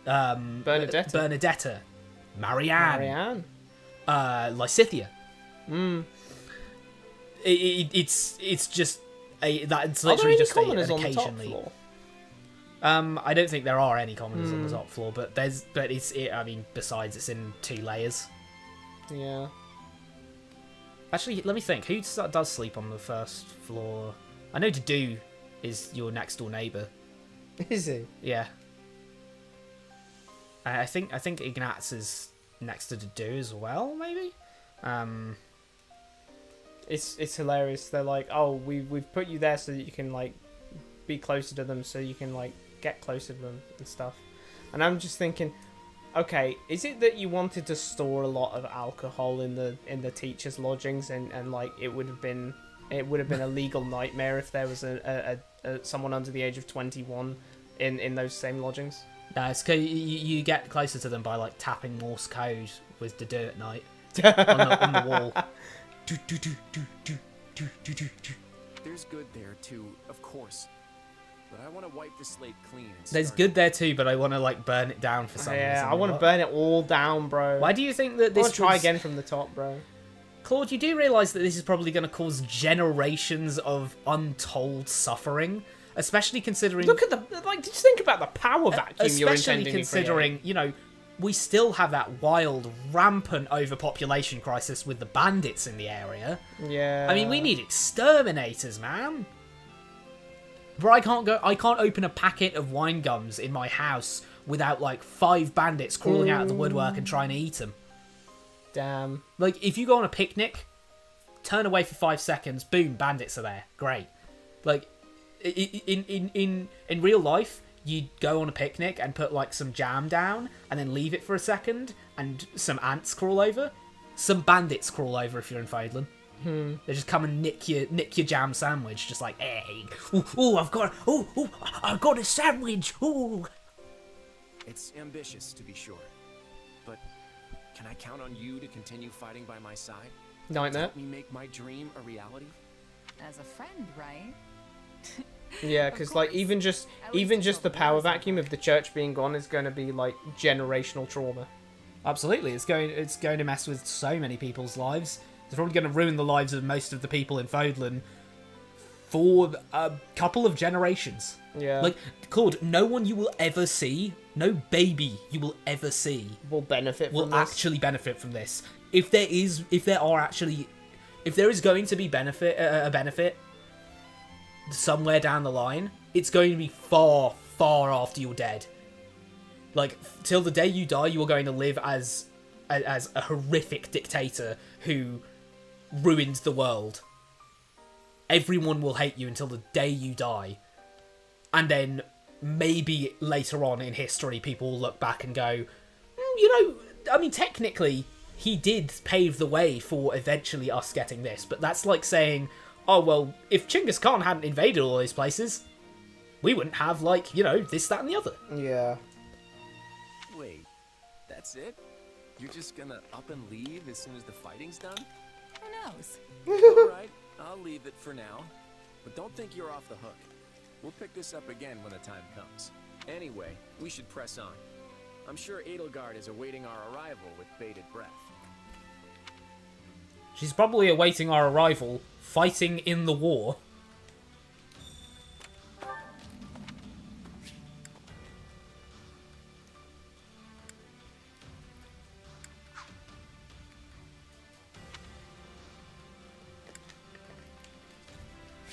Yeah.
Bernadetta. Marianne. Lysithia. It's just that's literally just an occasionally.
On the top floor?
I don't think there are any commoners on the top floor, but besides it's in 2 layers.
Yeah.
Actually, let me think. Who does sleep on the first floor? I know Dedue is your next door neighbor.
Is he?
Yeah. I think Ignatz is next to Dedue as well, maybe.
It's hilarious. They're like, oh, we've put you there so that you can like be closer to them, so you can like get closer to them and stuff. And I'm just thinking, okay, is it that you wanted to store a lot of alcohol in the teachers' lodgings, and like it would have been a legal nightmare if there was a someone under the age of 21 in those same lodgings?
No, it's 'cause you get closer to them by like tapping Morse code with Dedue at night on the wall.
There's good there too, of course. But I want to wipe the slate clean.
There's good there too, but I want to like burn it down for some reason.
Yeah, I want to burn it all down, bro.
Why do you think that this?
I want to try again from the top, bro.
Claude, you do realise that this is probably going to cause generations of untold suffering, especially considering.
Look at just think about the power vacuum you're intending to create.
Especially considering, you know, we still have that wild, rampant overpopulation crisis with the bandits in the area.
Yeah.
I mean, we need exterminators, man. Bro, I can't open a packet of wine gums in my house without like 5 bandits crawling out of the woodwork and trying to eat them.
Damn.
Like, if you go on a picnic, turn away for 5 seconds, boom, bandits are there. Great. Like, in real life, you'd go on a picnic and put like some jam down and then leave it for a second and some ants crawl over. Some bandits crawl over if you're in Faidlin. They just come and nick your jam sandwich, just like, hey, I've got a sandwich. Ooh.
It's ambitious, to be sure, but can I count on you to continue fighting by my side?
Nightmare.
Help me make my dream a reality.
As a friend, right?
Yeah, because like even just the power vacuum of the church being gone is going to be like generational trauma.
Absolutely, it's going to mess with so many people's lives. It's probably going to ruin the lives of most of the people in Faidlin for a couple of generations.
Yeah.
Like, Claude, no one you will ever see, no baby you will ever see
will
actually benefit from this. If there is going to be a benefit somewhere down the line, it's going to be far, far after you're dead. Like, till the day you die, you are going to live as a horrific dictator who ruined the world. Everyone will hate you until the day you die. And then maybe later on in history, people will look back and go, I mean, technically, he did pave the way for eventually us getting this. But that's like saying, oh, well, if Chinggis Khan hadn't invaded all those places, we wouldn't have, like, this, that, and the other.
Yeah.
Wait, that's it? You're just gonna up and leave as soon as the fighting's done?
Who knows?
Alright, I'll leave it for now. But don't think you're off the hook. We'll pick this up again when the time comes. Anyway, we should press on. I'm sure Edelgard is awaiting our arrival with bated breath.
She's probably awaiting our arrival, fighting in the war.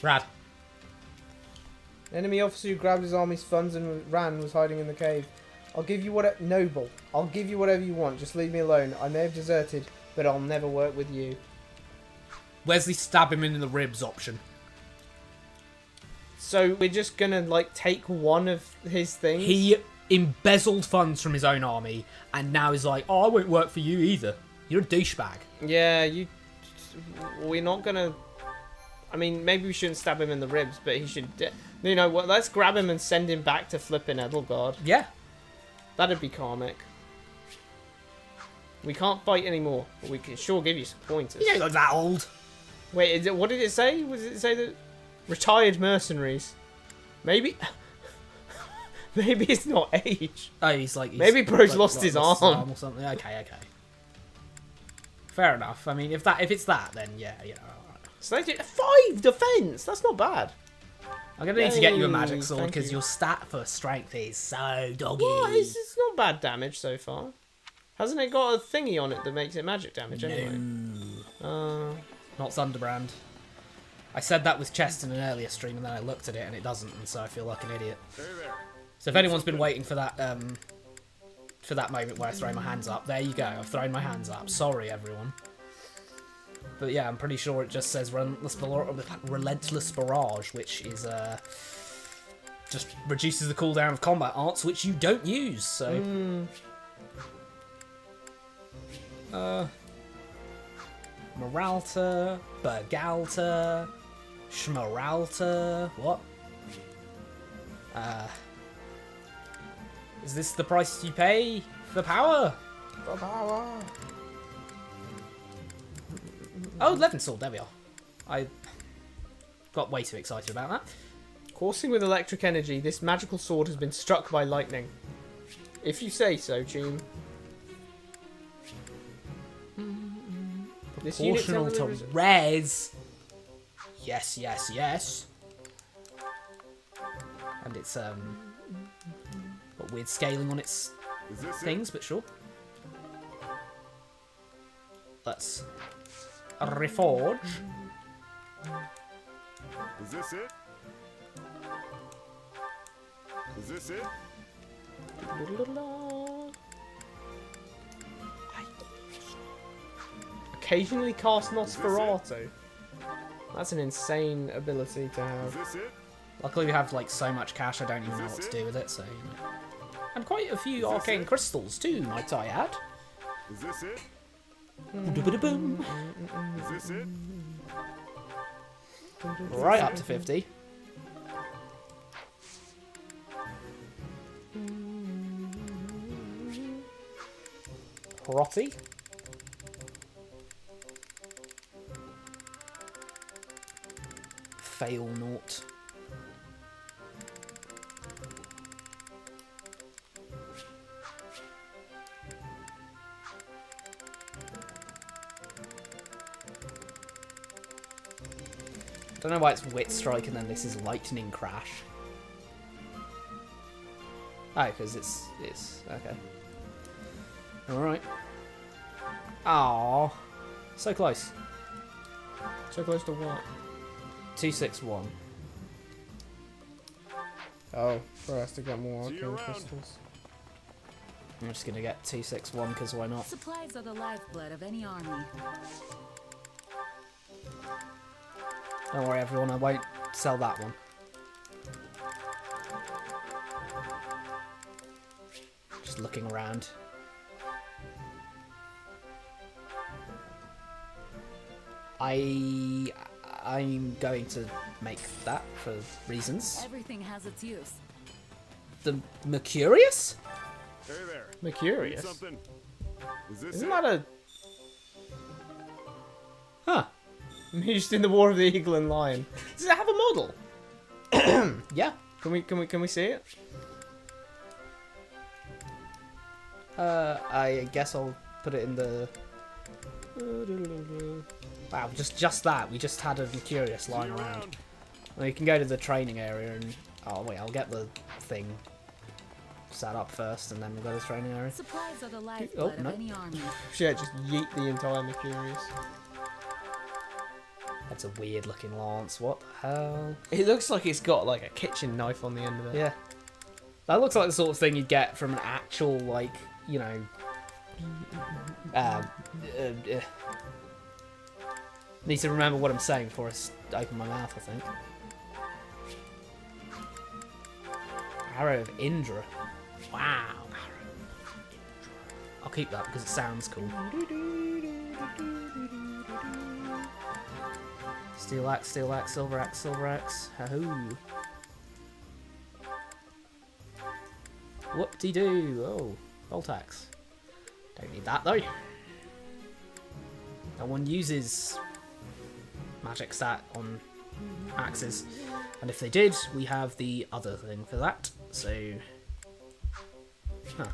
Rad.
Enemy officer who grabbed his army's funds and ran was hiding in the cave. I'll give you Noble. I'll give you whatever you want. Just leave me alone. I may have deserted, but I'll never work with you.
Where's the stab him in the ribs option?
So we're just gonna like take one of his things?
He embezzled funds from his own army and now is like, oh, I won't work for you either. You're a douchebag.
Yeah, we're not gonna... I mean, maybe we shouldn't stab him in the ribs, but he should... You know what, let's grab him and send him back to flipping Edelgard.
Yeah.
That'd be karmic. We can't fight anymore, but we can sure give you some pointers.
You ain't like that old.
Wait, what did it say? Was it say that... Retired mercenaries? Maybe... Maybe it's not age.
Oh, he's
maybe bro's lost his arm
or something. Okay. Fair enough. I mean, if it's that, then yeah,
So they did 5 defense. That's not bad.
I'm gonna need to get you a magic sword because your stat for strength is so doggy.
What? It's not bad damage so far. Hasn't it got a thingy on it that makes it magic damage anyway?
No. not Thunderbrand. I said that with chest in an earlier stream, and then I looked at it, and it doesn't, and so I feel like an idiot.
Hey there.
So if anyone's been waiting for that moment where I throw my hands up, there you go. I've thrown my hands up. Sorry, everyone. But yeah, I'm pretty sure it just says Relentless Barrage, which is just reduces the cooldown of combat arts, which you don't use. So. Moralta, Bergalta, Schmeralta, what? Is this the price you pay for power?
For power.
Oh, Levin Sword, there we are. I got way too excited about that.
Coursing with electric energy, this magical sword has been struck by lightning. If you say so, Tune. This unit
Proportional to
temporarily
res. Yes, yes, yes. And it's got weird scaling on its things, but sure. Let's reforge.
Is this it? Is this it?
occasionally cast Nosferatu. That's an insane ability to have.
Is this it?
Luckily we have like so much cash I don't even know what to do with it, so you know. And quite a few arcane crystals too, might I add.
Is this it?
Boom.
Is this it?
Right up to 50. Rotty. Fail naught. Don't know why it's Wit Strike and then this is Lightning Crash. Oh, because it's okay. Alright. Aww. So close.
So close to what?
261.
Oh, for us to get more arcane crystals.
I'm just gonna get 261 because why not?
Supplies are the lifeblood of any army.
Don't worry everyone, I won't sell that one. Just looking around. I'm going to make that for reasons.
Everything has its use.
The Mercurius?
Hey there.
Mercurius?
Need something? Is this
Isn't
it?
that a...
Huh.
Used in the War of the Eagle and Lion. Does it have a model?
Yeah.
Can we see it?
I guess I'll put it in the... Wow, just that. We just had a Mercurius lying around. Well, you can go to the training area and... Oh, wait, I'll get the thing set up first and then we'll go to the training area.
Supplies are the lifeblood of any army.
Shit, just yeet the entire Mercurius.
That's a weird looking lance. What the hell?
It looks like it's got like a kitchen knife on the end of it.
Yeah. That looks like the sort of thing you'd get from an actual, like, you know... Need to remember what I'm saying before I open my mouth, I think. Arrow of Indra. Wow. I'll keep that because it sounds cool. Steel axe, silver axe, silver axe. Hahoo. Whoop-de-doo. Oh, bolt axe. Don't need that though. No one uses magic stat on axes. And if they did, we have the other thing for that. So... Huh.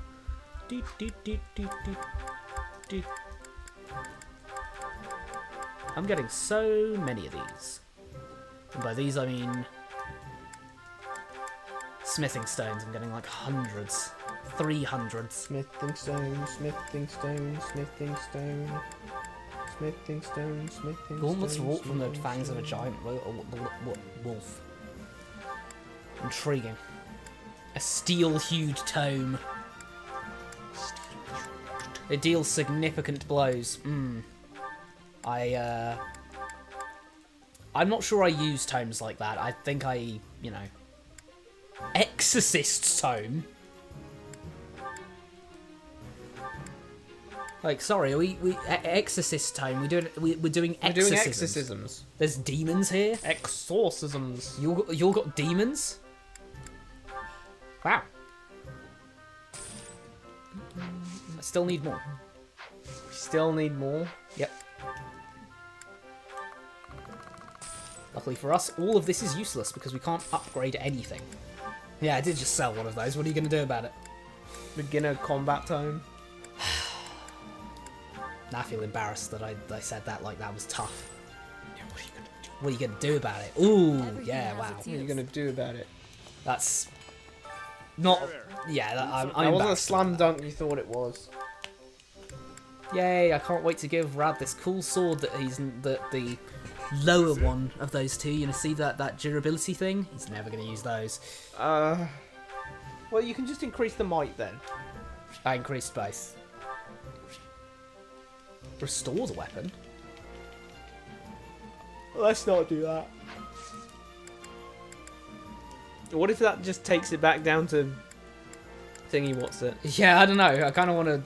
I'm getting so many of these. And by these I mean... smithing stones. I'm getting like hundreds. 300s.
Smithing stone, smithing stone, smithing stone. Smithing stone, smithing
Gauntlets
stone,
wrought from the
smithing
fangs of a
stone.
giant wolf. Intriguing. A steel-hued tome. It deals significant blows. I'm not sure I use tomes like that. I think I, you know... Exorcist tome? Like, sorry, Exorcist tome. We're doing exorcisms.
We're doing exorcisms.
There's demons here?
Exorcisms.
You all got demons? Wow. I still need more.
We still need more?
Yep. Luckily for us, all of this is useless because we can't upgrade anything. Yeah, I did just sell one of those. What are you going to do about it?
Beginner combat tome.
Now I feel embarrassed that I said that like that was tough. Yeah, what are you going to do about it? Ooh, yeah, wow.
What are you going to do about it?
That's... Not... Yeah, I'm
That wasn't a
embarrassed
slam
about
dunk you thought it was.
that. Yay, I can't wait to give Rad this cool sword that the lower one of those two. You know, see that durability thing? He's never going to use those.
Well, you can just increase the might then.
I increased both. Restore the weapon?
Let's not do that. What if that just takes it back down to thingy what's it?
Yeah, I don't know. I kind of want to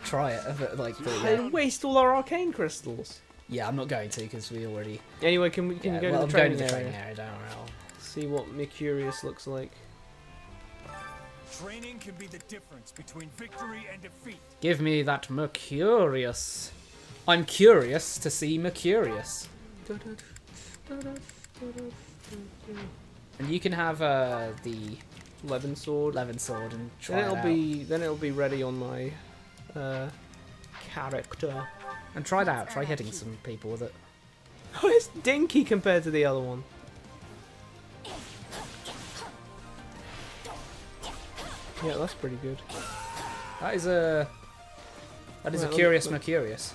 try it. Like, but, yeah.
And waste all our arcane crystals.
Yeah, I'm not going to because we already...
Anyway, can we go
well,
to the
I'm
training
going to the
area?
training area, don't worry. I'll...
See what Mercurius looks like.
Training can be the difference between victory and defeat.
Give me that Mercurius. I'm curious to see Mercurius. And you can have the
Levin sword.
and try
Then
it out.
Then it'll be ready on my character.
And try it out. Try hitting some people with it.
Oh, it's dinky compared to the other one. Yeah, that's pretty good.
That is a curious Mercurius.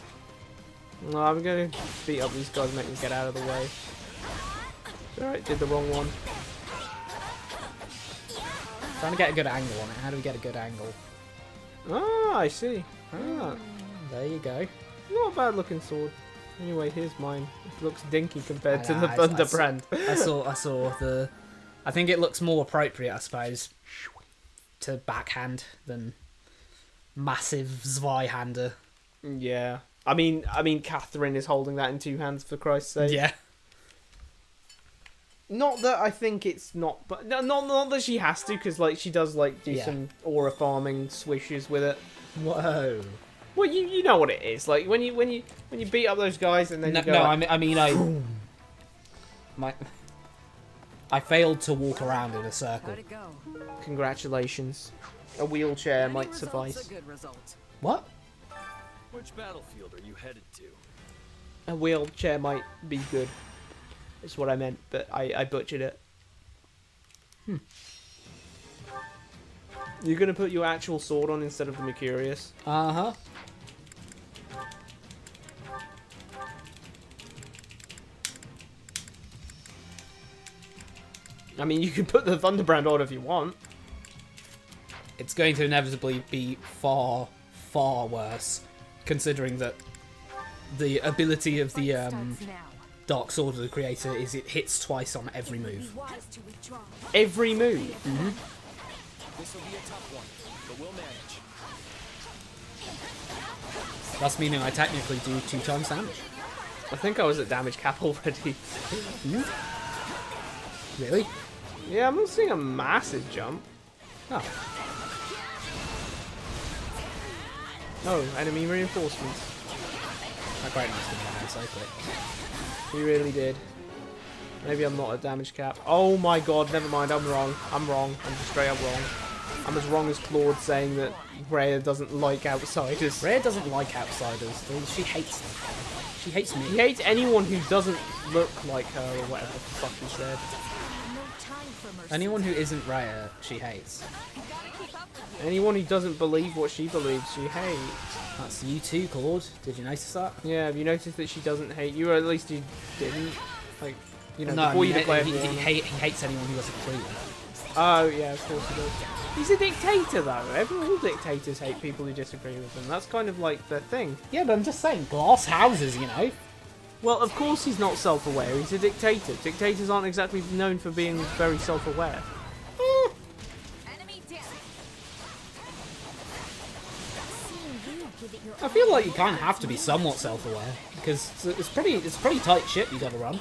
No, I'm gonna beat up these guys, make them get out of the way. Alright, did the wrong one.
Trying to get a good angle on it. How do we get a good angle?
Ah, I see. Ah,
there you go.
Not a bad looking sword. Anyway, here's mine. It looks dinky compared to
I
the
know,
Thunderbrand.
I saw the... I think it looks more appropriate, I suppose, to backhand than massive Zweihander.
Yeah. I mean, Catherine is holding that in two hands, for Christ's sake.
Yeah.
Not that I think it's not, but no, not that she has to, because like she does like do some aura farming swishes with it.
Whoa.
Well, you know what it is like when you beat up those guys and then you go.
No,
like,
I failed to walk around in a circle.
How'd it go?
Congratulations. A wheelchair might suffice.
A good result.
What?
Which battlefield are you headed to?
A wheelchair might be good. Is what I meant, but I butchered it. You're gonna put your actual sword on instead of the Mercurius?
Uh-huh.
I mean, you can put the Thunderbrand on if you want.
It's going to inevitably be far, far worse, considering that the ability of the Dark Sword of the Creator is it hits twice on every move.
Every move?
Mm-hmm.
This will be a tough one, but we'll manage.
Thus meaning I technically do 2 times damage.
I think I was at damage cap already.
Really?
Yeah, I'm not seeing a massive jump.
Oh.
Oh, enemy reinforcements.
That great nice thing down so quick.
He really did. Maybe I'm not at damage cap. Oh my god, never mind, I'm wrong. I'm just straight up wrong. I'm as wrong as Claude saying that Rhea doesn't like outsiders.
Rhea doesn't like outsiders. She hates them. She hates me.
He hates anyone who doesn't look like her or whatever the fuck he said.
Anyone who isn't Rhea, she hates.
You gotta keep up with you.
Anyone who doesn't believe what she believes, she hates.
That's you too, Claude. Did you notice that?
Yeah, have you noticed that she doesn't hate you, or at least you didn't? Like, you know,
No,
before you
he,
declared
he,
war.
he hates anyone who doesn't agree with him.
Oh, yeah, of course he does. He's a dictator, though. All dictators hate people who disagree with them. That's kind of like the thing.
Yeah, but I'm just saying, glass houses, you know.
Well, of course he's not self-aware. He's a dictator. Dictators aren't exactly known for being very self-aware.
I feel like you kind of have to be somewhat self-aware because it's pretty tight ship you got to run.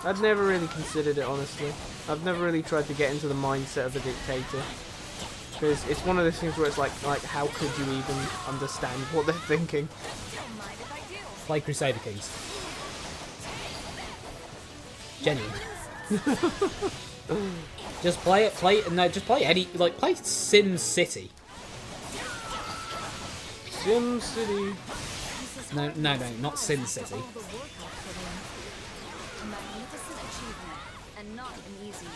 I'd never really considered it, honestly. I've never really tried to get into the mindset of a dictator. Because it's one of those things where it's like how could you even understand what they're thinking?
Play Crusader Kings. Genuine. Just play play Sim City.
Sim City.
No, not Sin City.
And not an easy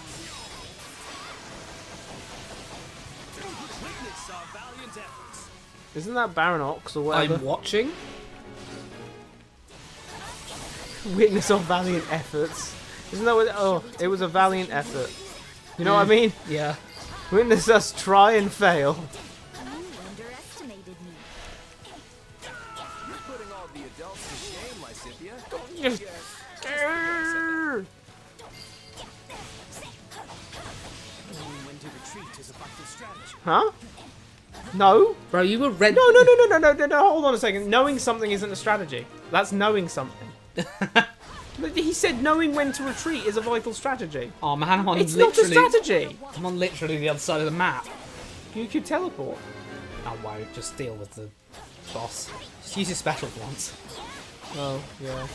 Isn't that Baron Ox or whatever?
I'm watching.
Witness of valiant efforts. Isn't that what? Oh, it was a valiant effort. You know what I mean?
Yeah.
Witness us try and fail.
You underestimated me.
You're putting all the adults to shame, Lysithea.
Yes.
Knowing when to retreat is a vital strategy.
Huh? No.
Bro, you were red.
No. Hold on a second. Knowing something isn't a strategy. That's knowing something. He said knowing when to retreat is a vital strategy.
Oh man, I'm on
It's not a
literally.
strategy.
I'm on literally the other side of the map.
You could teleport.
I won't. Just deal with the boss. Just use your special once.
Oh, yeah.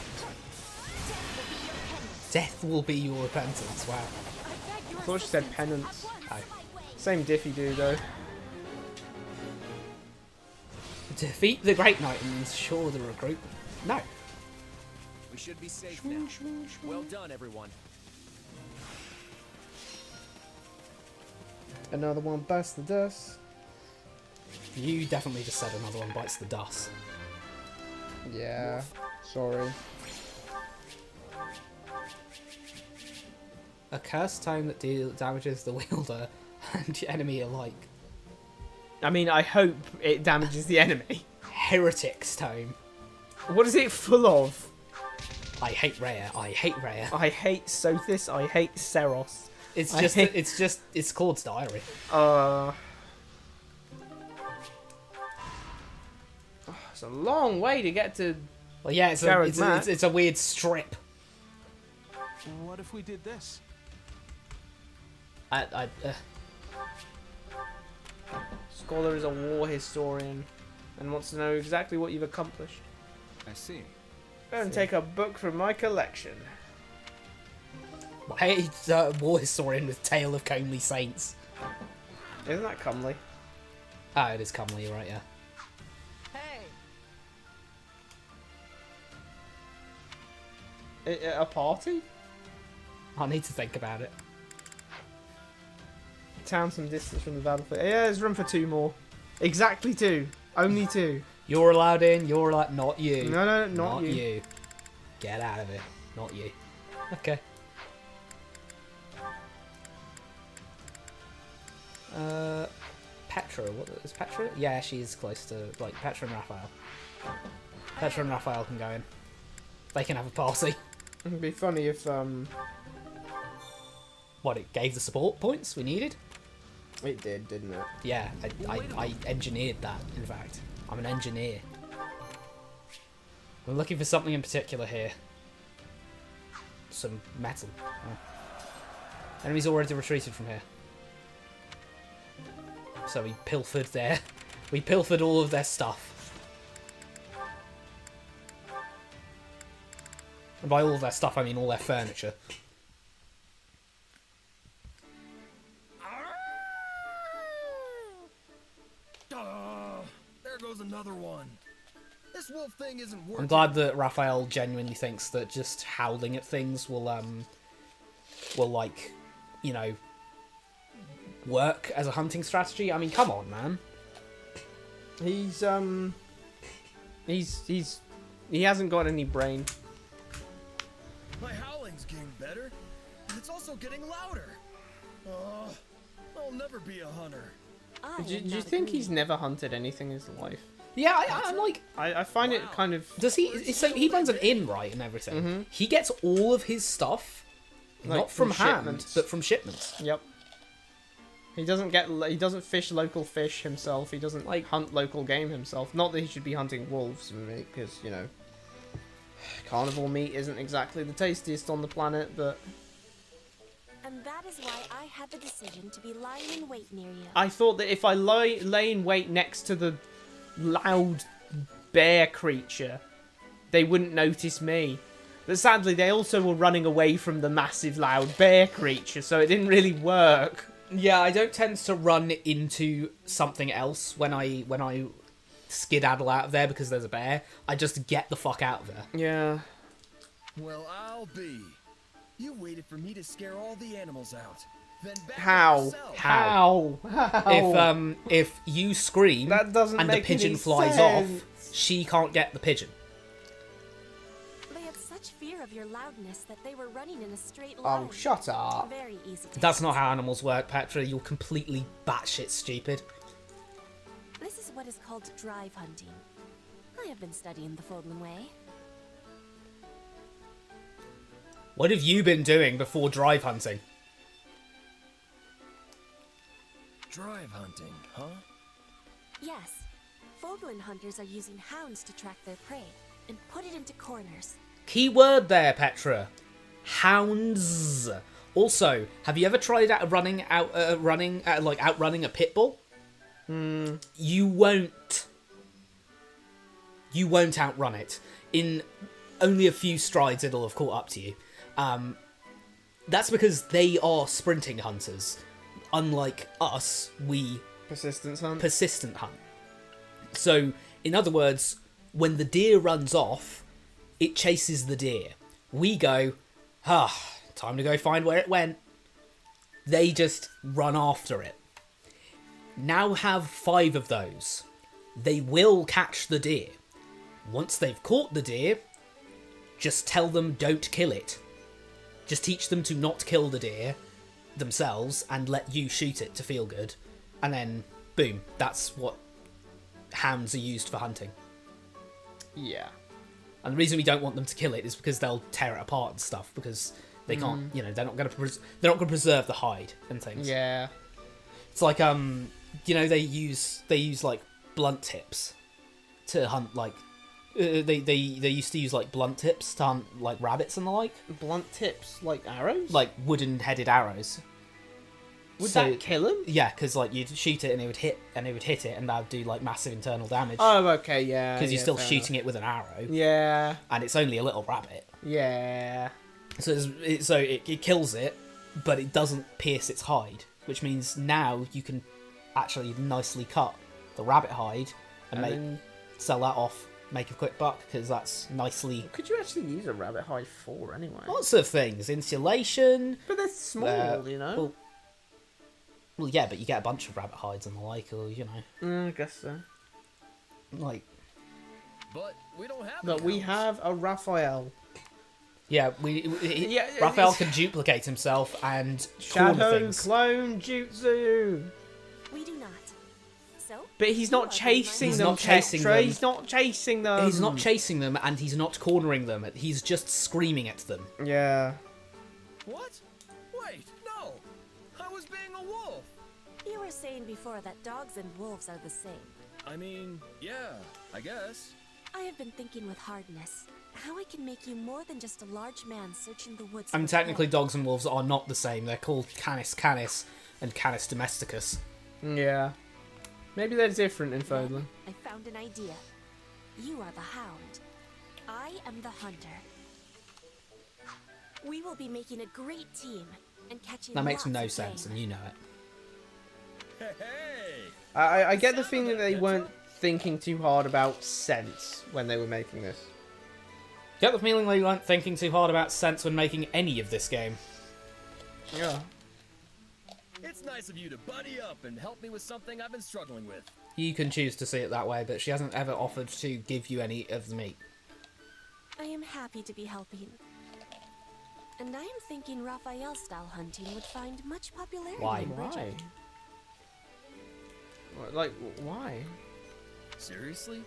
Death will be your repentance. Wow.
I thought she said penance.
Oh.
Same diff you do, though.
Defeat the Great Knight and ensure the recruitment. No.
We should be safe now. Well done, everyone.
Another one bites the dust.
You definitely just said another one bites the dust.
Yeah, sorry.
A cursed tome that damages the wielder and enemy alike.
I mean, I hope it damages the enemy.
Heretic's tome.
What is it full of?
I hate Rhea. I hate Rhea.
I hate Sothis. I hate Seros.
It's Claude's diary.
It's a long way to get to.
Well, yeah, it's a weird strip.
What if we did this?
Scholar is a war historian and wants to know exactly what you've accomplished.
I see.
Go and take a book from my collection.
Hey, war historian with Tale of Comely Saints.
Isn't that comely?
Oh, it is comely, you're right, yeah.
A party?
I need to think about it.
Town some distance from the battlefield. Yeah, there's room for 2 more. Exactly 2. Only 2.
You're allowed in, you're allowed... Not you.
No, not you.
Get out of it. Not you. Okay. Petra. What is Petra? Yeah, she's close to, like, Petra and Raphael. Petra and Raphael can go in. They can have a party.
It'd be funny if,
What, it gave the support points we needed?
It did, didn't it?
Yeah, I engineered that, in fact. I'm an engineer. We're looking for something in particular here. Some metal. Oh. Enemies already retreated from here. So we pilfered their... We pilfered all of their stuff. And by all of their stuff, I mean all their furniture.
There goes another one. This wolf thing isn't working.
I'm glad that Raphael genuinely thinks that just howling at things will like, you know, work as a hunting strategy. I mean, come on, man.
He hasn't got any brain.
My howling's getting better, and it's also getting louder. I'll never be a hunter.
Do you think he's never hunted anything in his life?
Yeah, I'm like...
I find it kind of...
Does he... So he runs an inn, right, and everything.
Mm-hmm.
He gets all of his stuff,
Like,
not from hand,
shipments.
but from shipments.
Yep. He doesn't fish local fish himself. He doesn't like hunt local game himself. Not that he should be hunting wolves, because you know, carnivore meat isn't exactly the tastiest on the planet. But
And that is why I had the decision to be lying in wait near you.
I thought that if I lay in wait next to the loud bear creature, they wouldn't notice me. But sadly, they also were running away from the massive loud bear creature, so it didn't really work.
Yeah, I don't tend to run into something else when I skedaddle out of there because there's a bear. I just get the fuck out of there.
Yeah.
Well, I'll be. You waited for me to scare all the animals out. Then back
How?
yourself.
How?
If you scream
That doesn't
and the
make
pigeon
any
flies
sense.
off, she can't get the pigeon.
They had such fear of your loudness that they were running in a straight line.
Oh, shut up.
Very easy to
That's not how animals work, Petra. You're completely batshit stupid.
This is what is called drive hunting. I have been studying the Fodlan way.
What have you been doing before drive hunting?
Drive hunting, huh?
Yes. Fodlan hunters are using hounds to track their prey and put it into corners.
Key word there, Petra. Hounds. Also, have you ever tried outrunning a pit bull? You won't. You won't outrun it. In only a few strides, it'll have caught up to you. That's because they are sprinting hunters. Unlike us, we
Persistent hunt.
persistent hunt. So, in other words, when the deer runs off, it chases the deer. We go, time to go find where it went. They just run after it. Now have 5 of those. They will catch the deer. Once they've caught the deer, just tell them don't kill it. Just teach them to not kill the deer themselves and let you shoot it to feel good. And then, boom, that's what hounds are used for hunting.
Yeah.
And the reason we don't want them to kill it is because they'll tear it apart and stuff, because they can't, they're not going to preserve the hide and things.
Yeah.
It's like, they use like blunt tips to hunt, like, they used to use like blunt tips to hunt like rabbits and the like.
Blunt tips, like arrows?
Like wooden-headed arrows.
Would that kill them?
Yeah, because like you'd shoot it and it would hit it, and that would do like massive internal damage.
Oh, okay, yeah.
Because you're still
fair
shooting it with an arrow.
Yeah.
And it's only a little rabbit.
Yeah.
So it kills it, but it doesn't pierce its hide, which means now you can actually nicely cut the rabbit hide and sell that off, make a quick buck, because that's nicely...
What could you actually use a rabbit hide for, anyway?
Lots of things. Insulation.
But they're small, you know?
Well, yeah, but you get a bunch of rabbit hides and the like, or, you know...
I guess so.
Like...
But we don't have
But we have a Raphael.
Yeah, Raphael can duplicate himself and corner
Shadow
things.
clone jutsu!
We do not. So?
But he's not chasing them,
not chasing
Petra.
them.
He's not chasing them.
He's not chasing them, and he's not cornering them. He's just screaming at them.
Yeah.
What? Wait, no! I was being a wolf!
You were saying before that dogs and wolves are the same.
I mean, yeah, I guess.
I have been thinking with hardness how I can make you more than just a large man searching the woods.
I mean,
for
technically,
prey.
dogs and wolves are not the same. They're called Canis canis and Canis domesticus.
Yeah. Maybe they're different in
Then
Fodlan.
I found an idea. You are the hound. I am the hunter. We will be making a great team and catching
That makes
lots
no
of
sense,
game.
and you know it.
Hey!
I get the feeling that they weren't thinking too hard about sense when they were making this.
Get the feeling they weren't thinking too hard about sense when making any of this game.
Yeah.
It's nice of you to buddy up and help me with something I've been struggling with.
You can choose to see it that way, but she hasn't ever offered to give you any of the meat.
I am happy to be helping. And I am thinking Raphael-style hunting would find much popularity
Why?
in Bridget.
Like, why?
Seriously?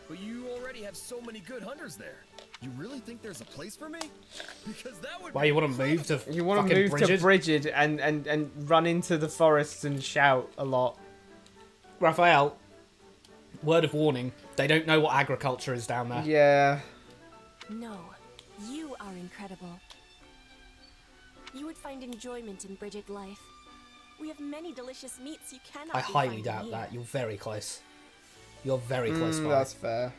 But you already have so many good hunters there. You really think there's a place for me? Because that would
Why, you want to move to
You want to move to Bridget and run into the forests and shout a lot.
Raphael, word of warning, they don't know what agriculture is down there.
Yeah.
No, you are incredible. You would find enjoyment in Bridget life. We have many delicious meats you cannot
I
be
highly
finding
doubt
here.
that. You're very close. You're very close by.
That's fair.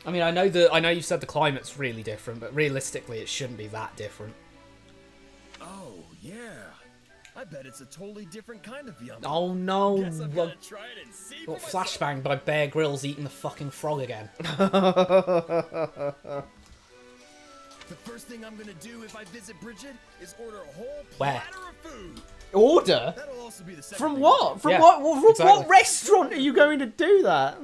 I mean, I know you said the climate's really different, but realistically, it shouldn't be that different.
Oh, yeah. I bet it's a totally different kind of yummy.
Oh no!
Guess I'm gonna try it and see
Got
for myself.
flashbang by Bear Grylls eating the fucking frog again.
The first thing I'm gonna do if I visit Bridget is order a whole
Where?
platter of food.
Order?
That'll also be the second
From
thing
what?
I
From
Yeah,
what
exactly.
restaurant are you going to do that?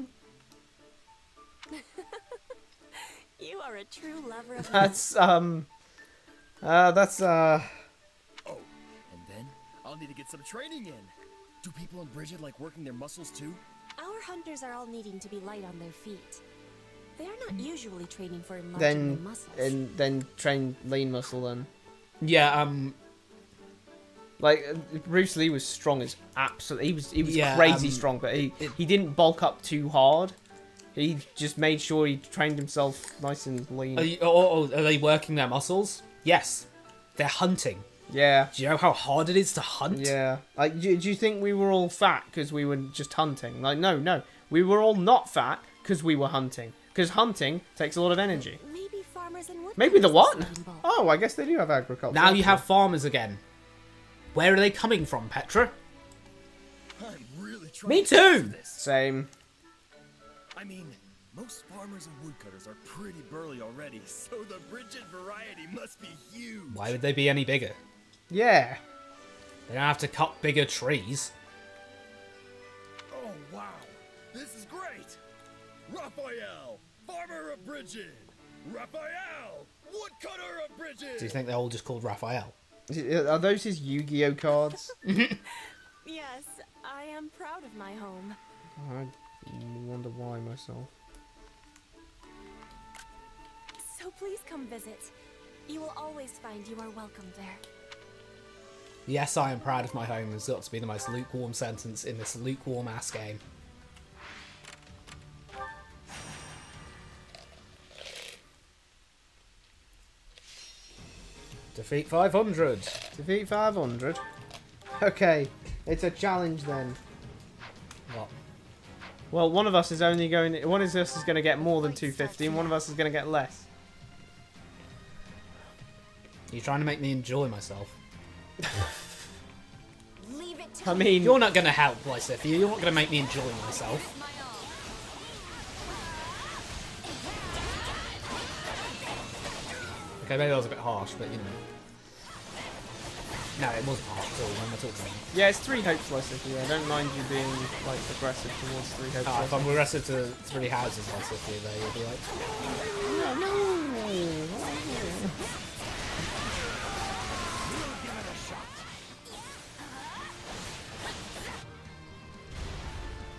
You are a true lover of
That's
Oh, and then I'll need to get some training in. Do people in Bridget like working their muscles too?
Our hunters are all needing to be light on their feet. They are not usually training for enlarging their
then
muscles.
then train lean muscle then.
Yeah,
Like Bruce Lee was strong as absolutely. He was
Yeah,
crazy strong, but he didn't bulk up too hard. He just made sure he trained himself nice and lean.
are they working their muscles? Yes. They're hunting.
Yeah.
Do you know how hard it is to hunt?
Yeah. Like, do you think we were all fat because we were just hunting? Like, no. We were all not fat because we were hunting. Because hunting takes a lot of energy.
Maybe farmers and woodcutters
Maybe the
are
what?
still involved.
Oh, I guess they do have agriculture.
Now you have farmers again. Where are they coming from, Petra?
I'm really trying
Me
to get
too!
to this.
Same.
I mean, most farmers and woodcutters are pretty burly already, so the Bridget variety must be huge.
Why would they be any bigger?
Yeah.
They don't have to cut bigger trees.
Oh, wow. This is great. Raphael, farmer of Bridget. Raphael, woodcutter of Bridget.
Do you think they're all just called Raphael?
Are those his Yu-Gi-Oh cards?
Yes, I am proud of my home.
I wonder why myself.
So please come visit. You will always find you are welcome there.
Yes, I am proud of my home has got to be the most lukewarm sentence in this lukewarm-ass game. Defeat 500.
Defeat 500. Okay, it's a challenge then.
What?
Well, one of us is only going. One of us is going to get more than 250, and one of us is going to get less.
You're trying to make me enjoy myself.
Leave it to
I mean,
You're not going to help, Lysithia. You're not going to make me enjoy myself. Okay, maybe that was a bit harsh, but you know. No, it wasn't harsh at all when we're talking.
yeah, it's 3 hopes, Lysithia. I don't mind you being like aggressive towards 3 hopes.
If I'm aggressive to 3 houses, Lysithia, there you'll be like,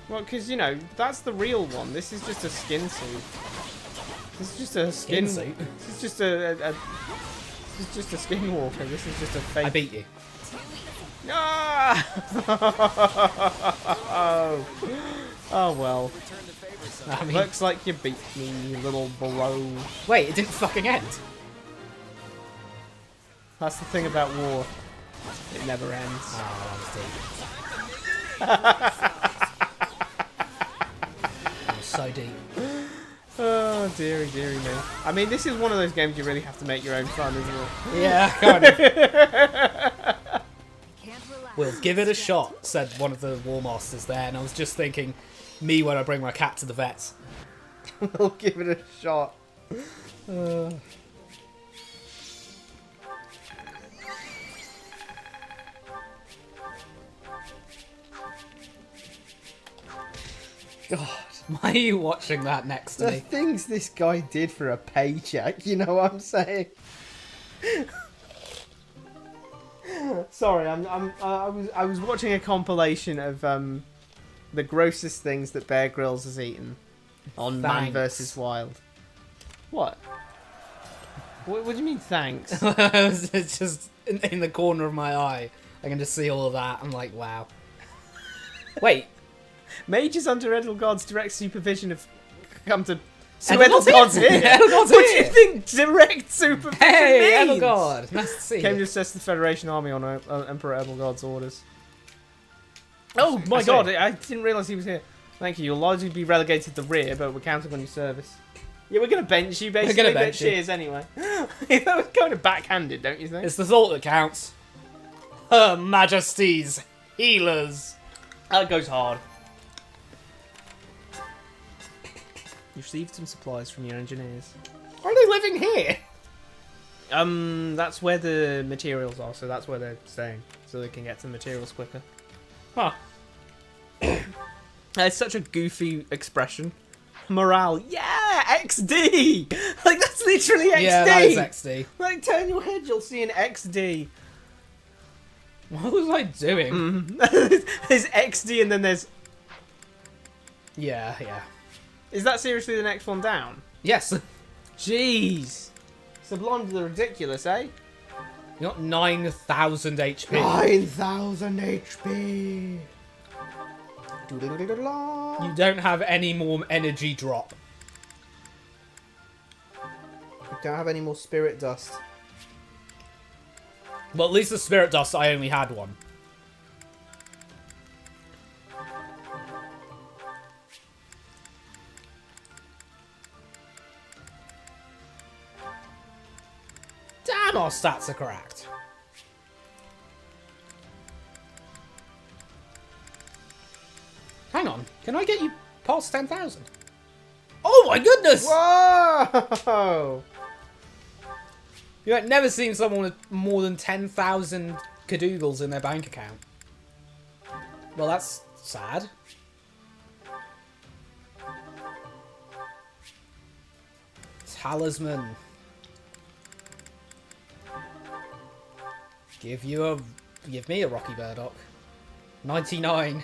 Well, because, you know, that's the real one. This is just a skin suit. This is just a skin
suit?
This is just a this is just a skinwalker. This is just a fake.
I beat you.
Ah! Oh well.
I mean,
Looks like you beat me, you little bro.
wait, it didn't fucking end.
That's the thing about war. It never ends.
Oh, that was so deep.
Oh, dearie, dearie me. I mean, this is one of those games you really have to make your own fun, isn't it?
Yeah, kind of. We'll give it a shot, said one of the War Masters there, and I was just thinking, me when I bring my cat to the vets.
We'll give it a shot.
God, why are you watching that next to
The
me?
things this guy did for a paycheck, you know what I'm saying? Sorry, I was watching a compilation of the grossest things that Bear Grylls has eaten on Man vs. Wild. What? What do you mean, thanks?
It's just in the corner of my eye. I can just see all of that. I'm like, wow. Wait.
Mages under Edel God's direct supervision have come to...
So
Edelgod's here!
Edelgod's
What do
here!
you think direct supervision
Hey,
means?
Edelgod! Nice to see you.
Came to assess the Federation army on Emperor Edelgod's orders. Oh my
I see.
god, I didn't realise he was here. Thank you, you'll largely be relegated to the rear, but we're counting on your service. Yeah, we're going to bench you, basically.
We're gonna bench you.
Cheers, anyway. That was kind of backhanded, don't you think?
It's the thought that counts. Her Majesty's healers.
That goes hard. You received some supplies from your engineers.
Are they living here?
That's where the materials are, so that's where they're staying. So they can get to the materials quicker. Huh. It's such a goofy expression. Morale. Yeah! XD! Like, that's literally XD!
Yeah, that is XD.
Like, turn your head, you'll see an XD.
What was I doing?
There's XD and then there's...
Yeah.
Is that seriously the next one down?
Yes.
Jeez. Sublime to the ridiculous, eh?
You got 9,000 HP.
9,000 HP.
You don't have any more energy drop.
You don't have any more spirit dust.
Well, at least the spirit dust, I only had one. Damn, our stats are cracked. Hang on, can I get you past 10,000? Oh my goodness!
Whoa!
You have never seen someone with more than 10,000 cadoogles in their bank account. Well, that's sad. Talisman. Give me a Rocky Burdock. 99.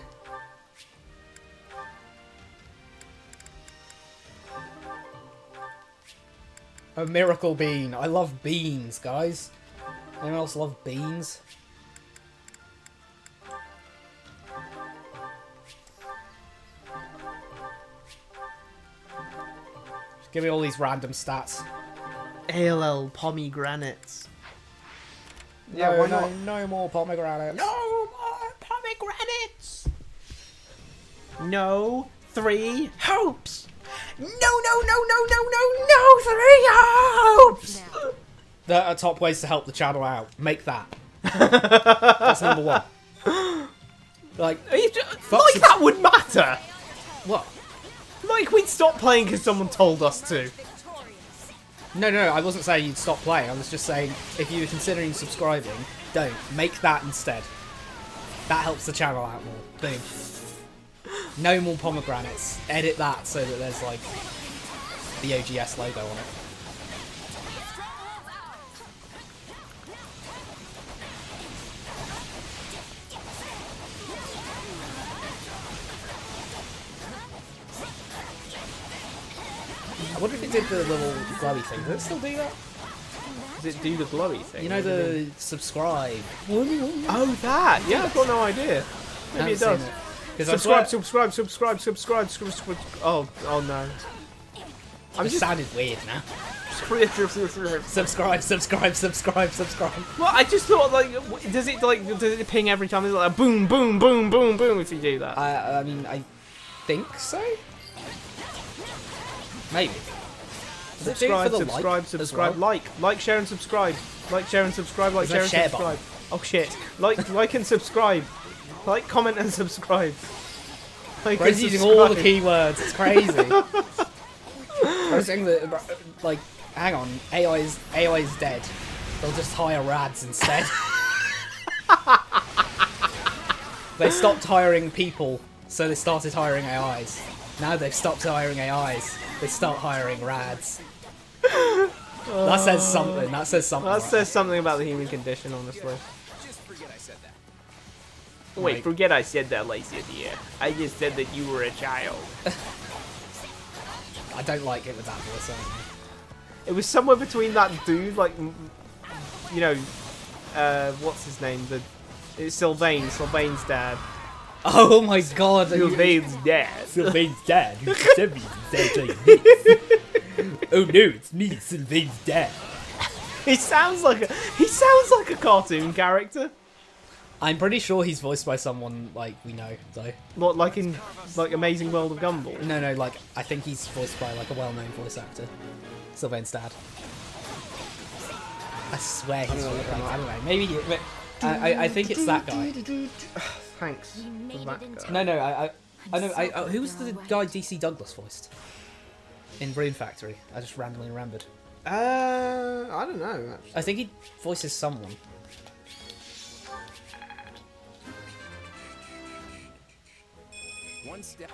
A miracle bean. I love beans, guys. Anyone else love beans? Just give me all these random stats.
ALL pomegranates. Yeah,
No,
why not?
no more pomegranates.
No more pomegranates! No 3 hopes! No, 3 hopes!
There are top ways to help the channel out. Make that. That's number one. Like
that would matter!
What?
Like we'd stop playing because someone told us to.
No, I wasn't saying you'd stop playing. I was just saying if you were considering subscribing, don't. Make that instead. That helps the channel out more. Boom. No more pomegranates. Edit that so that there's like the OGS logo on it. I wonder if it did the little glowy thing. Does it still do that?
Does it do the glowy thing?
You know the subscribe.
Oh, that! Yeah, I've got no idea. Maybe it does. Subscribe. Oh no.
It sounded weird now. Subscribe.
Well, I just thought, like, does it ping every time? Is it like boom, boom, boom, boom, boom if you do that?
I mean, I think so. Maybe.
Subscribe,
like,
like, share, and subscribe. Like, share, and subscribe. Like, share, and subscribe. Oh shit! Like and subscribe. Like, comment, and subscribe. Like,
Brad's using all the keywords. It's crazy. I was saying that, like, hang on, AI is dead. They'll just hire rads instead. They stopped hiring people, so they started hiring AIs. Now they've stopped hiring AIs. They start hiring rads. That says something. That says something.
That
right
says something about the human condition, honestly.
Just forget I said that.
Wait,
Like-
forget I said that, Lacey, dear. I just said that you were a child.
I don't like it with that voice.
It was somewhere between that dude, like, you know, what's his name? It's Sylvain's dad.
Oh my god.
Sylvain's dad.
Sylvain's dad. Who said me to like this? Oh no, it's me, Sylvain's dad.
He sounds like a cartoon character.
I'm pretty sure he's voiced by someone like we know, though.
What, like in Amazing World of Gumball?
No, like I think he's voiced by like a well-known voice actor. Sylvain's dad. I swear he's. I don't know. Maybe. I think it's that guy.
Thanks. For that guy.
No. I know. Who was the guy DC Douglas voiced in Rune Factory? I just randomly remembered.
I don't know. Actually.
I think he voices someone.
One step.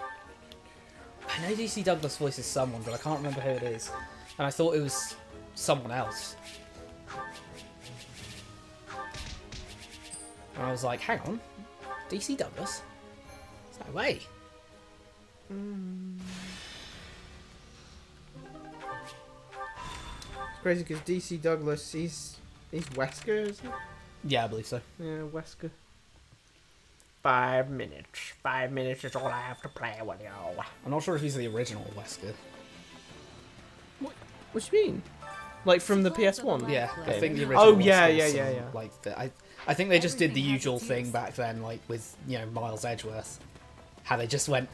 I know DC Douglas voices someone, but I can't remember who it is. And I thought it was someone else. And I was like, hang on, DC Douglas? There's no way.
It's crazy because DC Douglas, he's Wesker, isn't he?
Yeah, I believe so.
Yeah, Wesker. 5 minutes. 5 minutes is all I have to play with you.
I'm not sure if he's the original Wesker.
What do you mean? Like from the PS1?
Yeah, I
game?
think the original.
Oh yeah,
Wesker
yeah,
was
yeah,
some,
yeah.
Like I think they just did the usual thing back then, like with Miles Edgeworth, how they just went,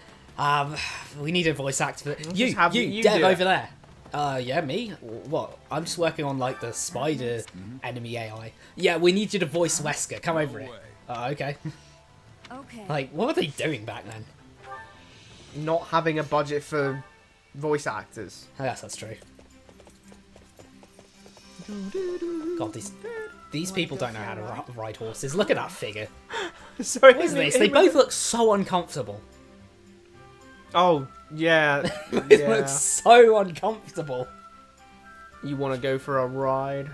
we need a voice actor for you Dev over there. Yeah, me? What? I'm just working on like the spider enemy AI. Yeah, we need you to voice Wesker. Come over here. Okay.
Okay.
Like, what were they doing back then?
Not having a budget for voice actors.
I guess that's true. God, these people don't know how to ride horses. Look at that figure.
Sorry,
What is this? They both look so uncomfortable.
Oh, yeah.
It looks so uncomfortable.
You want to go for a ride?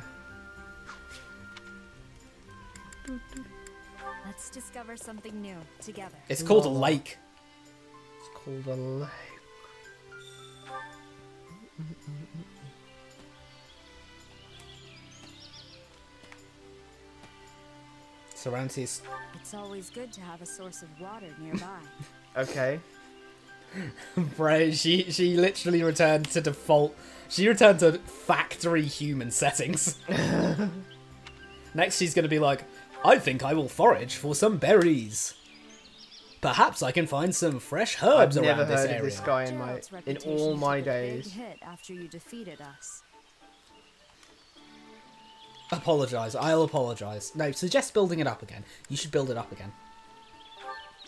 Let's discover something new together.
It's called a lake.
It's called a lake.
Serenty's.
It's always good to have a source of water nearby.
Okay.
Bro, she literally returned to default. She returned to factory human settings. Next she's gonna be like, I think I will forage for some berries. Perhaps I can find some fresh herbs
I've never
around this
heard
area.
of this guy in all my
Big
days.
hit after you defeated us.
Apologise. I'll apologise. No, suggest building it up again. You should build it up again.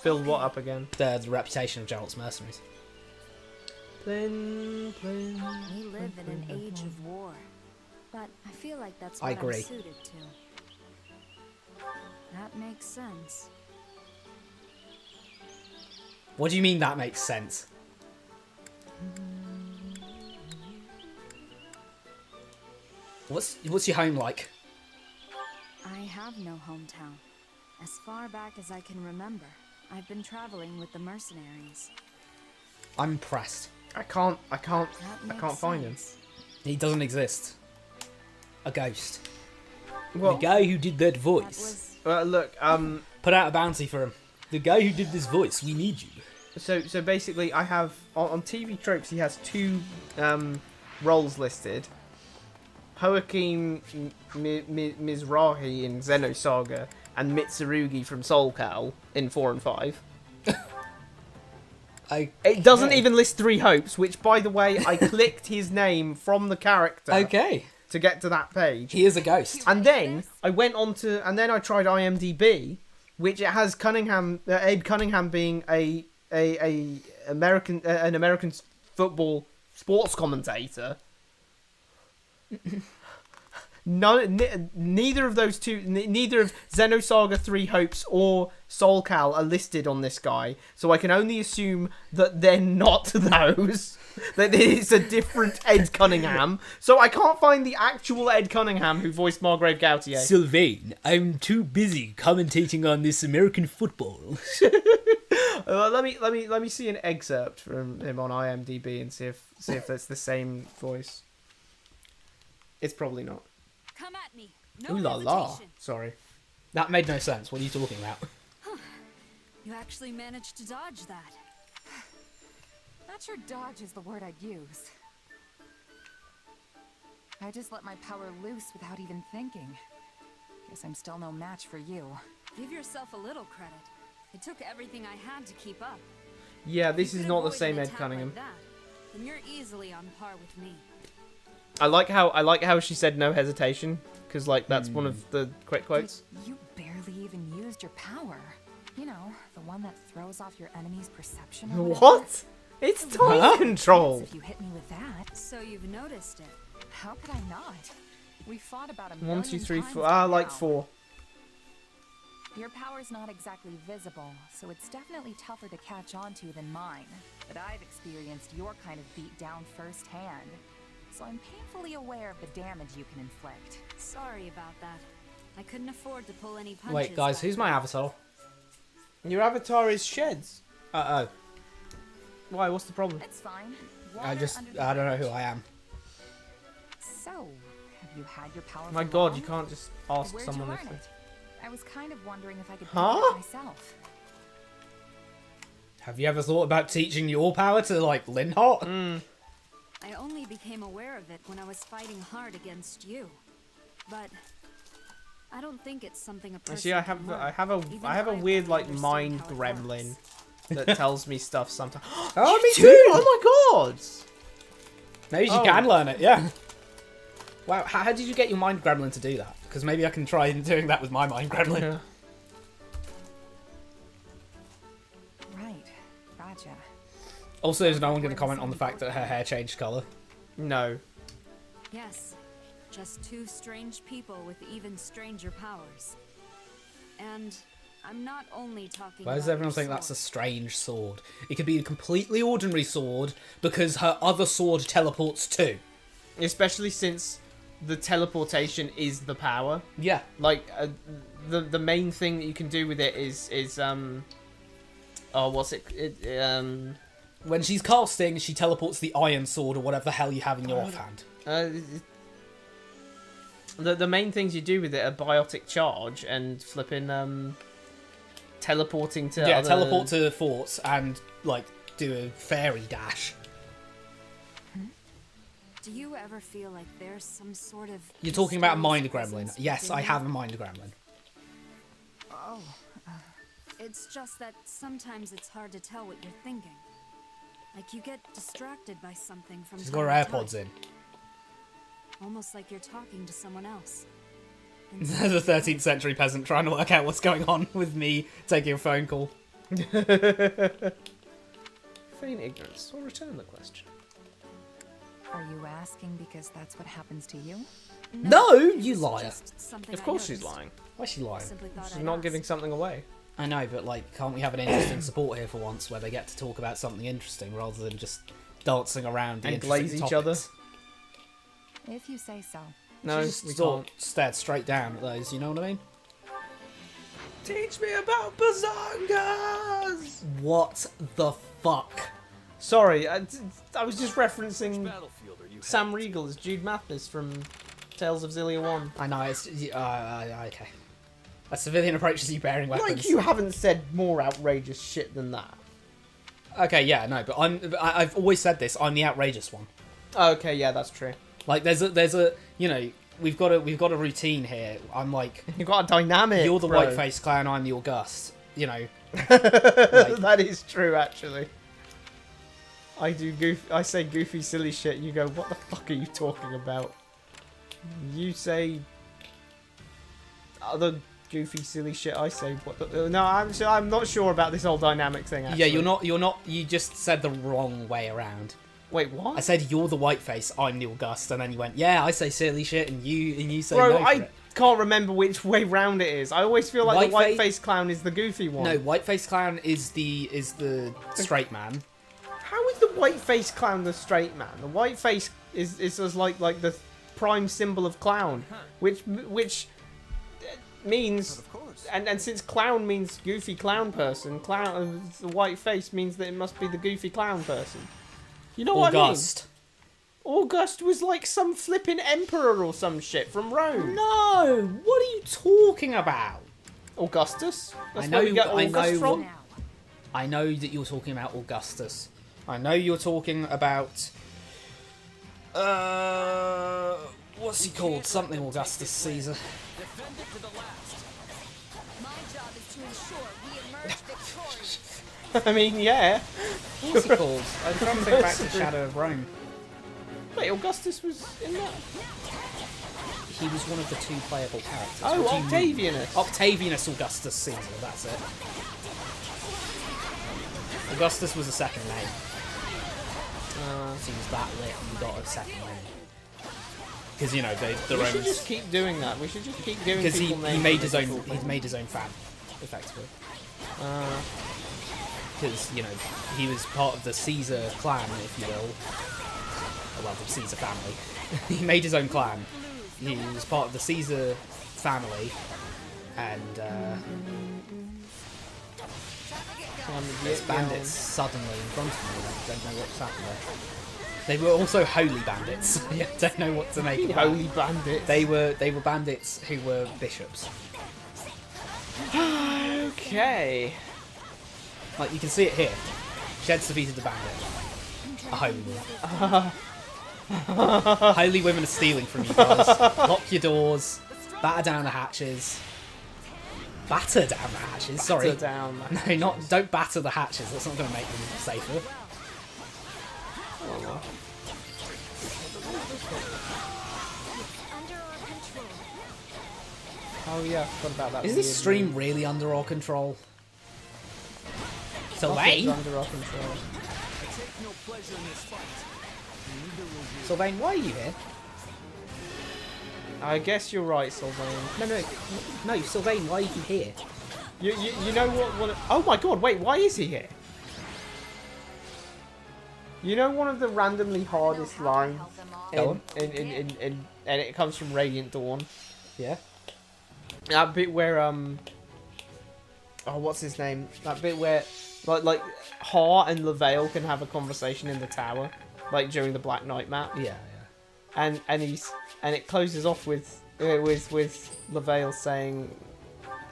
Build what up again?
The reputation of Geralt's mercenaries.
We live in an age of war, but I feel like that's what
I agree.
I'm suited to. That makes sense.
What do you mean that makes sense? What's your home like?
I have no hometown. As far back as I can remember, I've been traveling with the mercenaries.
I'm impressed.
I can't find him.
He doesn't exist. A ghost.
Well,
the guy who did that voice.
Look,
Put out a bounty for him. The guy who did this voice, we need you.
So basically, I have on TV Tropes. He has two roles listed: Joaquin Mizrahi in Xenosaga, and Mitsurugi from Soul Cal in 4 and 5. It doesn't even list Three Hopes, which, by the way, I clicked his name from the character.
Okay.
To get to that page.
He is a ghost.
And then I went on to, and then I tried IMDb, which it has Abe Cunningham being an American football sports commentator. Neither of those two, neither of Xenosaga 3 Hopes or Soul Cal are listed on this guy, so I can only assume that they're not those. That it's a different Ed Cunningham. So I can't find the actual Ed Cunningham who voiced Margrave Gautier.
Sylvain, I'm too busy commentating on this American football.
Let me see an excerpt from him on IMDb and see if that's the same voice. It's probably not.
Come at me. No
Ooh la la.
hesitation.
Sorry.
That made no sense. What are you talking about?
You actually managed to dodge that.
Not sure dodge is the word I'd use. I just let my power loose without even thinking. Guess I'm still no match for you.
Give yourself a little credit. It took everything I had to keep up.
Yeah, this
If you
is
could
not the
avoid
same
an
Ed
attack
Cunningham.
like that, then you're easily on par with me.
I like how she said no hesitation, because like that's one of the quick quotes.
You barely even used your power. You know, the one that throws off your enemy's perception or whatever.
What? It's time control.
If you hit me with that.
So you've noticed it.
How could I not? We fought about a
1, 2, 3,
million
4.
times by
Like
now.
4.
Your power's not exactly visible, so it's definitely tougher to catch on to than mine. But I've experienced your kind of beat down firsthand, so I'm painfully aware of the damage you can inflict.
Sorry about that. I couldn't afford to pull any punches.
Wait, guys,
back
who's my avatar?
Your avatar is Sheds.
Oh.
Why? What's the problem?
It's fine.
I don't know who I am.
So, have you had your power?
My
for
God,
long?
you can't just ask
Where'd
someone
you
if
learn
they...
it? I was kind of wondering if I could
Huh?
do it myself.
Have you ever thought about teaching your power to, like, Linhart?
I only became aware of it when I was fighting hard against you. But I don't think it's something a person
See, I
can learn.
have a
Even
I have a
I've
weird
never
like
understood
mind
how it
gremlin
works.
that tells me stuff sometimes.
Oh, me
too!
too!
Oh my God!
Maybe she can learn it, yeah. Wow, how did you get your mind gremlin to do that? Because maybe I can try doing that with my mind gremlin.
Yeah.
Right. Gotcha.
Also, is no one going to comment on the fact that her hair changed colour?
No.
Yes, just two strange people with even stranger powers. And I'm not only talking
Why does
about
everyone
your
think that's a
sword.
strange sword? It could be a completely ordinary sword because her other sword teleports too.
Especially since the teleportation is the power.
Yeah.
Like the main thing that you can do with it is oh, what's it?
When she's casting, she teleports the iron sword or whatever the hell you have in your offhand.
The main things you do with it are biotic charge and flipping teleporting to other...
teleport to forts and like do a fairy dash.
Do you ever feel like there's some sort of...
You're talking about a mind
mysterious
gremlin.
presence
Yes,
within
I
you?
have a mind gremlin.
Oh. It's just that sometimes it's hard to tell what you're thinking. Like you get distracted by something from
She's
time
got her
to
AirPods
time.
in.
Almost like you're talking to someone else.
There's a 13th century peasant trying to work out what's going on with me taking a phone call.
Feign ignorance or return the question.
Are you asking because that's what happens to you?
No, you
it's
liar.
just something
Of
I
course she's
noticed.
lying.
Why is she lying?
Simply thought
She's
I'd
not
ask.
giving something away.
I know, but like, can't we have an interesting support here for once, where they get to talk about something interesting rather than just dancing around the
And
interesting
glaze each
topics?
If you say so.
No,
She just
we
sort
can't.
of stared straight down at those, you know what I mean?
Teach me about bazongas!
What the fuck?
Sorry, I was just referencing
Battlefield are you
Sam Riegel as Jude Mathis from Tales of Zillia 1.
I know, it's... okay. A civilian approaches you bearing weapons.
Like you haven't said more outrageous shit than that.
Okay, yeah, no, but I've always said this, I'm the outrageous one.
Okay, yeah, that's true.
Like, there's a you know, we've got a routine here. I'm like...
You've got a dynamic,
You're the
bro.
white-faced clown, I'm the August. You know.
That is true, actually. I say goofy, silly shit. You go, what the fuck are you talking about? You say other goofy, silly shit. I say what? No, I'm not sure about this whole dynamic thing. Actually.
Yeah, you're not. You just said the wrong way around.
Wait, what?
I said you're the white face, I'm the August, and then you went, yeah, I say silly shit, and you say
Bro,
no for
I
it.
can't remember which way round it is. I always feel like the white face clown is the goofy one.
No, white face clown is the straight man.
How is the white face clown the straight man? The white face is just like the prime symbol of clown, which means, and since clown means goofy clown person, the white face means that it must be the goofy clown person. You know what I mean? August was like some flipping emperor or some shit from Rome.
No, what are you talking about?
Augustus. That's
I know.
where we get August from.
I know that you're talking about Augustus. I know you're talking about. What's he called? Something Augustus Caesar.
My job is to ensure we emerge victorious.
I mean, yeah.
What's he called? I'm trying to think back to Shadow of Rome.
Wait, Augustus was in that?
He was one of the 2 playable characters.
Oh,
What do you mean?
Octavianus.
Octavianus Augustus Caesar, that's it. Augustus was a second name. Seems that lit, you got a second name. Because, you know, the Romans...
We should just keep doing that. We should just keep doing
because
people names.
He made his own fan, effectively. Because, you know, he was part of the Caesar clan, if you will. Well, the Caesar family. He made his own clan. He was part of the Caesar family, and there's bandits suddenly in front of me. I don't know what's happened there. They were also holy bandits. I don't know what to make of that.
Holy bandits.
They were bandits who were bishops.
Okay.
Like, you can see it here. Shed's defeated the bandit. A holy woman. Holy women are stealing from you guys. Lock your doors. Batter down the hatches. Batter down the hatches, sorry.
Batter down the
hatches. No, don't batter the hatches. That's not going to make them safer.
Oh, oh yeah, I forgot about that.
Is this stream really under our control? Sylvain?
Under our control.
Sylvain, why are you here?
I guess you're right, Sylvain.
No, Sylvain, why are you here?
You know what? Oh my god! Wait, why is he here? You know one of the randomly hardest lines and it comes from Radiant Dawn.
Yeah.
That bit where oh, what's his name? That bit where like Ha and LaVale can have a conversation in the tower, like during the Black Knight map.
Yeah.
And it closes off with LaVale saying,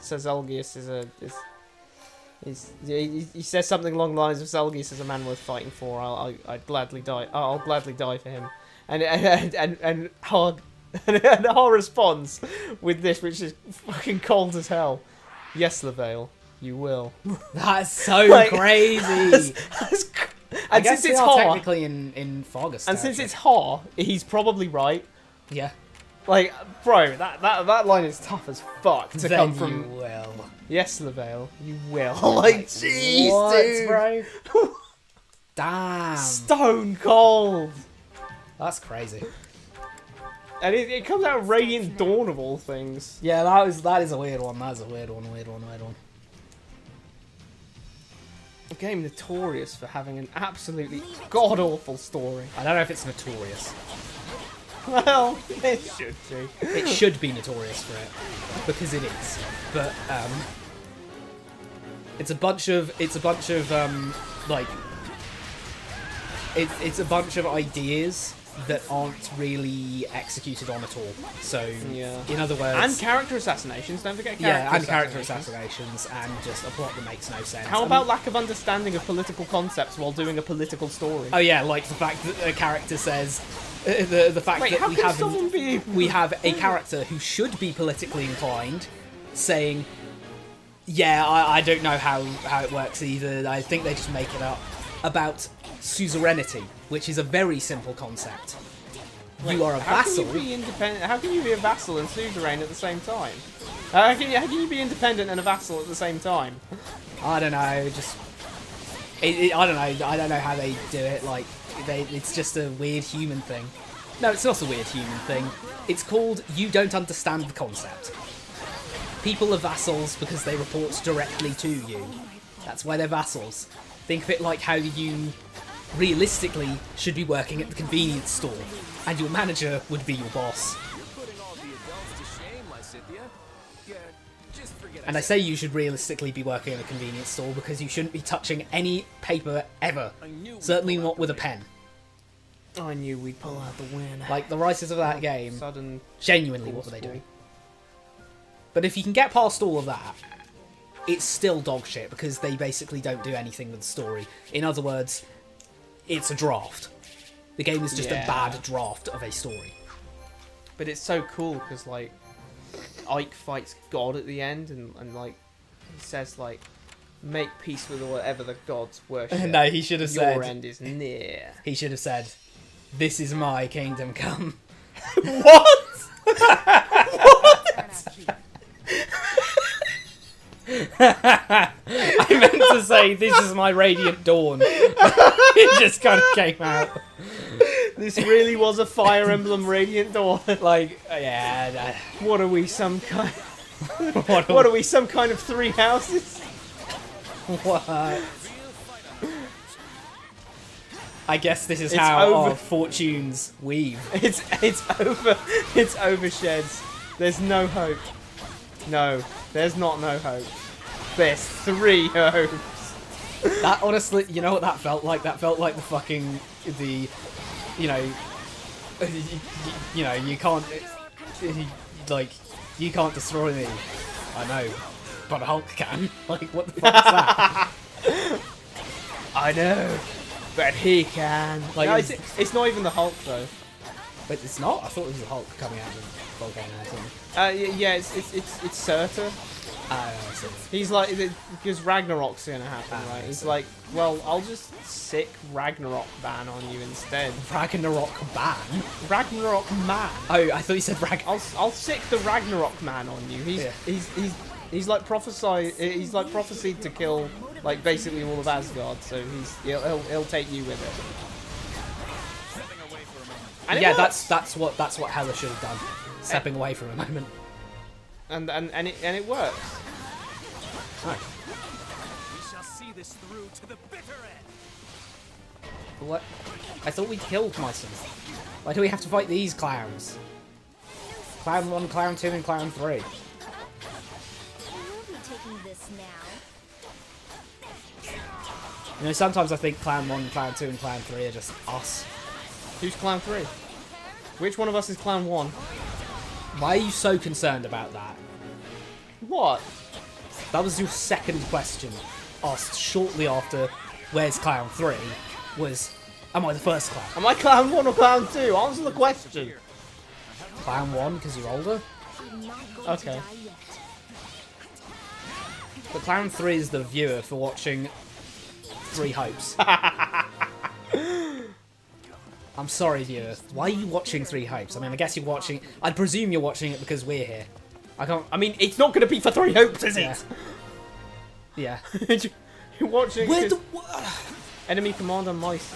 Zelgius he says something along the lines of Zelgius is a man worth fighting for. I'd gladly die. I'll gladly die for him. And Ha responds with this, which is fucking cold as hell. Yes, LaVale, you will.
That's so crazy.
And since it's Ha,
technically in Fargus.
And since it's Ha, he's probably right.
Yeah.
Like, bro, that line is tough as fuck to
then
come from.
You will.
Yes, LaVale, you will. Like, jeez,
what,
dude,
bro. Damn.
Stone cold.
That's crazy.
And it comes out of Radiant Dawn of all things.
Yeah, that is a weird one. That's a weird one.
A game notorious for having an absolutely god-awful story.
I don't know if it's notorious.
Well, it should be.
It should be notorious for it, because it is. But it's a bunch of like it's a bunch of ideas that aren't really executed on at all. So
yeah.
In other words,
and character assassinations. Don't forget
character assassinations, and just a plot that makes no sense.
How about lack of understanding of political concepts while doing a political story?
Oh yeah, like the fact that a character says. The fact that we have a character who should be politically inclined saying, yeah, I don't know how it works either, I think they just make it up, about suzerainty, which is a very simple concept.
Wait,
you are a vassal.
How can you be independent? How can you be a vassal and suzerain at the same time? How can you be independent and a vassal at the same time?
I don't know, I don't know how they do it, like... it's just a weird human thing. No, it's not a weird human thing. It's called you don't understand the concept. People are vassals because they report directly to you. That's why they're vassals. Think of it like how you realistically should be working at the convenience store, and your manager would be your boss. And I say you should realistically be working at a convenience store because you shouldn't be touching any paper ever. Certainly not with a pen.
I knew we'd pull out the win.
Like, the writers of that game,
Sudden
genuinely, what were they doing? But if you can get past all of that, it's still dog shit because they basically don't do anything with the story. In other words, it's a draft. The game is just a bad draft of a story.
But it's so cool because, like, Ike fights God at the end and like, he says, like, make peace with whatever the gods worship.
No, he should have said...
Your end is near.
He should have said, this is my kingdom come.
What?
I meant to say, this is my radiant dawn. It just kind of came out.
This really was a Fire Emblem Radiant Dawn.
Like, yeah.
What are we, some kind... what are we, some kind of three houses?
What? I guess this is how our fortunes weave.
It's over sheds. There's no hope. No, there's not no hope. There's three hopes.
That honestly, you know what that felt like? That felt like the fucking you know, you can't, like, you can't destroy me. I know, but Hulk can. Like, what the fuck is that?
I know, but he can.
Like,
no, it's not even the Hulk though.
But it's not. I thought it was the Hulk coming out of the volcano or something.
Yeah, it's Surtur. He's like, because Ragnarok's gonna happen, right? He's like, well, I'll just sick Ragnarok ban on you instead.
Ragnarok ban?
Ragnarok man.
Oh, I thought you said
I'll sick the Ragnarok man on you. He's like he's like prophesied to kill like basically all of Asgard, so he'll take you with it.
And yeah, that's what Hela should have done. Stepping away for a moment.
And it works.
Right.
We shall see this through to the bitter end.
What? I thought we killed Myson. Why do we have to fight these clowns? Clown 1, Clown 2, and Clown 3.
We'll be taking this now.
You know, sometimes I think Clown 1, Clown 2, and Clown 3 are just us.
Who's Clown 3? Which one of us is Clown 1?
Why are you so concerned about that?
What?
That was your second question, asked shortly after where's Clown 3, was, am I the first clown?
Am I Clown 1 or Clown 2? Answer the question.
Clown 1, because you're older?
Okay.
But Clown 3 is the viewer for watching Three Hopes. I'm sorry, viewer. Why are you watching Three Hopes? I mean, I guess you're watching... I'd presume you're watching it because we're here.
I mean, it's not going to be for Three Hopes, is it?
Yeah.
You're watching...
Where the...
Enemy Commander Mice.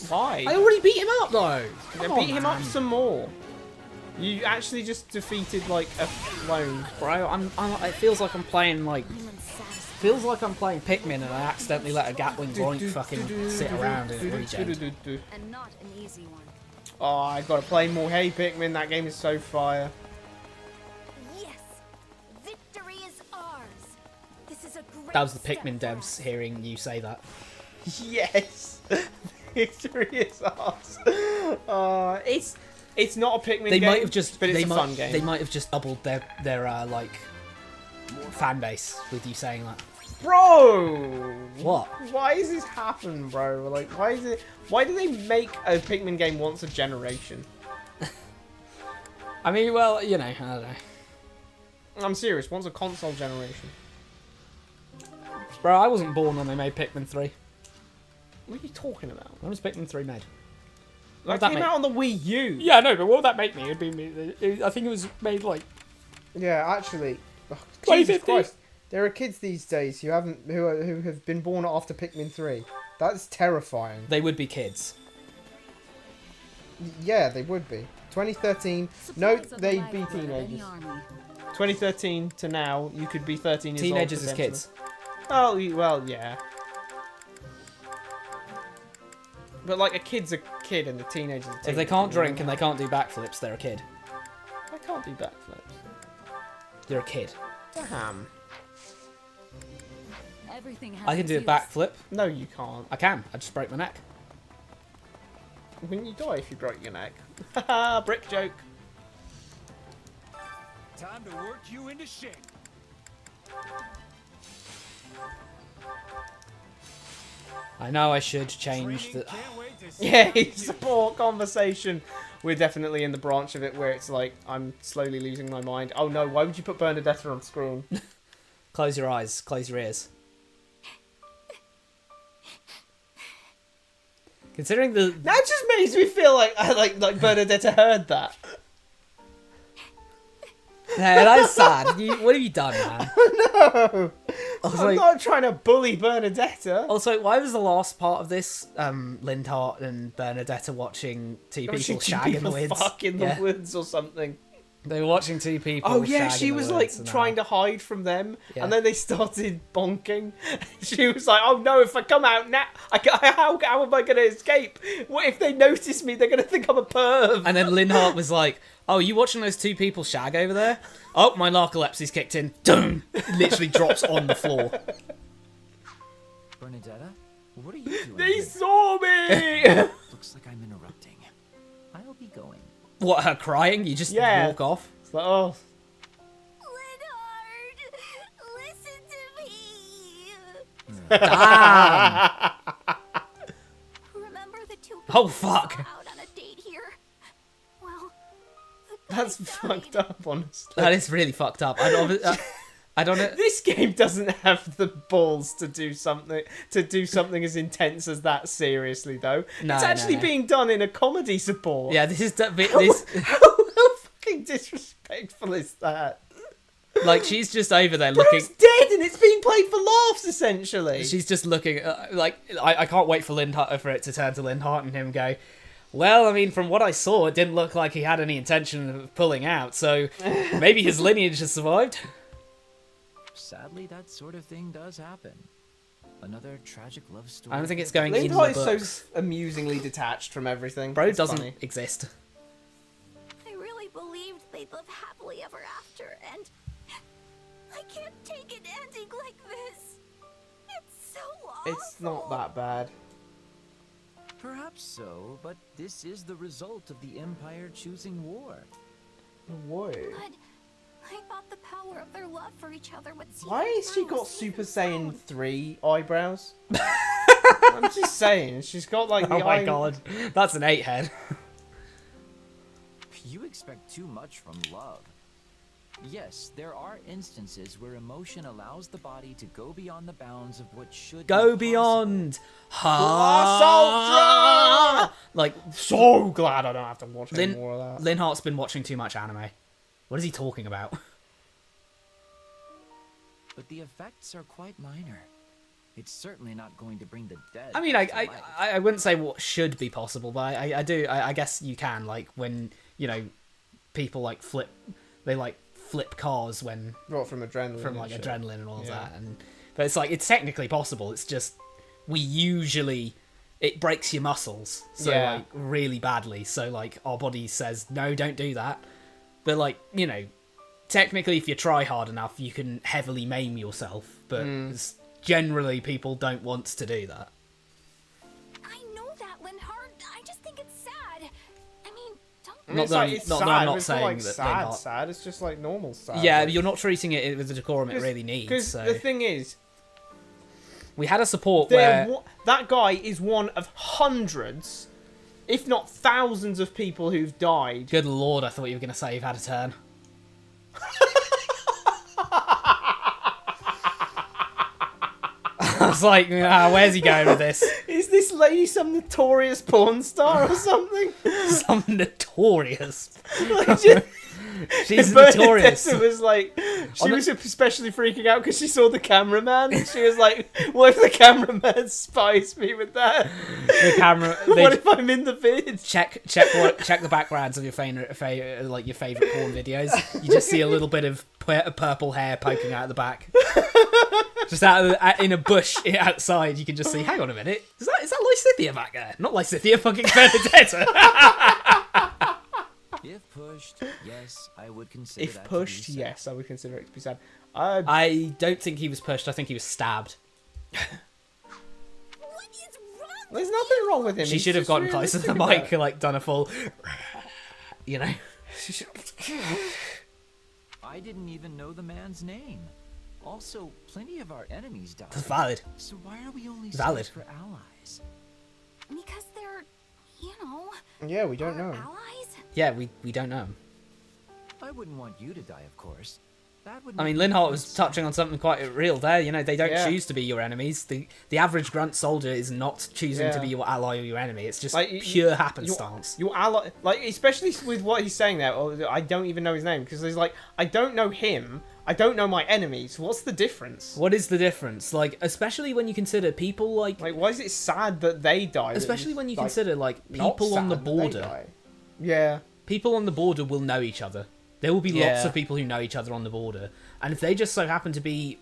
Why?
I already beat him up, though!
Beat him up some more. You actually just defeated, like, a clone.
Bro, it feels like I'm playing, like... Feels like I'm playing Pikmin and I accidentally let a Gatling Groink fucking sit around in a regen.
And not an easy one.
Oh, I gotta play more Hey Pikmin, that game is so fire.
Yes! Victory is ours! This is a great
That was the Pikmin devs hearing you say that.
Yes! Victory is ours. It's not a Pikmin game,
Might have just,
but it's a fun game.
They might have just doubled their like, fan base with you saying that.
Bro!
What?
Why is this happen, bro? Like, why do they make a Pikmin game once a generation?
I mean, well, you know, I don't know.
I'm serious, once a console generation.
Bro, I wasn't born when they made Pikmin 3.
What are you talking about?
When was Pikmin 3 made?
That came out on the Wii U.
Yeah, no, but what would that make me? I think it was made like...
Yeah, actually. Oh, Jesus
2050?
Christ. There are kids these days who have been born after Pikmin 3. That's terrifying.
They would be kids.
Yeah, they would be. 2013. No, they'd be teenagers. 2013 to now, you could be 13 years old.
Teenagers as kids.
Oh, well, yeah. But like a kid's a kid and the teenager's a teenager.
If they can't drink and they can't do backflips, they're a kid.
I can't do backflips.
You're a kid.
Damn.
I can do a backflip.
No, you can't.
I can. I just broke my neck.
Wouldn't you die if you broke your neck? Haha, brick joke.
Time to work you into shape.
I know I should change the...
Yeah, support conversation. We're definitely in the branch of it where it's like, I'm slowly losing my mind. Oh no, why would you put Bernadetta on screen?
Close your eyes, close your ears. Considering the...
That just makes me feel like Bernadetta heard that.
Yeah, that is sad. What have you done, man?
No! I'm not trying to bully Bernadetta.
Also, why was the last part of this Lindhart and Bernadetta watching two people shag in the woods?
Fuck in the woods or something.
They were watching two people.
Oh yeah,
shag
she
in the
was
woods
like trying to hide from them,
Yeah.
and then they started bonking. She was like, "Oh no, if I come out now, how am I going to escape? What if they notice me? They're going to think I'm a perv."
And then Lindhart was like, "Oh, you watching those two people shag over there? Oh, my narcolepsy's kicked in." Dum! Literally drops on the floor.
Bernadetta, what are you doing?
They
here?
saw me.
Looks like I'm interrupting. I'll be going.
What, her crying? You just walk off?
It's like, oh.
Leonard, listen to me.
Damn!
Remember the two
Oh, fuck.
out on a date here? Well,
That's fucked up, honestly.
That is really fucked up. I don't know.
This game doesn't have the balls to do something as intense as that. Seriously, though,
No,
it's actually
no.
being done in a comedy support.
Yeah, this is...
How fucking disrespectful is that?
Like, she's just over there looking...
Bro's dead and it's being played for laughs, essentially.
She's just looking... I can't wait for it to turn to Lindhart and him go, well, I mean, from what I saw, it didn't look like he had any intention of pulling out, so maybe his lineage has survived.
Sadly, that sort of thing does happen. Another tragic love story.
I don't think it's going in the
Lindhart
books.
is so amusingly detached from everything.
Bro
It's
doesn't
funny.
exist.
I really believed they'd live happily ever after, and I can't take an ending like this. It's so awful.
It's not that bad.
Perhaps so, but this is the result of the Empire choosing war.
Whoa.
But I thought the power of their love for each other would see
Why
them
has she
through,
got
see
Super
them
Saiyan 3 eyebrows? I'm just saying, she's got like the
Oh my
eye...
god, that's an 8 head.
You expect too much from love. Yes, there are instances where emotion allows the body to go beyond the bounds of what should
Go
be
beyond.
Blast Ultra!
Like,
So glad I don't have to watch any more of that.
Lindhart's been watching too much anime. What is he talking about?
But the effects are quite minor. It's certainly not going to bring the dead.
I mean,
back to life.
I wouldn't say what should be possible, but I guess you can, like, when, you know, people like flip cars when
What, from adrenaline?
from
and
like
shit?
adrenaline and all of
Yeah.
that, but it's like, it's technically possible. It's just it breaks your muscles so
Yeah.
like really badly. So like our body says no, don't do that. But like, you know, technically if you try hard enough, you can heavily maim yourself. But generally, people don't want to do that.
I know that, Lindhart. I just think it's sad. I mean, don't.
I mean,
Not
it's
that
like,
I'm-
it's
not
sad.
that I'm not
It's
saying
like
that
sad,
Lindhart-
sad. It's just like normal sad.
Yeah,
like-
you're not treating it with the decorum it really needs.
Because
So
the thing is,
we had a support where
that guy is one of hundreds, if not thousands, of people who've died.
Good lord, I thought you were going to say you've had a turn. I was like, where's he going with this?
Is this lady some notorious porn star or something?
Some notorious.
Like,
She's notorious.
Bernadetta was like, she was especially freaking out because she saw the cameraman, and she was like, "What if the cameraman spies me with that?
The camera.
What if I'm in the vid?"
Check the backgrounds of your favorite porn videos. You just see a little bit of purple hair poking out of the back. Just in a bush outside, you can just see. Hang on a minute, is that Lysithea back there? Not Lysithea, fucking Bernadetta.
If pushed, yes, I would consider
If
that
pushed,
to be sad.
yes, I would consider it to be sad.
I don't think he was pushed. I think he was stabbed.
There's nothing wrong with him.
She should have gotten closer to the mic, like done a full, you know.
I didn't even know the man's name. Also, plenty of our enemies died.
That's valid.
So why are we only
Valid.
for allies?
Because they're, you know,
Yeah, we don't know.
allies?
Yeah, we don't know him.
I wouldn't want you to die, of course. That would.
I mean, Linhart was touching on something quite real there. You know, they don't choose to be your enemies. The average grunt soldier is not choosing to be your ally or your enemy. It's just
Like,
pure happenstance.
Your ally, like, especially with what he's saying there, I don't even know his name, because he's like, I don't know him, I don't know my enemies. What's the difference?
What is the difference? Like, especially when you consider people like
why is it sad that they die?
Especially when you consider like
not
people on the
sad that they
border.
die. Yeah.
People on the border will know each other. There will be lots
Yeah.
of people who know each other on the border, and if they just so happen to be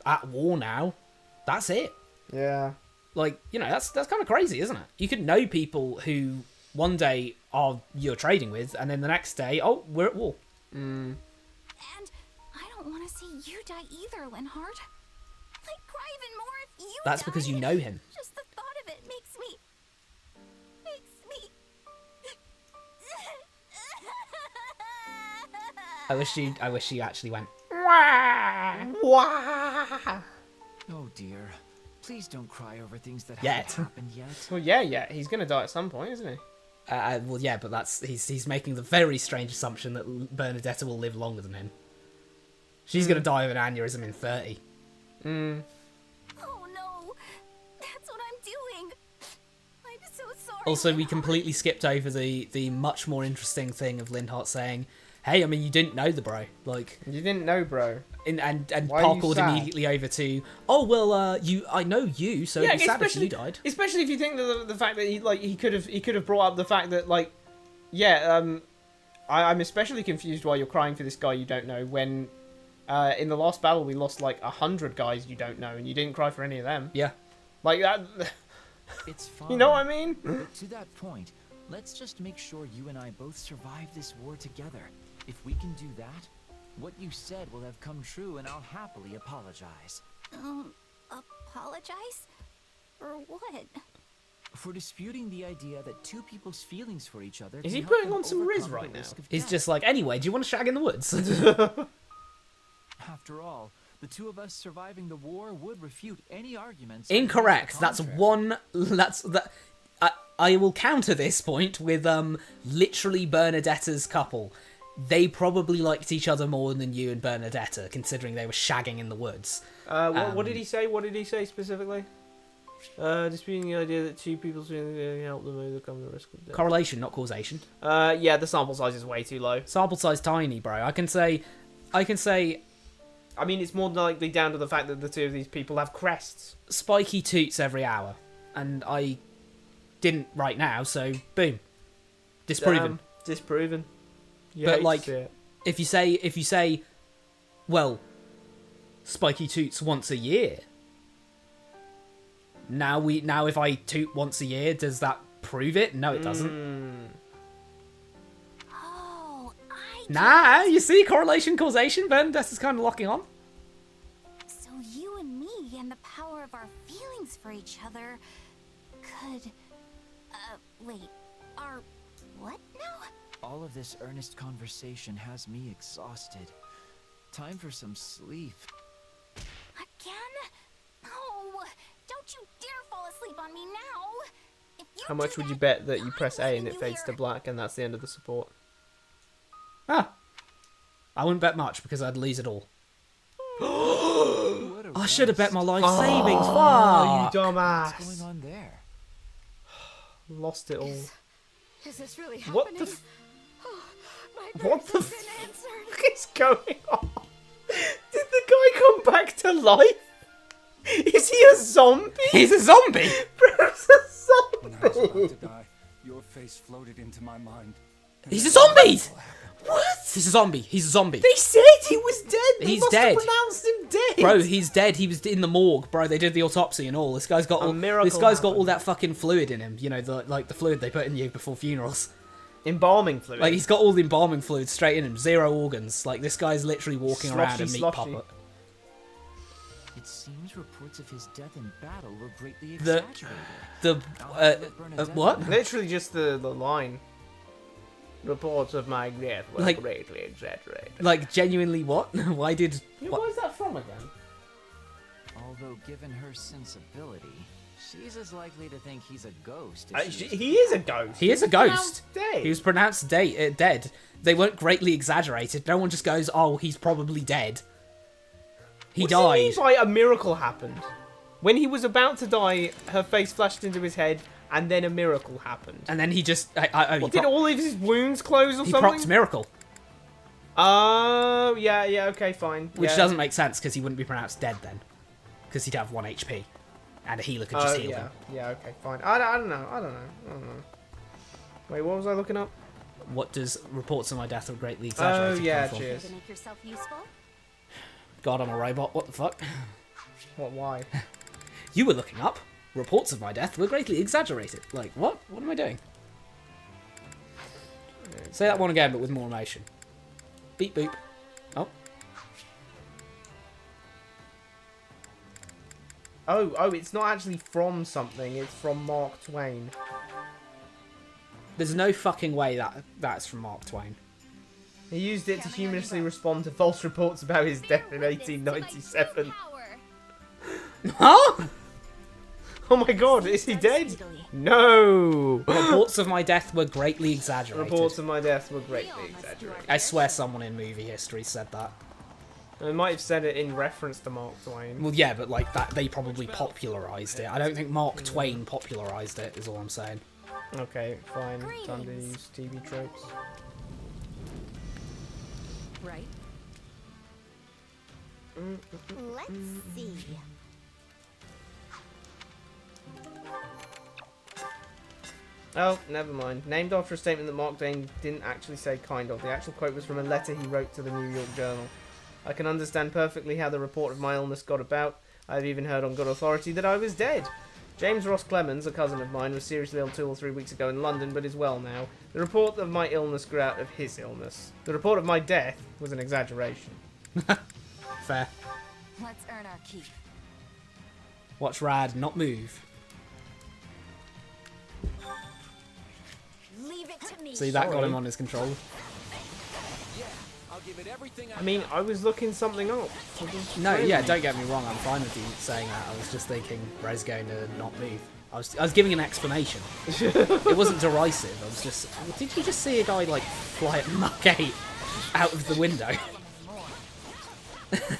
at war now, that's it.
Yeah.
Like, you know, that's kind of crazy, isn't it? You could know people who one day you're trading with, and then the next day, oh, we're at war.
Mm.
And I don't want to see you die either, Linhart. I'd cry even more if you
That's
died.
because you know him.
Just the thought of it makes me...
I wish you actually went.
Oh dear. Please don't cry over things that
Yet.
haven't happened yet.
Well, yeah. He's gonna die at some point, isn't he?
Well, yeah, but he's making the very strange assumption that Bernadetta will live longer than him. She's gonna die of an aneurysm in 30.
Mm.
Oh no, that's what I'm doing. I'm so sorry.
Also, we completely skipped over the much more interesting thing of Linhart saying, "Hey, I mean, you didn't know the bro, like
you didn't know, bro,"
and
Why are you
parkoured
sad?
immediately over to, "Oh well, I know you, so it'd be sad if you died."
Especially if you think that the fact that he could have brought up the fact that I'm especially confused why you're crying for this guy you don't know when in the last battle we lost like 100 guys you don't know and you didn't cry for any of them.
Yeah.
Like that.
It's fine.
You know what I mean?
But to that point, let's just make sure you and I both survive this war together. If we can do that, what you said will have come true and I'll happily apologize.
Apologize? For what?
For disputing the idea that two people's feelings for each other
Is
can
he
help
putting
them
on some Riz
overcome the
right now?
risk of
He's
death.
just like, anyway, do you want to shag in the woods?
After all, the two of us surviving the war would refute any arguments.
Incorrect.
to the
That's
contrary.
one. That. I will counter this point with literally Bernadetta's couple. They probably liked each other more than you and Bernadetta, considering they were shagging in the woods.
What did he say? What did he say specifically? Disputing the idea that two people's feelings can help them overcome the risk of death.
Correlation, not causation.
Yeah, the sample size is way too low.
Sample size tiny, bro. I can say.
I mean, it's more likely down to the fact that the two of these people have crests.
Spiky toots every hour, and I didn't right now, so boom, disproven.
Disproven. You
But
hate to
like,
see it.
if you say, well, spiky toots once a year. Now if I toot once a year, does that prove it? No, it doesn't.
Oh,
Nah, you see, correlation, causation. Bernadetta's kind of locking on.
So you and me and the power of our feelings for each other could... wait, are what now?
All of this earnest conversation has me exhausted. Time for some sleep.
Again? Oh, don't you dare fall asleep on me now! If you
How much would you bet that you press A and it fades to black and that's the end of the support?
Ah, I wouldn't bet much because I'd lose it all. I should have bet my life savings.
Oh,
Fuck.
you dumbass.
What's going on there?
Lost it all.
Is this really
What
happening?
the What the fuck is going on? Did the guy come back to life? Is he a zombie?
He's a zombie!
Bro's a
When I was about
zombie!
to die, your face floated into my mind.
He's a zombie! What? He's a zombie. He's a zombie.
They said he was dead! They
He's
must
dead.
have pronounced him dead!
Bro, he's dead. He was in the morgue, bro. They did the autopsy and all. This guy's got all, all that fucking fluid in him. You know, the fluid they put in you before funerals.
Embalming fluid.
Like, he's got all the embalming fluid straight in him. 0 organs. Like, this guy's literally walking around a meat
Sloshy.
puppet.
It seems reports of his death in battle were greatly
The-
exaggerated.
What?
Literally just the line. Reports of my death were
Like-
greatly exaggerated.
Like, genuinely what? Why did...
What is that from again?
Although given her sensibility, she's as likely to think he's a ghost as she is
He is a ghost.
He is a ghost.
Dead.
He was pronounced dead. They weren't greatly exaggerated. No one just goes, oh, he's probably dead. He
What
died.
do you mean by a miracle happened? When he was about to die, her face flashed into his head, and then a miracle happened.
And then he just...
Did all of his wounds close or
he
something?
procced Miracle.
Oh, yeah, okay, fine.
Which
yeah.
doesn't make sense, because he wouldn't be pronounced dead then. Because he'd have 1 HP. And a healer could just heal
yeah.
him.
Yeah, okay, fine. I don't know. Wait, what was I looking up?
What does reports of my death are greatly exaggerated
Oh, yeah,
come from?
cheers.
To make yourself useful?
God, I'm a robot. What the fuck?
What, why?
You were looking up. Reports of my death were greatly exaggerated. Like, what? What am I doing? Say that one again, but with more emotion. Beep boop. Oh.
Oh, it's not actually from something. It's from Mark Twain.
There's no fucking way that's from Mark Twain.
He used it to humorously respond to false reports about his death in 1897.
Huh?
Oh my god, is he dead? No!
Reports of my death were greatly exaggerated.
Reports of my death were greatly exaggerated.
I swear someone in movie history said that.
They might have said it in reference to Mark Twain.
Well, yeah, but like that, they probably popularized it. I don't think Mark Twain popularized it, is all I'm saying.
Okay, fine. Time to use TV tropes.
Right. Let's see.
Oh, never mind. Named after a statement that Mark Twain didn't actually say kind of. The actual quote was from a letter he wrote to the New York Journal. I can understand perfectly how the report of my illness got about. I've even heard on good authority that I was dead. James Ross Clemens, a cousin of mine, was seriously ill 2 or 3 weeks ago in London, but is well now. The report of my illness grew out of his illness. The report of my death was an exaggeration.
Fair.
Let's earn our keep.
Watch Rad not move.
Leave it to me.
See, that got him on his control.
I'll give it everything
I mean, I was looking something up.
No, yeah, don't get me wrong. I'm fine with you saying that. I was just thinking Red's going to not move. I was giving an explanation. It wasn't derisive. I was just. Did you just see a guy like fly at Mach 8 out of the window?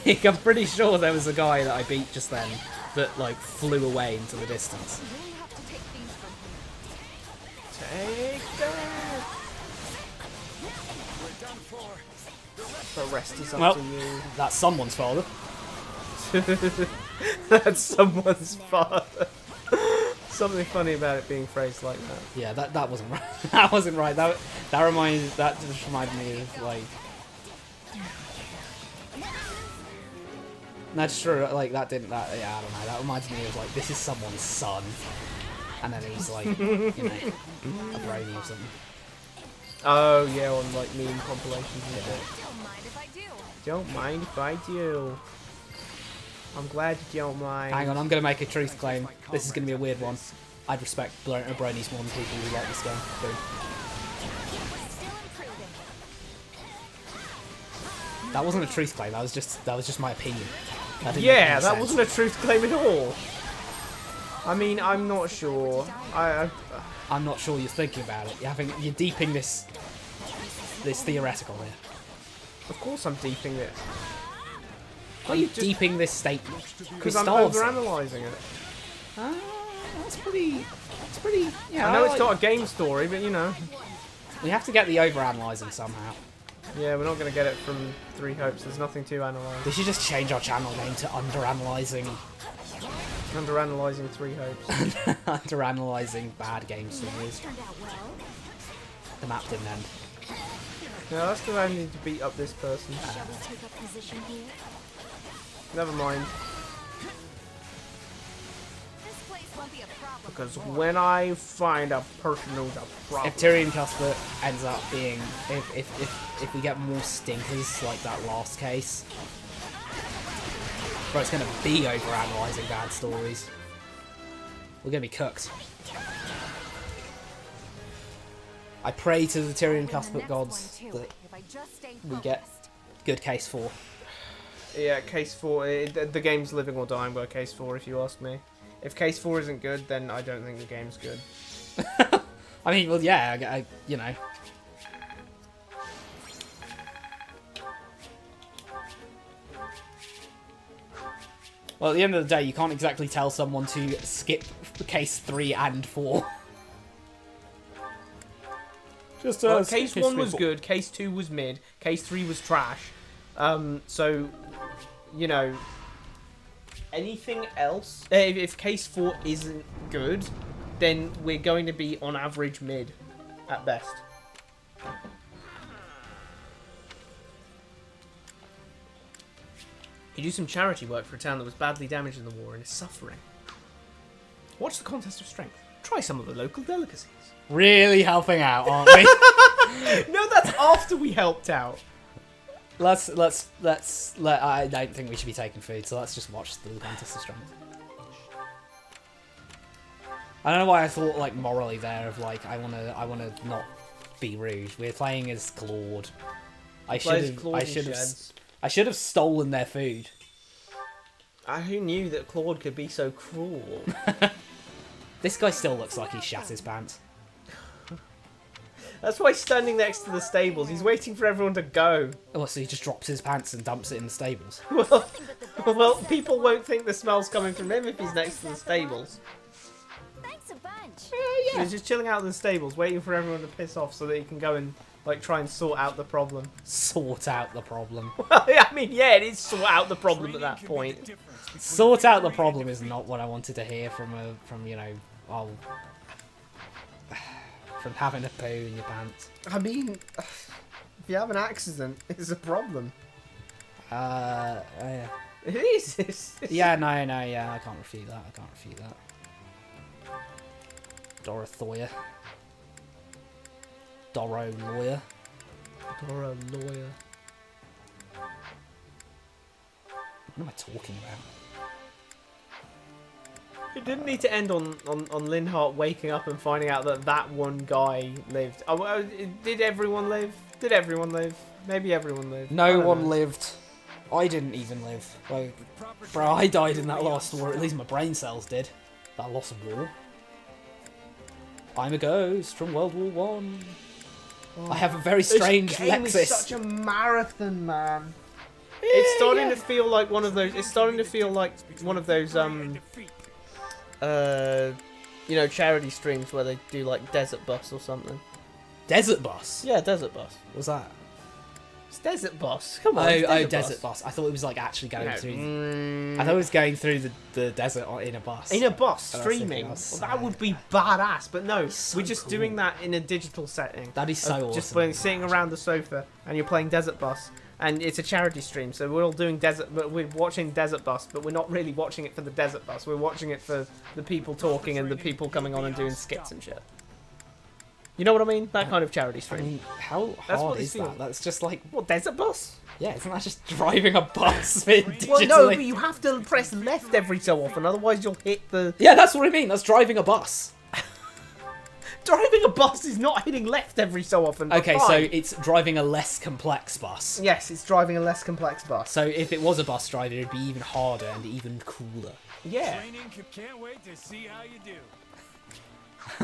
Like, I'm pretty sure there was a guy that I beat just then that like flew away into the distance.
Take that! The rest is up
Well,
to you.
that's someone's father.
That's someone's father. Something funny about it being phrased like that.
Yeah, that wasn't right. That wasn't right. That just reminded me of like. That's true. Like that didn't. That yeah, I don't know. That reminds me of like this is someone's son, and then he's like, you know, a brainy or something.
Oh yeah, on like meme compilations and shit.
Don't mind if I do.
Don't mind if I do. I'm glad you don't mind.
Hang on, I'm gonna make a truth claim. This is gonna be a weird one. I'd respect bronies more than people who like this game. Boom. That wasn't a truth claim. That was just my opinion.
Yeah, that wasn't a truth claim at all. I mean, I'm not sure.
I'm not sure you're thinking about it. You're deeping this theoretical here.
Of course, I'm deeping it.
Are you deeping this statement?
Because I'm overanalyzing it.
That's pretty. Yeah.
I know it's not a game story, but you know.
We have to get the overanalyzing somehow.
Yeah, we're not going to get it from 3 Hopes. There's nothing to analyze.
We should just change our channel name to Underanalyzing.
Underanalyzing 3 Hopes.
Underanalyzing bad game stories. The map didn't end.
No, that's because I need to beat up this person.
Shall we take up position here?
Never mind.
This place won't be a problem.
Because when I find a person who's a problem...
If Tyrion Cuthbert ends up being... If we get more stinkers like that last case... Bro, it's going to be overanalyzing bad stories. We're going to be cooked. I pray to the Tyrion Cuthbert gods that we get good case 4.
Yeah, case 4, the game's living or dying by case 4 if you ask me. If case 4 isn't good, then I don't think the game's good.
I mean, well, yeah, you know. Well, at the end of the day, you can't exactly tell someone to skip case 3 and 4. Just
well, case 1 was good, case 2 was mid, case 3 was trash. So, you know, anything else, if case 4 isn't good, then we're going to be on average mid at best. You do some charity work for a town that was badly damaged in the war and is suffering. Watch the contest of strength. Try some of the local delicacies.
Really helping out, aren't we?
No, that's after we helped out.
I don't think we should be taking food, so let's just watch the contest of strength. I don't know why I thought like morally there of like I wanna not be rude. We're playing as Claude. I should have stolen their food.
Who knew that Claude could be so cruel?
This guy still looks like he shat his pants.
That's why he's standing next to the stables. He's waiting for everyone to go.
Oh, so he just drops his pants and dumps it in the stables.
Well, people won't think the smell's coming from him if he's next to the stables.
Thanks a bunch.
Yeah. He's just chilling out in the stables, waiting for everyone to piss off so that he can go and like try and sort out the problem.
Sort out the problem.
Well, I mean, yeah, it is sort out the problem at that point.
Sort out the problem is not what I wanted to hear from you know, from having a poo in your pants.
I mean, if you have an accident, it's a problem.
Yeah.
It is.
Yeah, no, yeah, I can't refute that. Dorothea. Doro lawyer.
Doro lawyer.
What am I talking about?
It didn't need to end on Linhart waking up and finding out that that one guy lived. Oh, did everyone live? Did everyone live? Maybe everyone lived.
No one lived. I didn't even live. Like, bro, I died in that last war. At least my brain cells did. That lost war. I'm a ghost from World War One. I have a very strange
this game
Lexus.
Is such a marathon, man. It's starting to feel like one of those. It's starting to feel like one of those you know, charity streams where they do like Desert Bus or something.
Desert Bus?
Yeah, Desert Bus.
What's that?
It's Desert Bus. Come on.
Desert Bus. I thought it was like actually going through. I thought it was going through the desert in a bus.
In a bus, streaming. Well, that would be badass, but no, we're just doing that in a digital setting.
That is so awesome.
Just sitting around the sofa, and you're playing Desert Bus. And it's a charity stream, so we're all doing but we're watching Desert Bus, but we're not really watching it for the Desert Bus. We're watching it for the people talking and the people coming on and doing skits and shit. You know what I mean? That kind of charity stream.
I mean, how hard is that? That's just like...
What, Desert Bus?
Yeah, isn't that just driving a bus digitally?
Well, no, but you have to press left every so often, otherwise you'll hit the...
Yeah, that's what I mean. That's driving a bus.
Driving a bus is not hitting left every so often.
Okay,
fine.
so it's driving a less complex bus.
Yes, it's driving a less complex bus.
So if it was a bus driver, it'd be even harder and even cooler.
Yeah.
Can't wait to see how you do.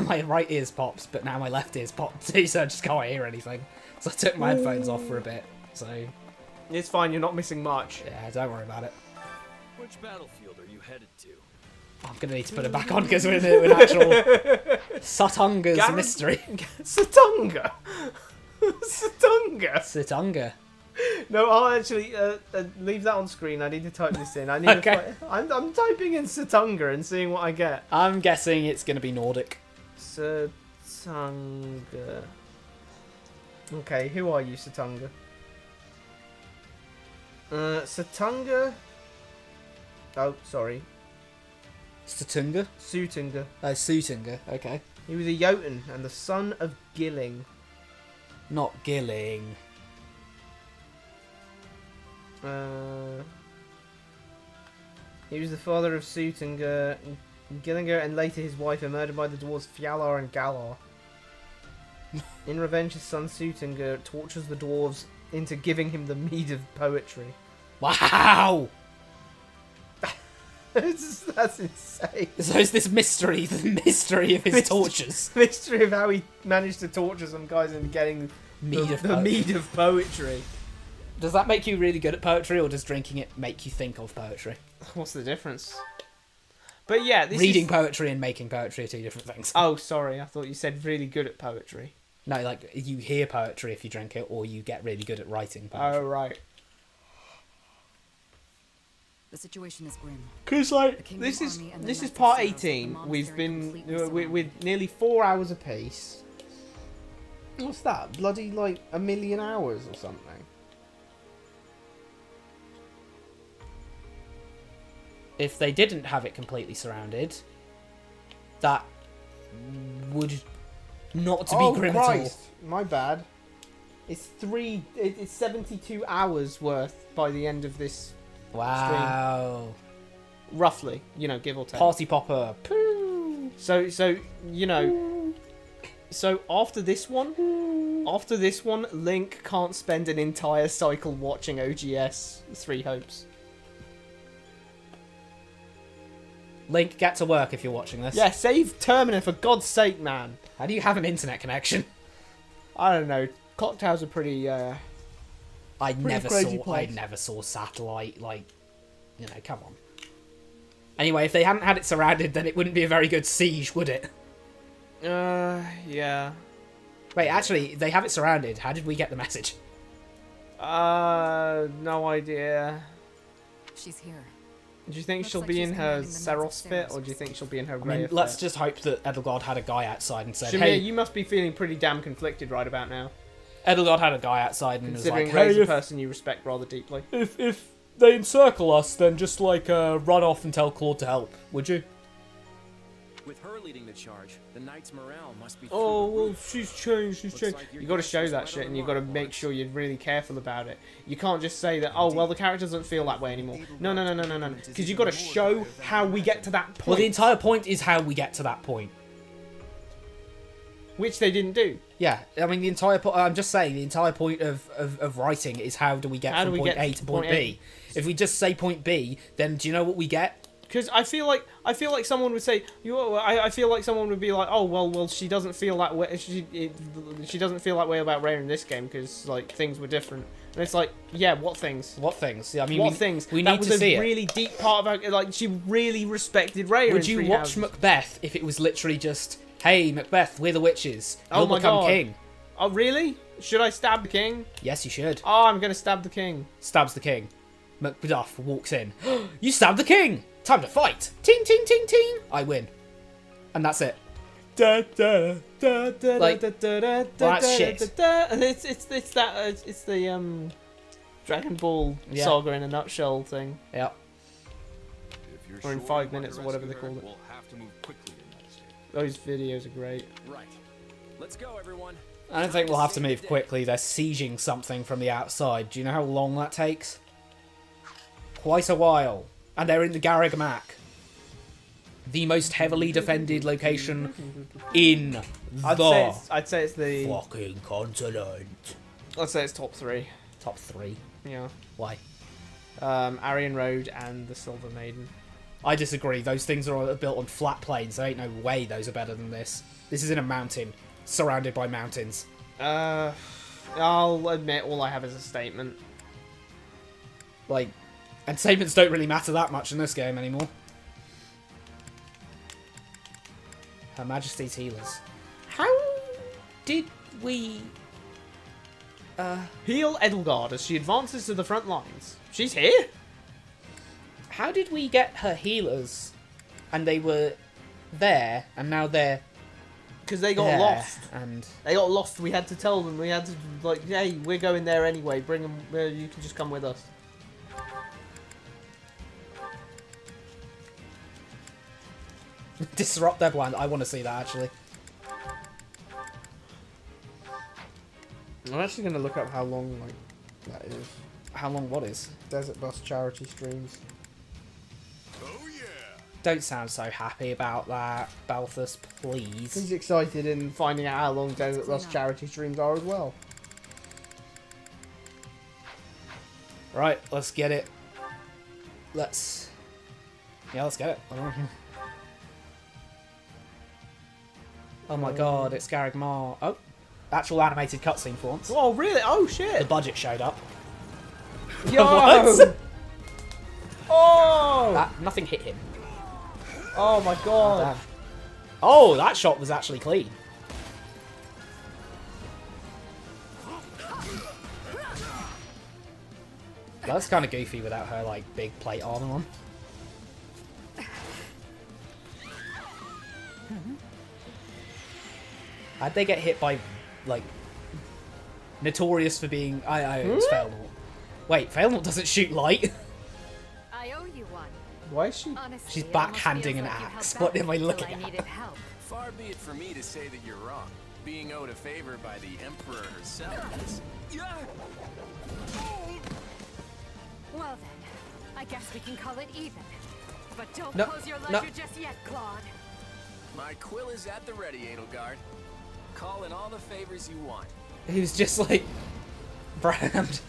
My right ear's popped, but now my left ear's popped too, so I just can't hear anything. So I took my headphones off for a bit. So
it's fine. You're not missing much.
Yeah, don't worry about it.
Which battlefield are you headed to?
I'm gonna need to put it back on because we're in actual Sutunga's mystery.
Sutunga? Satunga.
Satunga.
No, I'll actually leave that on screen. I need to type this in. I need
Okay.
I'm typing in Satunga and seeing what I get.
I'm guessing it's going to be Nordic.
Satunga. Okay, who are you, Satunga? Satunga. Oh, sorry.
Satunga?
Sutunga.
Sutunga, okay.
He was a Jotun and the son of Gilling.
Not Gilling.
He was the father of Sutunga, Gillinger, and later his wife are murdered by the dwarves Fjalar and Galar. In revenge, his son Sutunga tortures the dwarves into giving him the mead of poetry.
Wow!
That's insane.
So is this mystery, the mystery of his tortures?
Mystery of how he managed to torture some guys into getting the mead of poetry.
Does that make you really good at poetry, or does drinking it make you think of poetry?
What's the difference? But yeah,
reading poetry and making poetry are two different things.
Oh, sorry. I thought you said really good at poetry.
No, like, you hear poetry if you drink it, or you get really good at writing poetry.
Oh, right.
The situation is grim.
Because, like, this is part 18. We've been with nearly 4 hours apiece. What's that? Bloody, like, 1 million hours or something.
If they didn't have it completely surrounded, that would not to be grim
Christ.
at all.
My bad. It's 72 hours worth by the end of this
Wow.
stream. Roughly, you know, give or take.
Party popper.
So you know, so after this one, Link can't spend an entire cycle watching OGS 3 Hopes.
Link, get to work if you're watching this.
Yeah, save Termina for God's sake, man.
How do you have an internet connection?
I don't know. Clock towers are pretty.
I never saw satellite. Like, you know, come on. Anyway, if they hadn't had it surrounded, then it wouldn't be a very good siege, would it?
Yeah.
Wait, actually, they have it surrounded. How did we get the message?
No idea.
She's here.
Do you think she'll be in her Saros fit, or do you think she'll be in her Rhea fit?
Let's just hope that Edelgard had a guy outside and said,
Shamir,
hey...
you must be feeling pretty damn conflicted right about now.
Edelgard had a guy outside and was like,
considering Rhea's a person you respect rather deeply.
If they encircle us, then just, like, run off and tell Claude to help, would you?
With her leading the charge, the knight's morale must be...
Oh, well, she's changed. Like you got to show that shit, and you got to make sure you're really careful about it. You can't just say that, oh, well, the character doesn't feel that way anymore. No. Because you got to show how we get to that point.
Well, the entire point is how we get to that point.
Which they didn't do.
Yeah, I mean, the entire point... I'm just saying, the entire point of writing is how do we get from point A to point B. If we just say point B, then do you know what we get?
Because I feel like someone would say, I feel like someone would be like, oh well, she doesn't feel that way. She doesn't feel that way about Rhea in this game because like things were different. And it's like, yeah, what things?
What things? Yeah, I mean,
what things?
We
that
need
was
to see
a
it.
really deep part of her. Like she really respected Rhea.
Would you watch Macbeth if it was literally just, hey, Macbeth, we're the witches. You'll become king.
Oh really? Should I stab the king?
Yes, you should.
Oh, I'm gonna stab the king.
Stabs the king. Macduff walks in. You stabbed the king! Time to fight! Ting, ting, ting, ting! I win. And that's it. Like, well, that's shit.
And it's the Dragon Ball saga in a nutshell thing.
Yeah.
Or in 5 minutes or whatever they call it.
We'll have to move quickly in that state.
Those videos are great.
Right. Let's go, everyone.
I don't think we'll have to move quickly. They're sieging something from the outside. Do you know how long that takes? Quite a while. And they're in the Garreg Mac. The most heavily defended location in
I'd say it's the
fucking continent.
I'd say it's top 3.
Top 3?
Yeah.
Why?
Arian Road and the Silver Maiden.
I disagree. Those things are built on flat plains. There ain't no way those are better than this. This is in a mountain, surrounded by mountains.
I'll admit all I have is a statement.
Like, and statements don't really matter that much in this game anymore. Her Majesty's Healers. How did we
Heal Edelgard as she advances to the front lines. She's here?
How did we get her healers and they were there and now they're
because they got
there,
lost.
And
they got lost. We had to tell them. We had to like, hey, we're going there anyway. Bring them. You can just come with us.
disrupt their plan. I want to see that actually.
I'm actually going to look up how long like that is.
How long what is?
Desert Bus charity streams.
Don't sound so happy about that, Balthus, please.
He's excited in finding out how long Desert Bus charity streams are as well.
Right, let's get it. Yeah, let's get it. Oh my god, it's Garreg Mach. Oh, actual animated cutscene for once.
Oh, really? Oh, shit.
The budget showed up.
Yo!
What?
Oh!
Nothing hit him.
Oh my god.
Oh, that shot was actually clean. That's kind of goofy without her, like, big plate armor on. How'd they get hit by, like, notorious for being... it's Failnaught. Wait, Failnaught doesn't shoot light.
I owe you one.
Why is she...
Honestly,
She's backhanding an axe. What am I looking at?
Far be it from me to say that you're wrong. Being owed a favor by the Emperor herself is...
Well then, I guess we can call it even. But don't
No,
close your
no.
ledger just yet, Claude.
My quill is at the ready, Edelgard. Call in all the favors you want.
He was just like... Brand.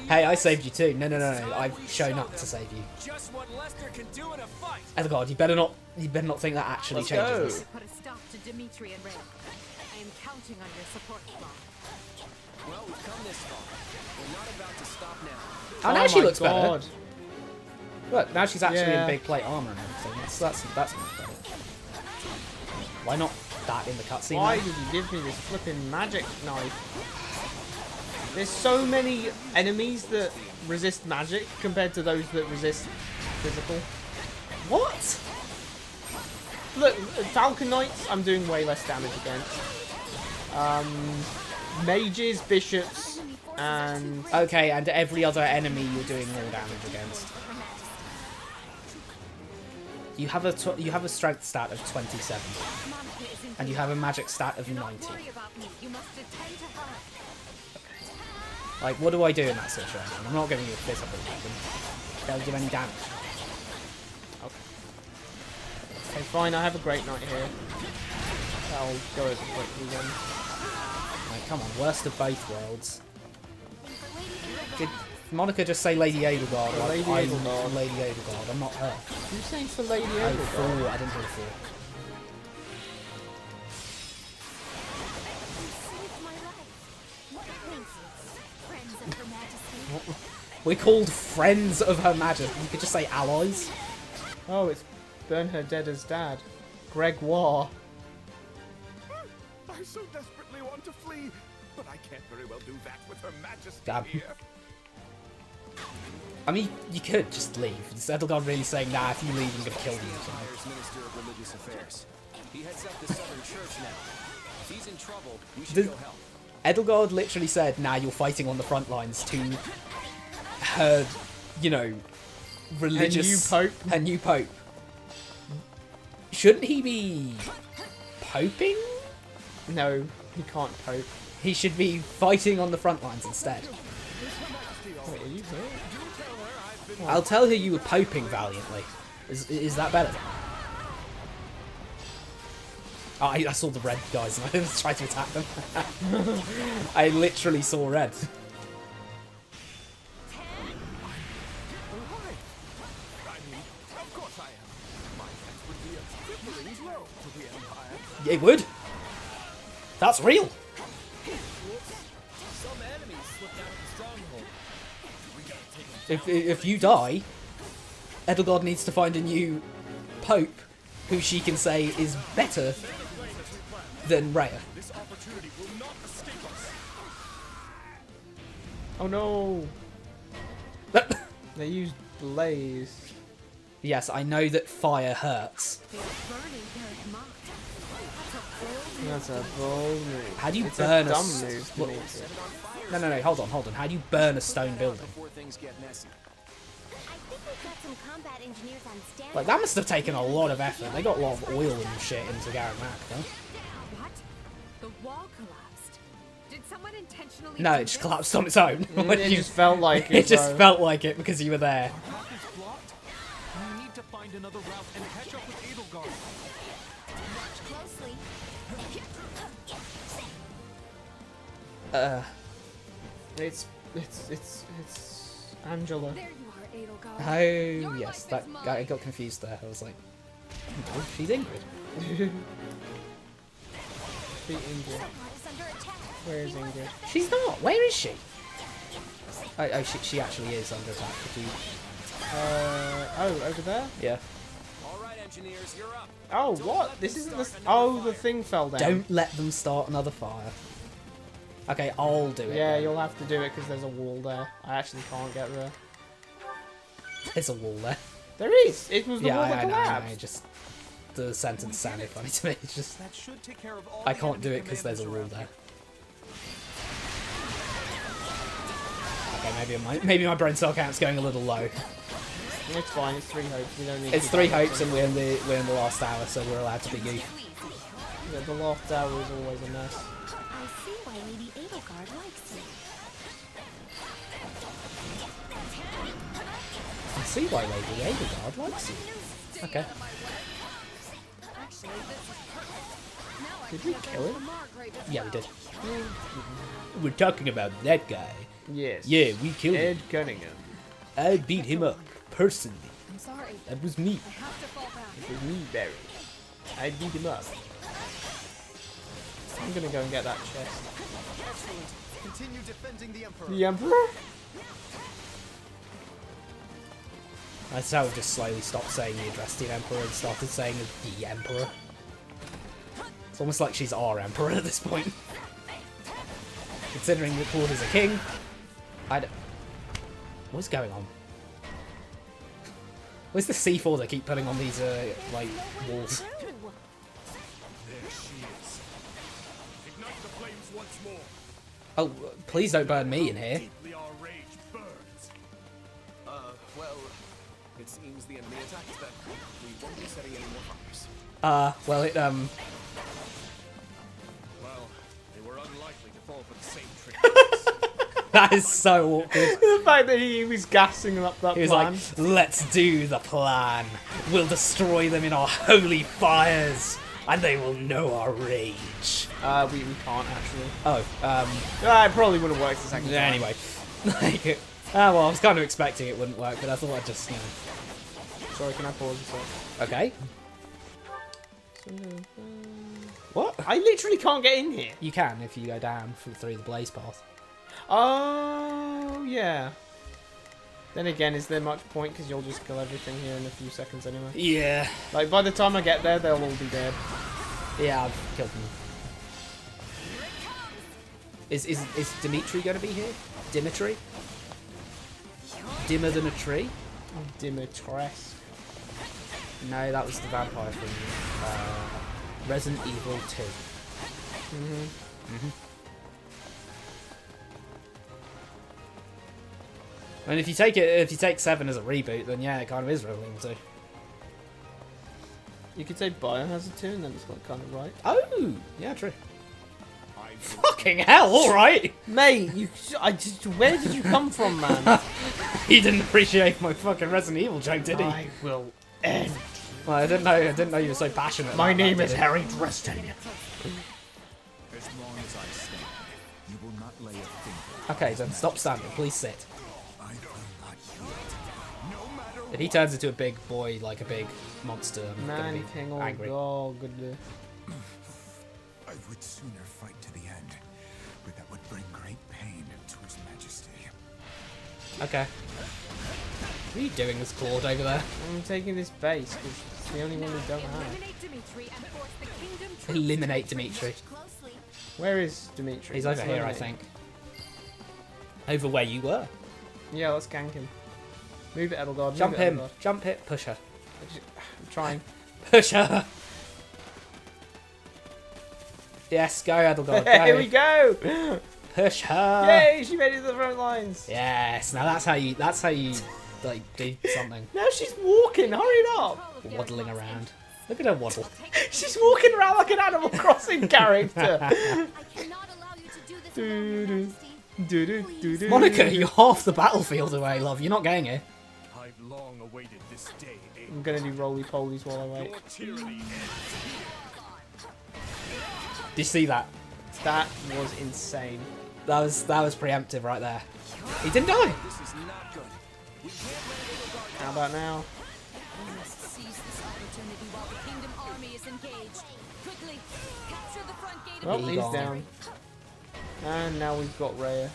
Hey, I saved you too. No. I've shown up to save you.
Just what Lester can do in a fight.
Edelgard, you better not think that actually changes this.
Put a stop to Dimitri and Ray. I am counting on your support, Claude.
Well, we've come this far. We're not about to stop now.
Oh, now she looks
God.
better. Look, now she's actually
Yeah.
in big plate armor and everything. That's much better. Why not that in the cutscene?
Why
then?
did you give me this flipping magic knife? There's so many enemies that resist magic compared to those that resist physical.
What?
Look, Falcon Knights, I'm doing way less damage against. Mages, bishops, and...
Okay, and every other enemy you're doing more damage against. You have a strength stat of 27, and you have a magic stat of 90. Like, what do I do in that situation? I'm not giving you a physical weapon. Don't give any damage.
Okay, fine, I have a Great Knight here. I'll go over quickly then.
Like, come on, worst of both worlds. Did Monica just say Lady Edelgard? Like,
Lady
I'm
Edelgard.
Lady Edelgard, I'm not her.
Who's saying for Lady
Oh,
Edelgard?
fool, I didn't hear fool. We're called friends of Her Majesty. You could just say allies.
Oh, it's Burn Her Dead as Dad. Gregoire.
I so desperately want to flee, but I can't very well do that with Her Majesty
Damn.
here.
I mean, you could just leave. Is Edelgard really saying, nah, if you leave, I'm gonna kill you?
Empire's Minister of Religious Affairs. He heads up the Southern Church now. If he's in trouble, we should go help.
Edelgard literally said, nah, you're fighting on the front lines to her, you know, religious... Her new pope. Shouldn't he be poping?
No, he can't pope.
He should be fighting on the front lines instead.
Wait, are you here?
I'll tell her you were poping valiantly. Is that better? Oh, I saw the red guys and I was trying to attack them. I literally saw red. It would. That's real. If you die, Edelgard needs to find a new pope who she can say is better than Rhea.
Oh no! They used blaze.
Yes, I know that fire hurts.
That's a bold move.
How do you
it's
burn
a
a
dumb
s-
move,
what-
Dimitri.
No, hold on. How do you burn a stone building?
Before things get messy.
I think we've got some combat engineers on standby.
Like, that must have taken a lot of effort. They got a lot of oil and shit into Garrett Mac, huh?
What? The wall collapsed. Did someone intentionally
No,
do
it just
this?
collapsed on its own. When
It
you-
just felt like it.
It just
bro.
felt like it because you were there.
Path is blocked. You need to find another route and catch up with Edelgard.
Watch closely.
It's Angela.
There you are, Edelgard.
Oh, yes. That I got confused there. I was like, oh, she's Ingrid.
Beat Ingrid. Where is Ingrid?
She's not. Where is she? Oh, she actually is under attack. Could you...
Oh, over there?
Yeah.
All right, engineers, you're up.
Oh, what? This isn't the... Oh, the thing fell down.
Don't let them start another fire. Okay, I'll do it.
Yeah,
then.
you'll have to do it because there's a wall there. I actually can't get there.
There's a wall there.
There is! It was the
Yeah,
wall that
I know.
collapsed.
Just the sentence sounded funny to me. It's just
That should take care of all
I
the
can't do
enemy
it because there's a wall
commanders
there. Okay, maybe my brain cell count's going a little low.
It's fine, it's 3 hopes. We don't need
It's
to
3
do
hopes
that.
and we're in the last hour, so we're allowed to be goofy.
Yeah, the last hour is always a mess.
I see why Lady Edelgard likes you.
I see why Lady Edelgard likes you. Okay.
Did we kill him?
Yeah, we did. We're talking about that guy.
Yes.
Yeah, we killed
Ed
him.
Cunningham.
I beat him up, personally.
I'm sorry.
That was me.
I have to fall back.
It was me, Barry. I beat him up. I'm gonna go and get that chest.
Excellent. Continue defending the Emperor.
The Emperor?
That's how we just slowly stopped saying the Adrestian Emperor and started saying the Emperor. It's almost like she's our Emperor at this point. Considering that Claude is a king, I don't... What's going on? Where's the C4 they keep putting on these, like, walls?
There she is. Ignite the flames once more.
Oh, please don't burn me in here.
Deeply our rage burns.
Well, it seems the enemy attacked them. We won't be setting any more fires.
Well, it,
Well, they were unlikely to fall for the same trick.
that is so awkward.
The fact that he was gassing up that
He was
plan.
like, let's do the plan. We'll destroy them in our holy fires, and they will know our rage.
We can't actually.
Oh,
It probably would have worked the second time.
anyway. Like, well, I was kind of expecting it wouldn't work, but I thought I'd just, you know.
Sorry, can I pause a sec?
Okay. What?
I literally can't get in here.
You can if you go down through the blaze path.
Oh, yeah. Then again, is there much point? Because you'll just kill everything here in a few seconds anyway.
Yeah.
Like, by the time I get there, they'll all be dead.
Yeah, I've killed them. Is Dimitri going to be here? Dimitri? Dimmer than a tree?
Dimitrescu.
No, that was the vampire from Resident Evil 2. And if you take 7 as a reboot, then yeah, it kind of is Resident Evil 2.
You could say Biohazard 2 and then it's like kind of right.
Oh, yeah, true. Fucking hell! All right,
Mate, where did you come from, man?
he didn't appreciate my fucking Resident Evil joke, did he?
I will end.
Well, I didn't know you were so passionate.
My
about
name
that,
is
did I?
Harry Dresden.
As long as I stand, you will not lay a finger.
Okay, then stop standing. Please sit.
I will not yield. No matter
If he turns into a big boy, like a big monster, I'm gonna
Man,
be
King,
angry.
oh, good.
I would sooner fight to the end, but that would bring great pain to His Majesty.
Okay. What are you doing, this Claude over there?
I'm taking this base because it's the only one we don't have.
Eliminate Dimitri and force the kingdom troops
Eliminate Dimitri.
Closely.
Where is Dimitri?
He's over
Let's
here, I
eliminate.
think. Over where you were.
Yeah, let's gank him. Move it, Edelgard.
Jump
move it,
him.
Edelgard.
Jump it. Push her.
I'm trying.
Push her. Yes, go, Edelgard. Go.
Here we go.
Push her.
Yay! She made it to the front lines.
Yes. Now that's how you like do something.
Now she's walking. Hurry it up.
Waddling around. Look at her waddle.
She's walking around like an Animal Crossing character.
I cannot allow you to do this without your majesty.
Monica, you're half the battlefield away, love. You're not getting here.
I've long awaited this day.
I'm gonna do roly-polies while I wait.
Your tyranny
Do you see that?
That was insane.
That was preemptive right there. He didn't die.
This is not good. We can't let Overguard
How about now?
We must seize this opportunity while the Kingdom army is engaged. Quickly, capture the front gate
Well,
of the
he's
gone.
down. And now we've got Rhea.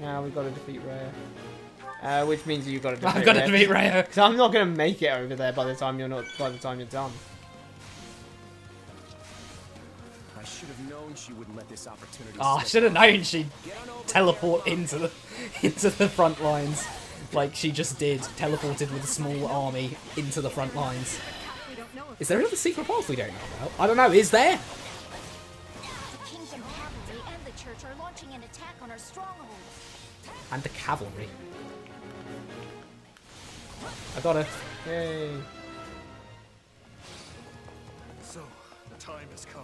Now we've got to defeat Rhea. Which means you've got to defeat
I've got to defeat Rhea.
Because I'm not going to make it over there by the time you're done.
I should have known she wouldn't let this opportunity
Oh, I
slip.
should have known she'd teleport into the front lines, like she just did. Teleported with a small army into the front lines. Is there another secret path we don't know about? I don't know. Is there?
The Kingdom Cavalry and the Church are launching an attack on our stronghold.
And the cavalry. I got her.
Yay.
So, the time has come.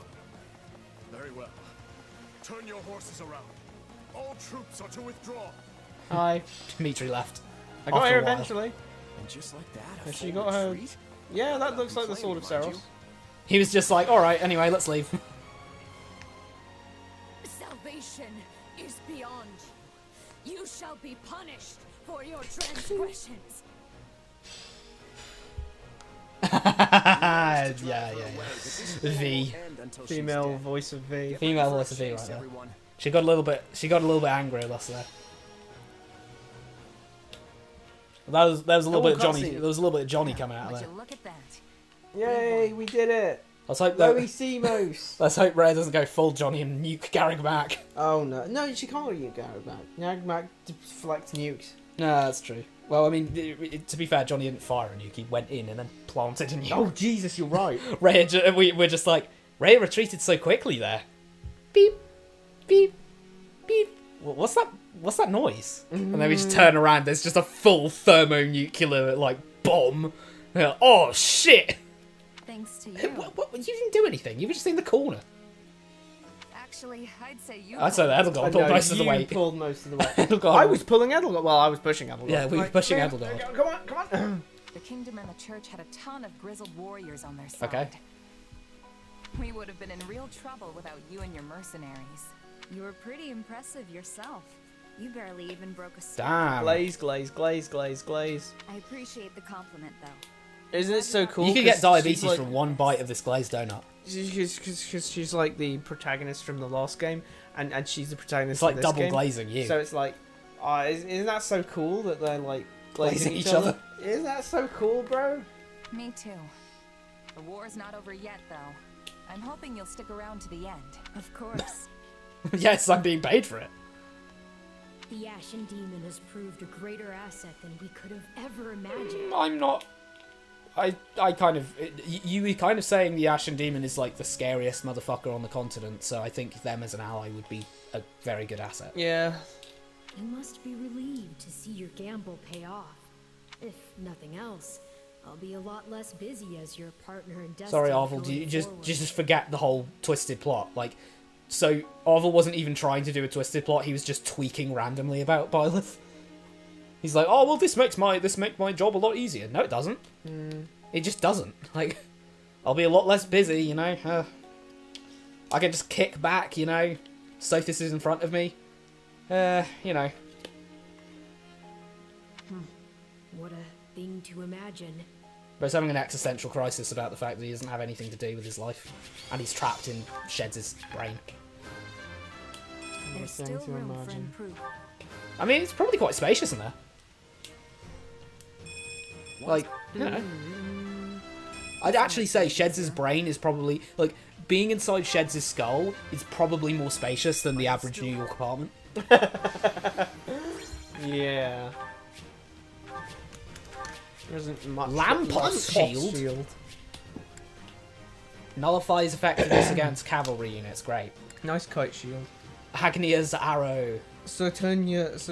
Very well. Turn your horses around. All troops are to withdraw.
Hi.
Dimitri left.
I got
After
her
a while.
eventually.
And just like that,
Has she got her?
retreat?
Yeah, that looks like the Sword of Seros.
He was just like, all right, anyway, let's leave.
Salvation is beyond. You shall be punished for your transgressions.
yeah. V.
Female voice of V.
Female voice of V right there. She got a little bit angry with us there. There was a little bit of Johnny. There was a little bit of Johnny coming out of there.
Look at that.
Yay, we did it.
Let's hope that.
Let's
hope Rhea doesn't go full Johnny and nuke Garrick back.
Oh no, no, she can't nuke Garrick back. Garrick back deflects nukes.
No, that's true. Well, I mean, to be fair, Johnny didn't fire a nuke. He went in and then planted a nuke.
Oh Jesus, you're right.
Rhea, we're just like, Rhea retreated so quickly there. Beep, beep, beep. What's that noise? And then we just turn around. There's just a full thermonuclear like bomb. Oh shit!
Thanks to you.
You didn't do anything. You were just in the corner.
Actually, I'd say you.
I'd say that Edelgard pulled most of the weight.
Pulled most of the weight.
Edelgard.
I was pulling Edelgard. Well, I was pushing Edelgard.
Yeah, we were pushing Edelgard.
Come on.
The Kingdom and the Church had a ton of grizzled warriors on their side.
Okay.
We would have been in real trouble without you and your mercenaries. You were pretty impressive yourself. You barely even broke a sweat.
Damn.
Glaze.
I appreciate the compliment, though.
Isn't it so cool?
You could get diabetes from one bite of this glazed donut.
Because she's like the protagonist from the last game, and she's the protagonist.
It's like
of this
double
game.
glazing you.
So it's like, isn't that so cool that they're like glazing each other? Isn't that so cool, bro?
Me too. The war's not over yet, though. I'm hoping you'll stick around to the end.
Of course.
Yes, I'm being paid for it.
The Ashen Demon has proved a greater asset than we could have ever imagined.
I'm not. I kind of. You were kind of saying the Ashen Demon is like the scariest motherfucker on the continent, so I think them as an ally would be a very good asset.
Yeah.
You must be relieved to see your gamble pay off. If nothing else, I'll be a lot less busy as your partner in destiny.
Sorry, Arvel, do you just forget the whole twisted plot? Like, so Arvel wasn't even trying to do a twisted plot; he was just tweaking randomly about Byleth. He's like, oh well, this makes my job a lot easier. No, it doesn't. It just doesn't. Like, I'll be a lot less busy, you know. I can just kick back, you know. Sophis is in front of me. You know.
What a thing to imagine.
But he's having an existential crisis about the fact that he doesn't have anything to do with his life, and he's trapped in Sheds' brain.
There's still room for improvement.
I mean, it's probably quite spacious in there. Like, you know. I'd actually say Sheds' brain is probably, like, being inside Sheds' skull is probably more spacious than the average New York apartment.
Yeah. There isn't much.
Lampos shield. Nullifies effectiveness against cavalry units. Great.
Nice kite shield.
Hagnia's arrow.
Sutinga's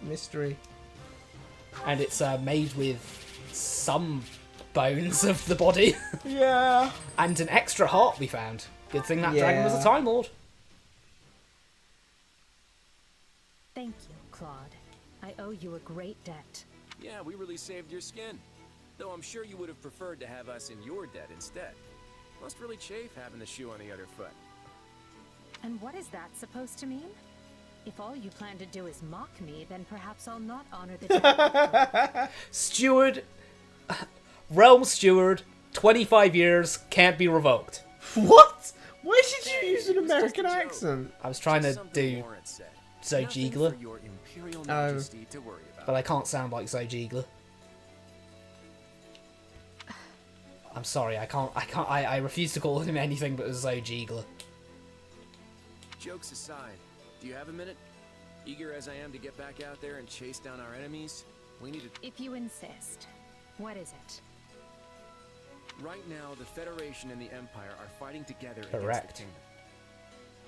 mystery.
And it's made with some bones of the body.
Yeah.
And an extra heart we found. Good thing that dragon was a Time Lord.
Thank you, Claude. I owe you a great debt.
Yeah, we really saved your skin. Though I'm sure you would have preferred to have us in your debt instead. Must really chafe having the shoe on the other foot.
And what is that supposed to mean? If all you plan to do is mock me, then perhaps I'll not honor the debt.
Steward, Realm Steward, 25 years, can't be revoked.
What? Why did you use an American accent?
I was trying to do Zojigla, but I can't sound like Zojigla. I'm sorry, I refuse to call him anything but a Zojigla.
Jokes aside, do you have a minute? Eager as I am to get back out there and chase down our enemies, we need to...
If you insist. What is it?
Right now, the Federation and the Empire are fighting together against
Correct.
the Kingdom.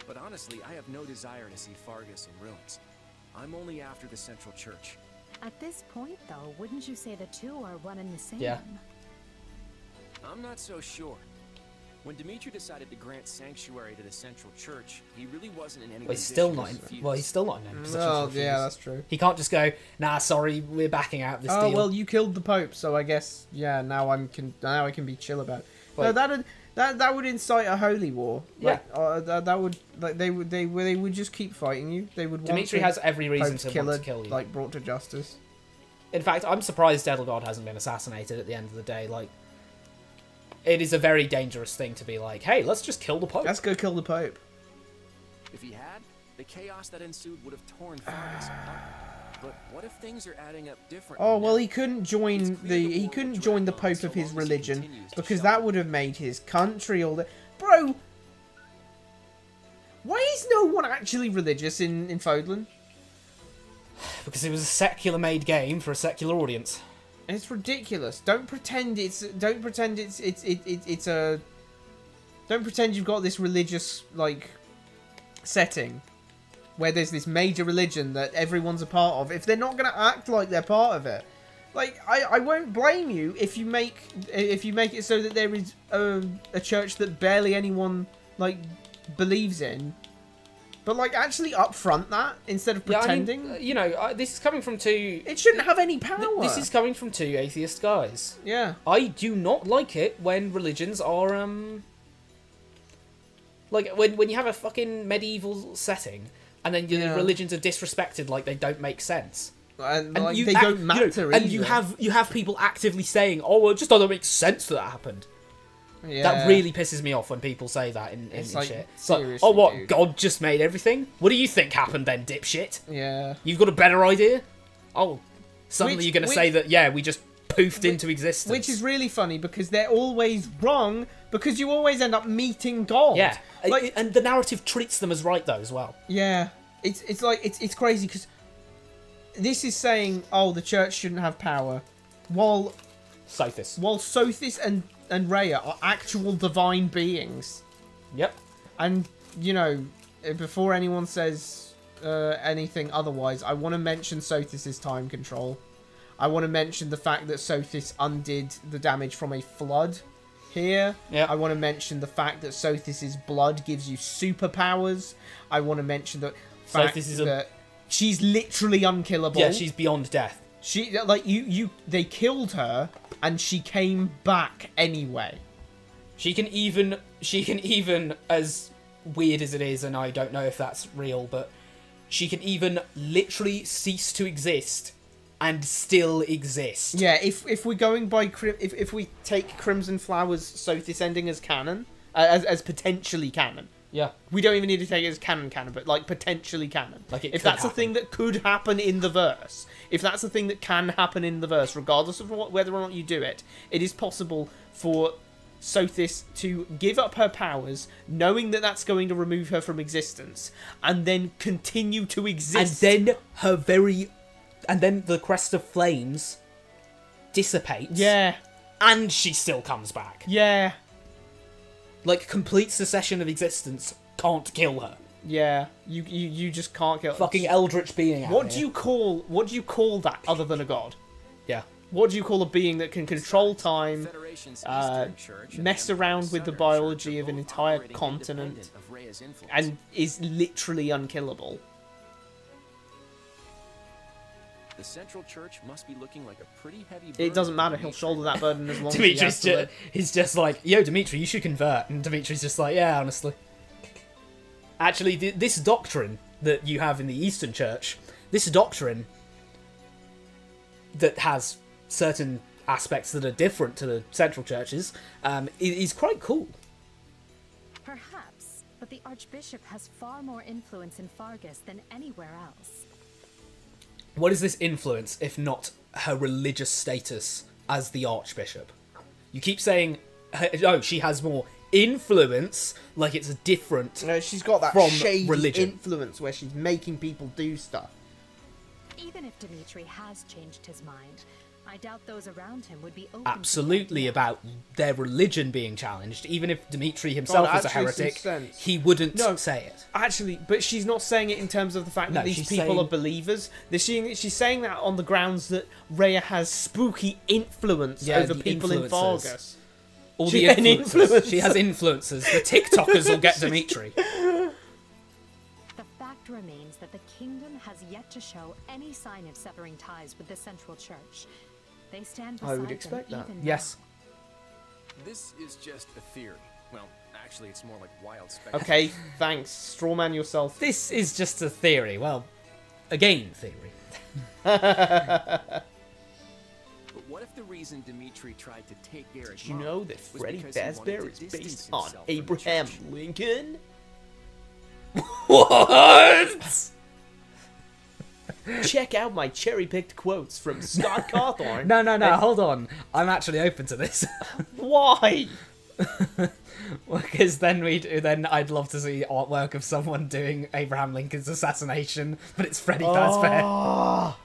But honestly, I have no desire to see Fargus in ruins. I'm only after the Central Church.
At this point, though, wouldn't you say the two are one and the same?
Yeah.
I'm not so sure. When Dimitri decided to grant sanctuary to the Central Church, he really wasn't in any
Well, he's
position
still
to
not in.
refuse.
Well, he's still not in any position.
Oh,
to refuse.
yeah, that's true.
He can't just go, nah, sorry, we're backing out of this
Oh
deal.
well, you killed the Pope, so I guess now I can be chill about it. No, that would incite a holy war. Like, that would they would just keep fighting you. They would.
Dimitri has every reason to
kill
want to kill you.
Like brought to justice.
In fact, I'm surprised Edelgard hasn't been assassinated at the end of the day. Like, it is a very dangerous thing to be like, hey, let's just kill the Pope.
Let's go kill the Pope.
If he had, the chaos that ensued would have torn Fargus apart. But what if things are adding up differently?
Oh well, he couldn't join the Pope of his religion because that would have made his country all the. Bro, why is no one actually religious in Fodlan?
Because it was a secular-made game for a secular audience.
It's ridiculous. Don't pretend you've got this religious like setting where there's this major religion that everyone's a part of. If they're not going to act like they're part of it, like I won't blame you if you make it so that there is a church that barely anyone like believes in. But, like, actually upfront that instead of pretending.
Yeah, I mean, this is coming from two...
It shouldn't have any power.
This is coming from two atheist guys.
Yeah.
I do not like it when religions are, like, when you have a fucking medieval setting, and then your religions are disrespected like they don't make sense.
And like, they don't matter
and you have people actively saying, oh, well, it just doesn't make sense that happened.
Yeah.
That really pisses me off when people say that in
like,
shit. It's like,
oh,
what?
dude.
God just made everything? What do you think happened then, dipshit?
Yeah.
You've got a better idea? Oh, suddenly you're going to say that, yeah, we just poofed into existence.
Which is really funny because they're always wrong because you always end up meeting God.
Yeah.
Like,
and the narrative treats them as right, though, as well.
Yeah. It's crazy because this is saying, oh, the church shouldn't have power. While
Sothis
and Rhea are actual divine beings.
Yep.
And, you know, before anyone says anything otherwise, I want to mention Sothis' time control. I want to mention the fact that Sothis undid the damage from a flood here.
Yep.
I want to mention the fact that Sothis' blood gives you superpowers. I want to mention the fact that she's literally unkillable.
Yeah, she's beyond death.
She, like, they killed her, and she came back anyway.
She can even, as weird as it is, and I don't know if that's real, but she can even literally cease to exist and still exist.
Yeah, if we're going by, if we take Crimson Flowers Sothis ending as canon, as potentially canon.
Yeah.
We don't even need to take it as canon, but like potentially canon.
Like
if that's a thing that could happen in the verse, if that's a thing that can happen in the verse, regardless of whether or not you do it, it is possible for Sothis to give up her powers, knowing that that's going to remove her from existence, and then continue to exist.
And then the crest of flames dissipates.
Yeah.
And she still comes back.
Yeah.
Like, complete cessation of existence can't kill her.
Yeah. You just can't kill her.
Fucking eldritch being out
What
here.
do you call that other than a god?
Yeah.
What do you call a being that can control time, mess around with the biology of an entire continent, and is literally unkillable?
The Central Church must be looking like a pretty heavy burden.
It doesn't matter, he'll shoulder that burden as long as he has to live.
He's just like, yo, Dimitri, you should convert. And Dimitri's just like, yeah, honestly. Actually, this doctrine that you have in the Eastern Church, this doctrine that has certain aspects that are different to the Central Churches, is quite cool.
Perhaps, but the Archbishop has far more influence in Fargus than anywhere else.
What is this influence, if not her religious status as the Archbishop? You keep saying, oh, she has more influence, like it's different.
No, she's got that
from
shady
religion.
influence where she's making people do stuff.
Even if Dimitri has changed his mind, I doubt those around him would be open
Absolutely about their religion being challenged. Even if Dimitri himself was a heretic, he wouldn't say it.
Actually, but she's not saying it in terms of the fact that these people are believers. She's saying that on the grounds that Rhea has spooky influence over people in Fargus.
All the influencers. She has influencers. The TikTokers will get Dimitri.
The fact remains that the kingdom has yet to show any sign of severing ties with the Central Church. They stand beside
I would expect
them
that.
even
Yes.
This is just a theory. Well, actually, it's more like wild speculation.
Okay, thanks. Strawman yourself.
This is just a theory. Well, again, theory.
But what if the reason Dimitri tried to take Garrett
Did you know that
was
Freddy
because he wanted
Fazbear
to
is
distance
based on
himself from the
Abraham
church?
Lincoln?
What?
Check out my cherry-picked quotes from Scott Cawthorn.
No, hold on. I'm actually open to this.
Why?
Because then I'd love to see artwork of someone doing Abraham Lincoln's assassination, but it's Freddy Fazbear.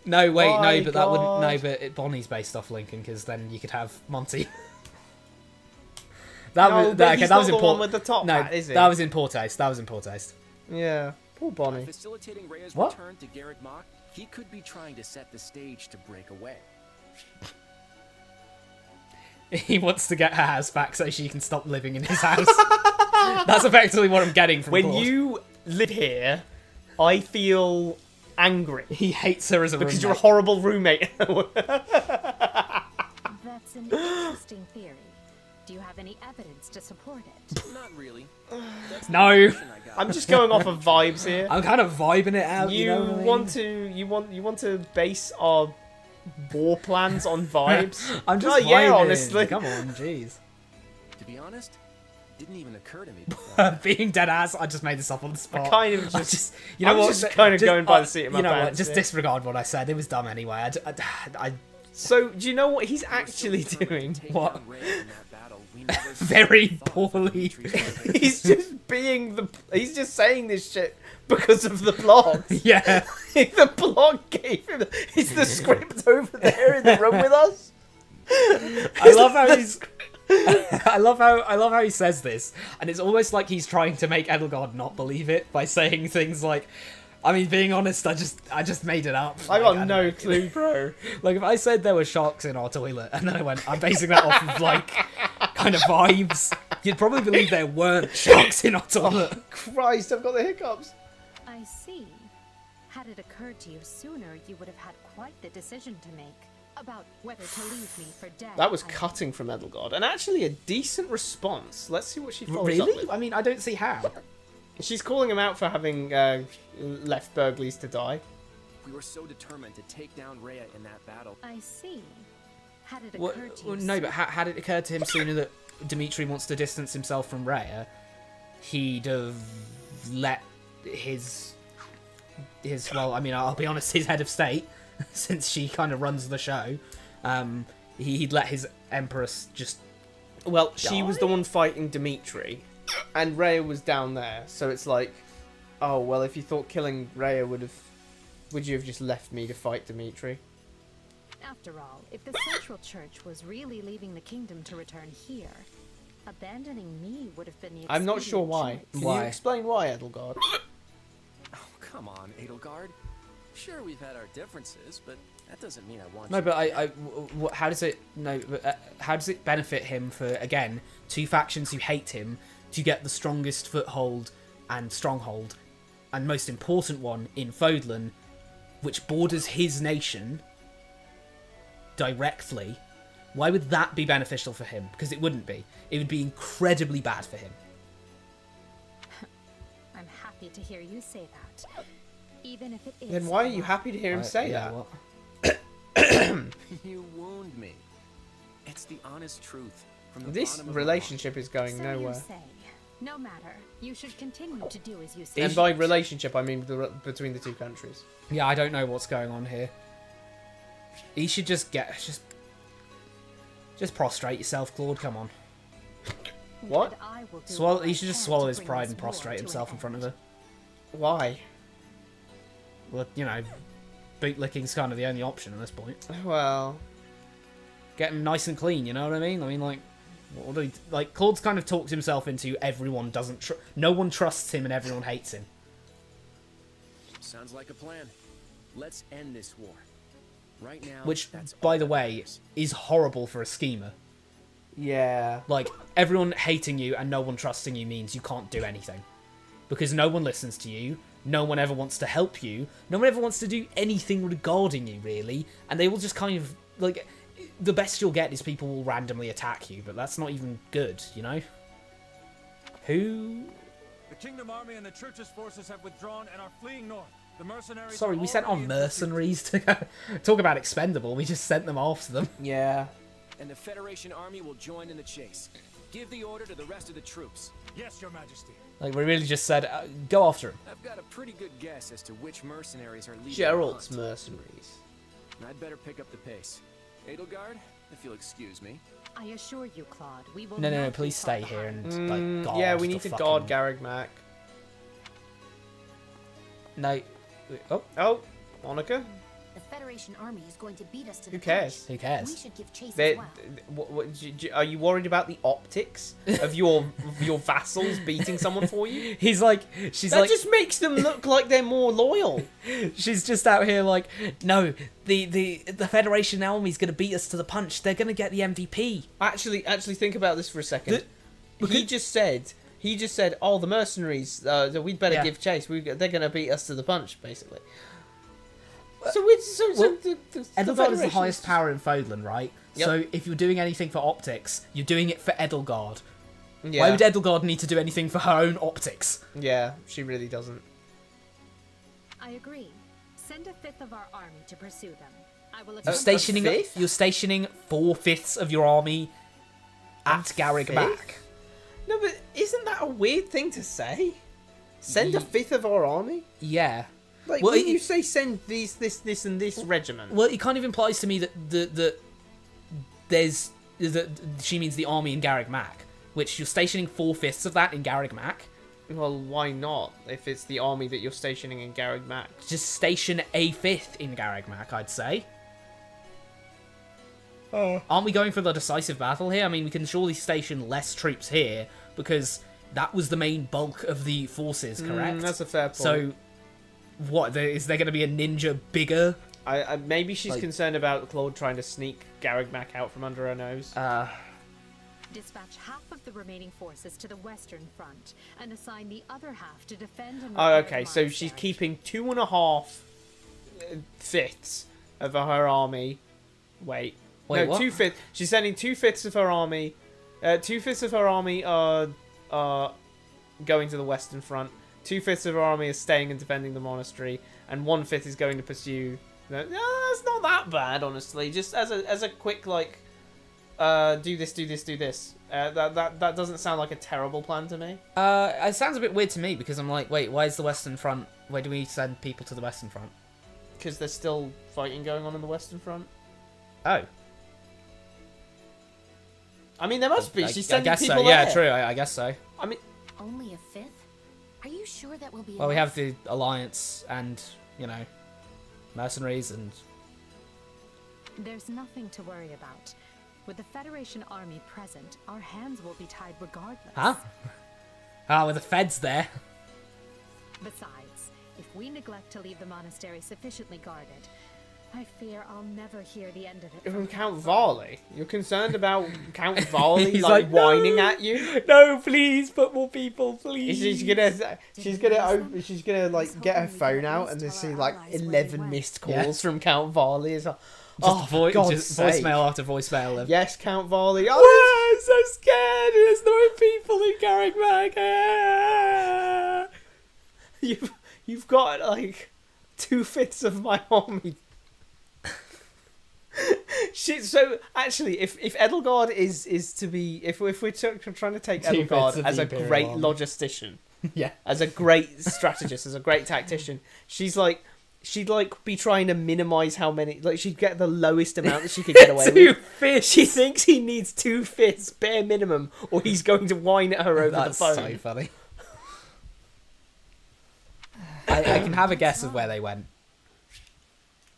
No, wait, no, but that wouldn't. No, but Bonnie's based off Lincoln, because then you could have Monty. That was
the one with the top hat, is he?
That was in poor taste. That was in poor taste.
Yeah, poor Bonnie.
By facilitating Rhea's
What?
return to Garrett Mach, he could be trying to set the stage to break away.
He wants to get her house back so she can stop living in his house. That's effectively what I'm getting from
When
Claude.
you live here, I feel angry.
He hates her as a
because
roommate.
you're a horrible roommate.
That's an interesting theory. Do you have any evidence to support it?
Not really.
No.
I'm just going off of vibes here.
I'm kind of vibing it out.
You
know what I mean?
want to base our war plans on vibes?
I'm just
yeah,
vibing.
honestly.
Come on, jeez.
To be honest, it didn't even occur to me before.
Being dead ass, I just made this up on the spot.
I kind of just
you know
I'm
what?
just kind of going by the seat of my
You know what?
pants
Just
here.
disregard what I said. It was dumb anyway.
So, do you know what he's actually doing?
What? Very poorly.
He's just he's just saying this shit because of the blog.
Yeah.
The blog gave him. Is the script over there in the room with us?
I love how he's. I love how he says this, and it's almost like he's trying to make Edelgard not believe it by saying things like, I mean, being honest, I just made it up.
I got no clue, bro.
Like, if I said there were sharks in our toilet, and then I went, I'm basing that off of, like, kind of vibes, you'd probably believe there weren't sharks in our toilet.
Oh, Christ, I've got the hiccups.
I see. Had it occurred to you sooner, you would have had quite the decision to make about whether to leave me for dead.
That was cutting from Edelgard, and actually a decent response. Let's see what she follows up
Really?
with.
I mean, I don't see how.
She's calling him out for having left Burgleys to die.
We were so determined to take down Rhea in that battle.
I see. Had it
Well,
occurred to you
no, but had it occurred to him sooner that Dimitri wants to distance himself from Rhea, he'd have let his well, I mean, I'll be honest, his head of state, since she kind of runs the show, he'd let his Empress just
Well, she was the one fighting Dimitri, and Rhea was down there. So it's like, oh well, if you thought killing Rhea would you have just left me to fight Dimitri?
After all, if the Central Church was really leaving the kingdom to return here, abandoning me would have been the
I'm not sure
expedient
why.
choice.
Can you explain why, Edelgard?
Oh, come on, Edelgard. Sure, we've had our differences, but that doesn't mean I want
No,
you
but how does it? No, but how does it benefit him for again two factions who hate him to get the strongest foothold and stronghold, and most important one in Fodlan, which borders his nation directly? Why would that be beneficial for him? Because it wouldn't be. It would be incredibly bad for him.
I'm happy to hear you say that, even if it is.
Then why are you happy to hear him say
yeah,
that?
what?
You wound me. It's the honest truth. From the
This
bottom of my
relationship is going
So
nowhere.
you say. No matter. You should continue to do as you say.
And by relationship, I mean between the two countries.
Yeah, I don't know what's going on here. He should just prostrate yourself, Claude. Come on.
What?
Swallow. He should just swallow his pride and prostrate himself in front of her.
Why?
Well, you know, bootlicking's kind of the only option at this point.
Well,
get him nice and clean. You know what I mean? I mean, like, what do like? Claude's kind of talked himself into everyone doesn't. No one trusts him and everyone hates him.
Sounds like a plan. Let's end this war. Right now.
Which,
that's
by the way, is horrible for a schemer.
Yeah.
Like, everyone hating you and no one trusting you means you can't do anything. Because no one listens to you, no one ever wants to help you, no one ever wants to do anything regarding you, really, and they will just kind of, like, the best you'll get is people will randomly attack you, but that's not even good, you know? Who?
The Kingdom Army and the Church's forces have withdrawn and are fleeing north. The mercenaries...
Sorry,
are
we sent
already
on
in
mercenaries to go... Talk about expendable, we just sent them after them.
Yeah.
And the Federation army will join in the chase. Give the order to the rest of the troops.
Yes, Your Majesty.
Like, we really just said, go after him.
I've got a pretty good guess as to which mercenaries are leading
Geralt's
the hunt.
mercenaries.
I'd better pick up the pace. Edelgard, if you'll excuse me.
I assure you, Claude, we will
No,
not
please
be
stay
caught
here
behind.
and, like, guard
Yeah, we
the
need to
fucking...
guard Garreg Mac.
No.
Oh, Monica?
The Federation army is going to beat us to
Who
the
cares?
punch.
Who cares?
We should give chase
They,
as well.
are you worried about the optics of your vassals beating someone for you?
He's like, she's
that
like...
just makes them look like they're more loyal.
She's just out here like, no, the Federation army's gonna beat us to the punch. They're gonna get the MVP.
Actually, think about this for a second. He just said, oh, the mercenaries, we'd better give chase. They're gonna beat us to the punch, basically. So the
Edelgard is the highest power in Fodlan, right?
Yep.
So if you're doing anything for optics, you're doing it for Edelgard.
Yeah.
Why would Edelgard need to do anything for her own optics?
Yeah, she really doesn't.
I agree. Send a fifth of our army to pursue them. I will
You're stationing 4/5 of your army at Garreg Mac.
No, but isn't that a weird thing to say? Send a fifth of our army?
Yeah.
Like,
Well,
when you say send this, and this regiment...
Well, it kind of implies to me that she means the army in Garreg Mac, which you're stationing 4/5 of that in Garreg Mac.
Well, why not, if it's the army that you're stationing in Garreg Mac?
Just station a fifth in Garreg Mac, I'd say.
Oh.
Aren't we going for the decisive battle here? I mean, we can surely station less troops here, because that was the main bulk of the forces, correct?
That's a fair point.
So, what, is there going to be a ninja bigger?
Maybe she's concerned about Claude trying to sneak Garreg Mac out from under her nose.
Dispatch half of the remaining forces to the western front, and assign the other half to defend and
Oh,
repair
okay,
the
so
monastery.
she's keeping 2.5 fifths of her army. Wait, no,
what?
2/5. She's sending 2/5 of her army. 2/5 of her army are going to the western front. 2/5 of her army is staying and defending the monastery, and 1/5 is going to pursue. No, it's not that bad, honestly. Just as a quick like, do this. That doesn't sound like a terrible plan to me.
It sounds a bit weird to me, because I'm like, wait, why is the western front? Why do we send people to the western front?
Because there's still fighting going on in the western front.
Oh.
I mean, there must be. She's sending
I guess
people
so. Yeah,
there.
true. I guess so.
I mean,
Only a fifth? Are you sure that will be
Well, we
enough?
have the Alliance and, you know, mercenaries and...
There's nothing to worry about. With the Federation army present, our hands will be tied regardless.
Huh? Ah, with the feds there.
Besides, if we neglect to leave the monastery sufficiently guarded, I fear I'll never hear the end of it.
from Count Varley. You're concerned about Count Varley
He's
like whining
"No,
at you?
No, please, put more people, please.
She's gonna like get her phone out and then see like 11 missed calls from Count Varley. It's like, oh, God's sake.
Voicemail after voicemail of...
Yes, Count Varley.
Oh,
Oh,
I'm so scared. There's no people in Carrickbag.
you've got like 2/5 of my army. Shit. So actually, if Edelgard is to be, if we're trying to take
2/5
Edelgard
of
as
the
a
Imperial
great
army.
logistician,
Yeah.
as a great strategist, as a great tactician, she'd be trying to minimize how many, like she'd get the lowest amount that she could get away with.
2/5.
She thinks he needs 2/5 bare minimum, or he's going to whine at her over
That's
the phone.
so funny. I can have a guess of where they went.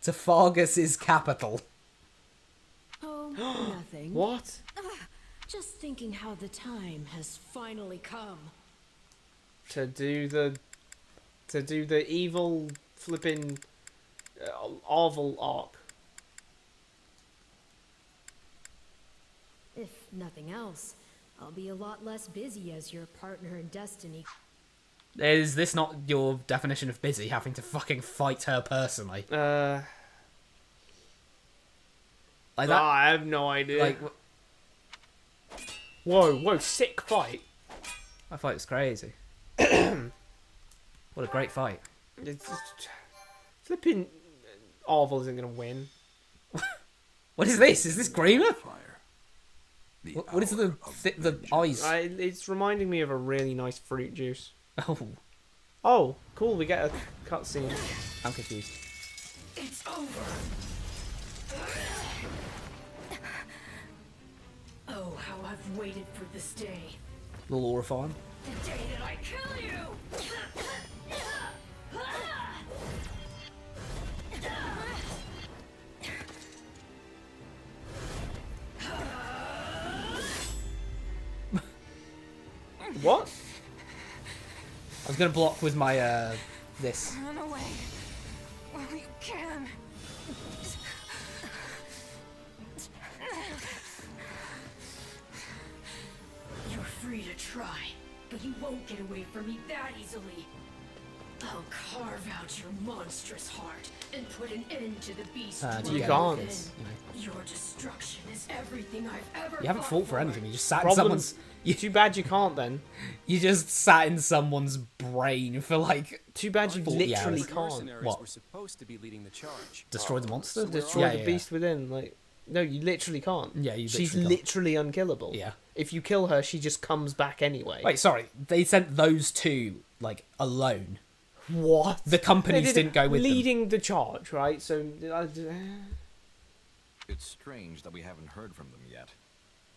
To Fargus's capital.
Oh, nothing.
What?
Just thinking how the time has finally come.
To do the evil flipping Arvel arc.
If nothing else, I'll be a lot less busy as your partner in destiny.
Is this not your definition of busy, having to fucking fight her personally? Like that?
I have no idea.
Like,
whoa, sick fight.
that fight was crazy. What a great fight.
It's just, flipping Arvel isn't going to win.
What is this? Is this Grima? What is the eyes?
It's reminding me of a really nice fruit juice.
Oh,
cool. We get a cutscene.
I'm confused.
It's over. Oh, how I've waited for this day.
The Laura farm.
The day that I kill you.
What?
I was gonna block with my this.
Run away while you can.
You're free to try, but you won't get away from me that easily. I'll carve out your monstrous heart and put an end to the beast.
You can't.
Your destruction is everything I've ever.
You haven't fought for anything. You just sat in
Problem-
someone's.
Too bad you can't then.
You just sat in someone's brain for like.
Too bad you
40
literally
hours.
can't.
Mercenaries
What?
were supposed to be leading the charge.
Destroy the monster?
Destroy
Yeah,
the
yeah,
beast within. Like, no, you literally can't.
Yeah, you
She's
literally can't.
literally unkillable.
Yeah.
If you kill her, she just comes back anyway.
Wait, sorry. They sent those two like alone.
What?
The companies didn't go with them.
leading the charge, right? So.
It's strange that we haven't heard from them yet.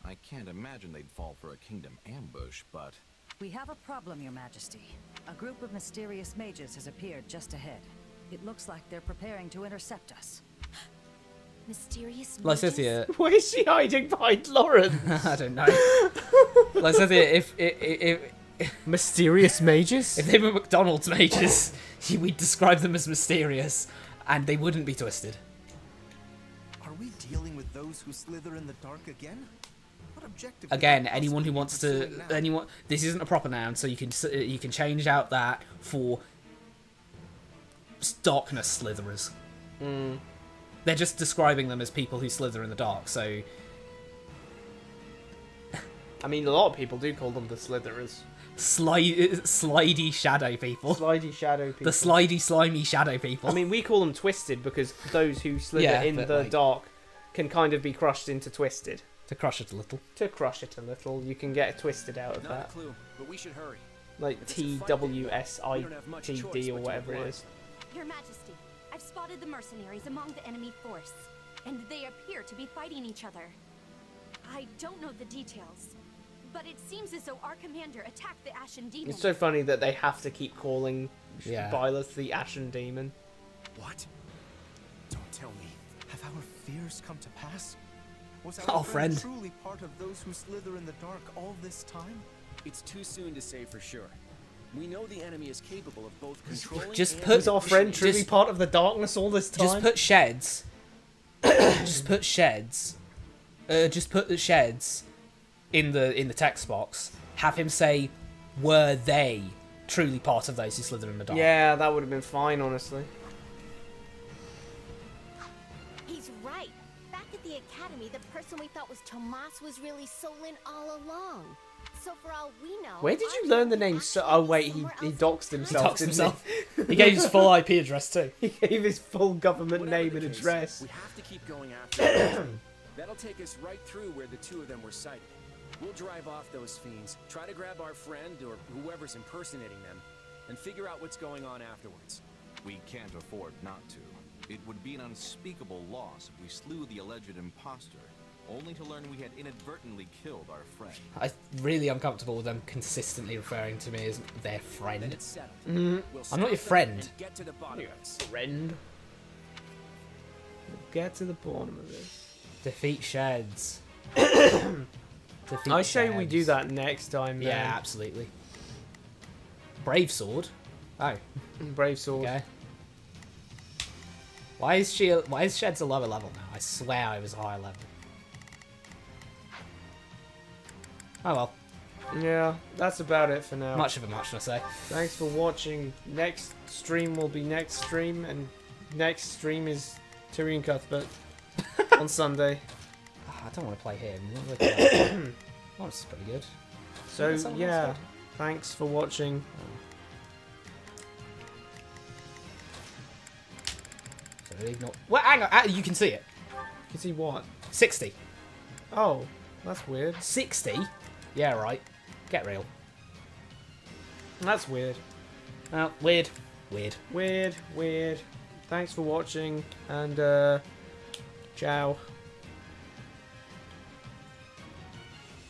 I can't imagine they'd fall for a kingdom ambush, but...
We have a problem, Your Majesty. A group of mysterious mages has appeared just ahead. It looks like they're preparing to intercept us.
Mysterious
Like I said here,
Why is she hiding behind Lauren?
I don't know. Like I said here, if
mysterious mages,
if they were McDonald's mages, we'd describe them as mysterious, and they wouldn't be twisted.
Are we dealing with those who slither in the dark again? What objective?
Again, anyone who wants to, anyone. This isn't a proper noun, so you can change out that for darkness slitherers. They're just describing them as people who slither in the dark. So,
I mean, a lot of people do call them the slitherers.
Slidey shadow people.
Slidey shadow people.
The slidey, slimy shadow people.
I mean, we call them twisted because those who slither in the dark can kind of be crushed into twisted.
To crush it a little.
To crush it a little. You can get twisted out of
Not
that.
a clue, but we should hurry.
Like
If it's a fight that we don't have much
TWSITD
choice
or
but to
whatever it
oblige.
is.
Your Majesty, I've spotted the mercenaries among the enemy force, and they appear to be fighting each other.
I don't know the details, but it seems as though our commander attacked the Ashen Demon.
It's so funny that they have to keep calling
Yeah.
Byleth the Ashen Demon.
What? Don't tell me. Have our fears come to pass? Was
Our
our
friend.
truly part of those who slither in the dark all this time?
It's too soon to say for sure. We know the enemy is capable of both controlling
Just
and
put
Was our friend truly
just-
part of the darkness all this time?
Just put sheds. Just put sheds. Just put the sheds in the text box. Have him say, "Were they truly part of those who slither in the dark?"
Yeah, that would have been fine, honestly.
He's right. Back at the academy, the person we thought was Tomas was really Solin all along. So for all we know,
Where did you learn the name? Oh wait, he doxed himself.
He doxed
didn't
himself. He gave his full IP address too.
He gave his full government
Whatever
name
the
and
case,
address.
We have to keep going after them. That'll take us right through where the two of them were sighted. We'll drive off those fiends, try to grab our friend or whoever's impersonating them, and figure out what's going on afterwards.
We can't afford not to. It would be an unspeakable loss if we slew the alleged imposter, only to learn we had inadvertently killed our friend.
I'm really uncomfortable with them consistently referring to me as their friend.
Then it's settled. We'll
I'm not your
stop them
friend.
and get to the bottom of this.
Friend. We'll get to the bottom of this.
Defeat sheds.
I say we do that next time. Then.
Yeah, absolutely. Brave sword. Oh,
Brave sword.
okay. Why is Shed's a lower level now? I swear I was a higher level. Oh well.
Yeah, that's about it for now.
Much of a muchness, eh?
Thanks for watching. Next stream will be next stream, and next stream is Tyrion Cuthbert on Sunday.
Oh, I don't want to play him. What do I play? Oh, this is pretty good.
So
Someone else
yeah,
good?
thanks for watching.
So ignore. Well, hang on. You can see it.
You can see what?
60.
Oh, that's weird.
60? Yeah, right. Get real.
That's weird.
Well, weird. Weird.
Weird. Weird. Thanks for watching, and ciao.